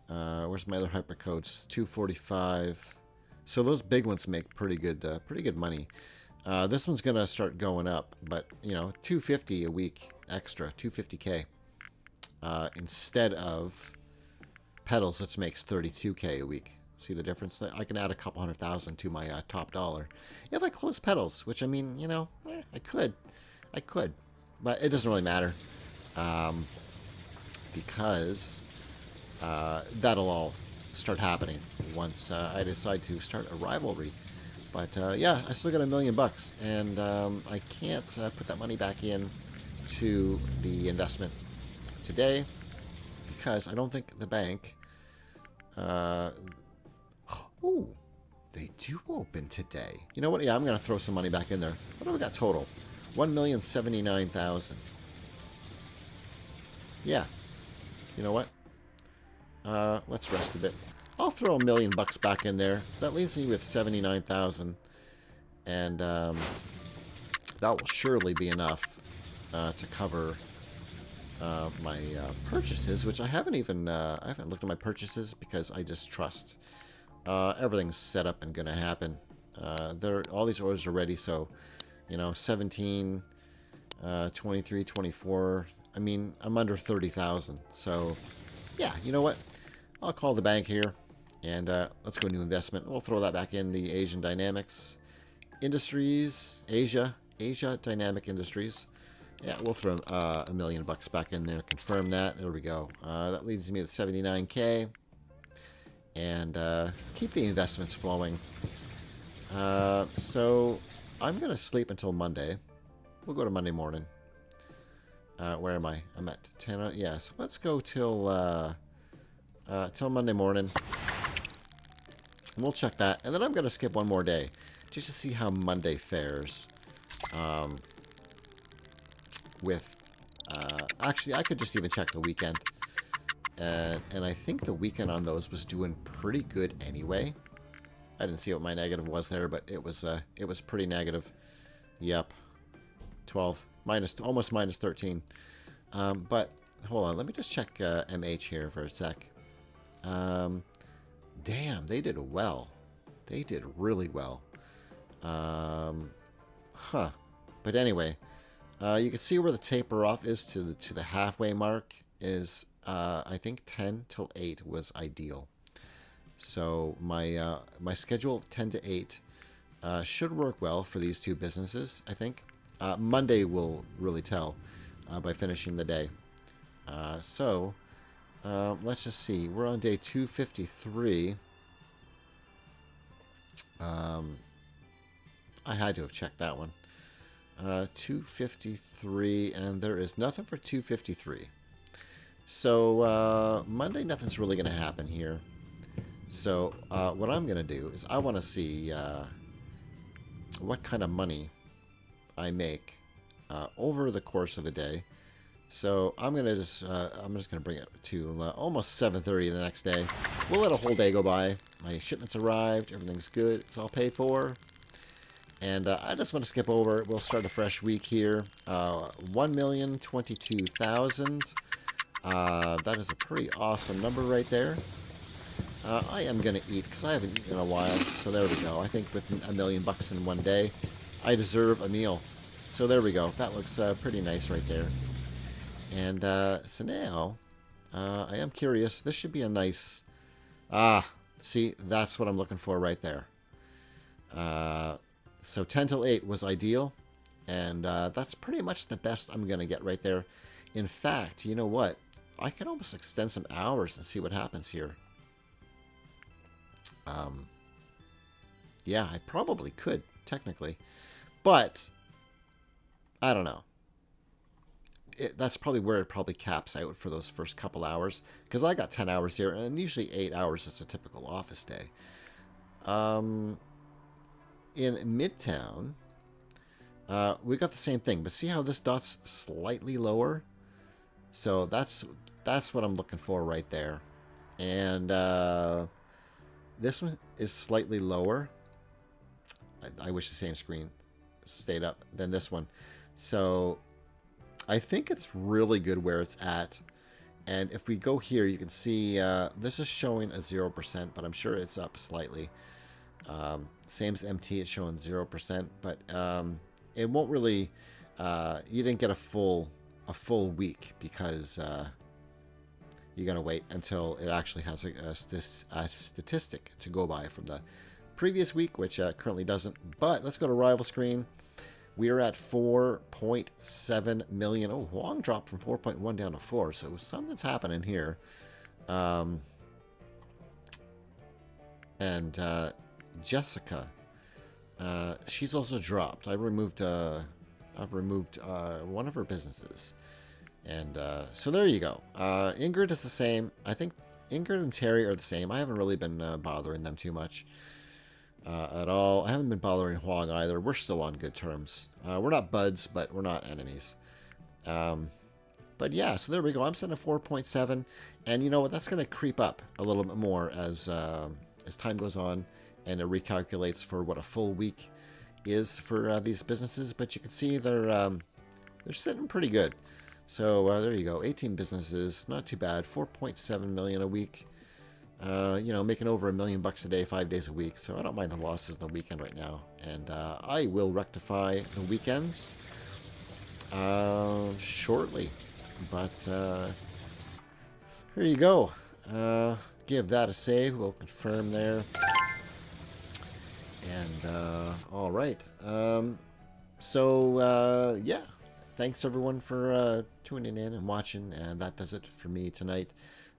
Where's my other hypercodes? 245. So those big ones make pretty good money. This one's gonna start going up, but you know, 250 a week extra, 250K, instead of Petals, which makes 32K a week. See the difference? I can add a couple $100,000 to my top dollar if I close Petals, which I mean, you know, I could, but it doesn't really matter, because that'll all start happening once I decide to start a rivalry. But yeah, I still got $1 million, and I can't put that money back in to the investment today because I don't think the bank. Oh, they do open today. You know what? Yeah, I'm gonna throw some money back in there. What do we got total? 1,079,000. Yeah. You know what? Let's rest a bit. I'll throw $1 million back in there. That leaves me with 79,000, and that will surely be enough to cover my purchases, which I haven't even I haven't looked at my purchases because I just trust everything's set up and gonna happen. All these orders are ready, so you know, 17, 23, 24. I mean, I'm under 30,000, so yeah. You know what? I'll call the bank here. And let's go new investment. We'll throw that back in the Asian Dynamics Industries, Asia Dynamic Industries. Yeah, we'll throw $1 million back in there. Confirm that. There we go. That leaves me with 79K. And keep the investments flowing. So I'm gonna sleep until Monday. We'll go to Monday morning. Where am I? I'm at 10. Yeah, so let's go till Monday morning. We'll check that, and then I'm going to skip one more day just to see how Monday fares. Actually, I could just even check the weekend, and I think the weekend on those was doing pretty good anyway. I didn't see what my negative was there, but it was pretty negative. Yep, 12 almost minus 13. But hold on, let me just check MH here for a sec. Damn, they did well. They did really well. Huh. But anyway, you can see where the taper off is to the halfway mark is, I think 10 till 8 was ideal. So my my schedule of 10 to 8 should work well for these two businesses, I think. Monday will really tell by finishing the day. Let's just see. We're on day 253. I had to have checked that one. 253, and there is nothing for 253. So Monday, nothing's really going to happen here. So what I'm going to do is I want to see what kind of money I make over the course of a day. So I'm just gonna bring it to almost 7:30 the next day. We'll let a whole day go by. My shipments arrived. Everything's good. It's all paid for. And I just want to skip over. We'll start a fresh week here. 1,022,000. That is a pretty awesome number right there. I am gonna eat because I haven't eaten in a while. So there we go. I think with $1 million in one day, I deserve a meal. So there we go. That looks pretty nice right there. And so now, I am curious. This should be a nice... see, that's what I'm looking for right there. So 10 till 8 was ideal. And that's pretty much the best I'm going to get right there. In fact, you know what? I can almost extend some hours and see what happens here. Yeah, I probably could, technically. But I don't know. That's probably where it probably caps out for those first couple hours, because I got 10 hours here, and usually 8 hours is a typical office day. In Midtown, we got the same thing, but see how this dot's slightly lower? So that's what I'm looking for right there. And this one is slightly lower. I wish the same screen stayed up than this one. So I think it's really good where it's at. And if we go here, you can see this is showing a 0%, but I'm sure it's up slightly. Same as MT, it's showing 0%, but it won't really. You didn't get a full week because you gotta wait until it actually has a statistic to go by from the previous week, which currently doesn't. But let's go to rival screen. We are at 4.7 million. Oh, Huang dropped from 4.1 down to 4, so something's happening here. And Jessica, she's also dropped. I've removed one of her businesses, and so there you go. Ingrid is the same. I think Ingrid and Terry are the same. I haven't really been bothering them too much at all. I haven't been bothering Huang either. We're still on good terms. We're not buds, but we're not enemies. But yeah, so there we go. I'm setting a 4.7, and you know what? That's going to creep up a little bit more as time goes on, and it recalculates for what a full week is for these businesses. But you can see they're sitting pretty good. So there you go. 18 businesses, not too bad. 4.7 million a week. You know, making over $1 million a day, 5 days a week. So I don't mind the losses in the weekend right now, and I will rectify the weekends shortly. But here you go. Give that a save. We'll confirm there. And all right. So yeah, thanks everyone for tuning in and watching, and that does it for me tonight.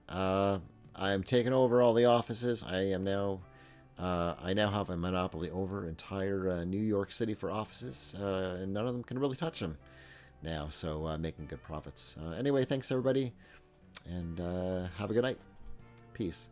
I'm taking over all the offices. I now have a monopoly over entire New York City for offices, and none of them can really touch them now. So making good profits. Anyway, thanks everybody, and have a good night. Peace.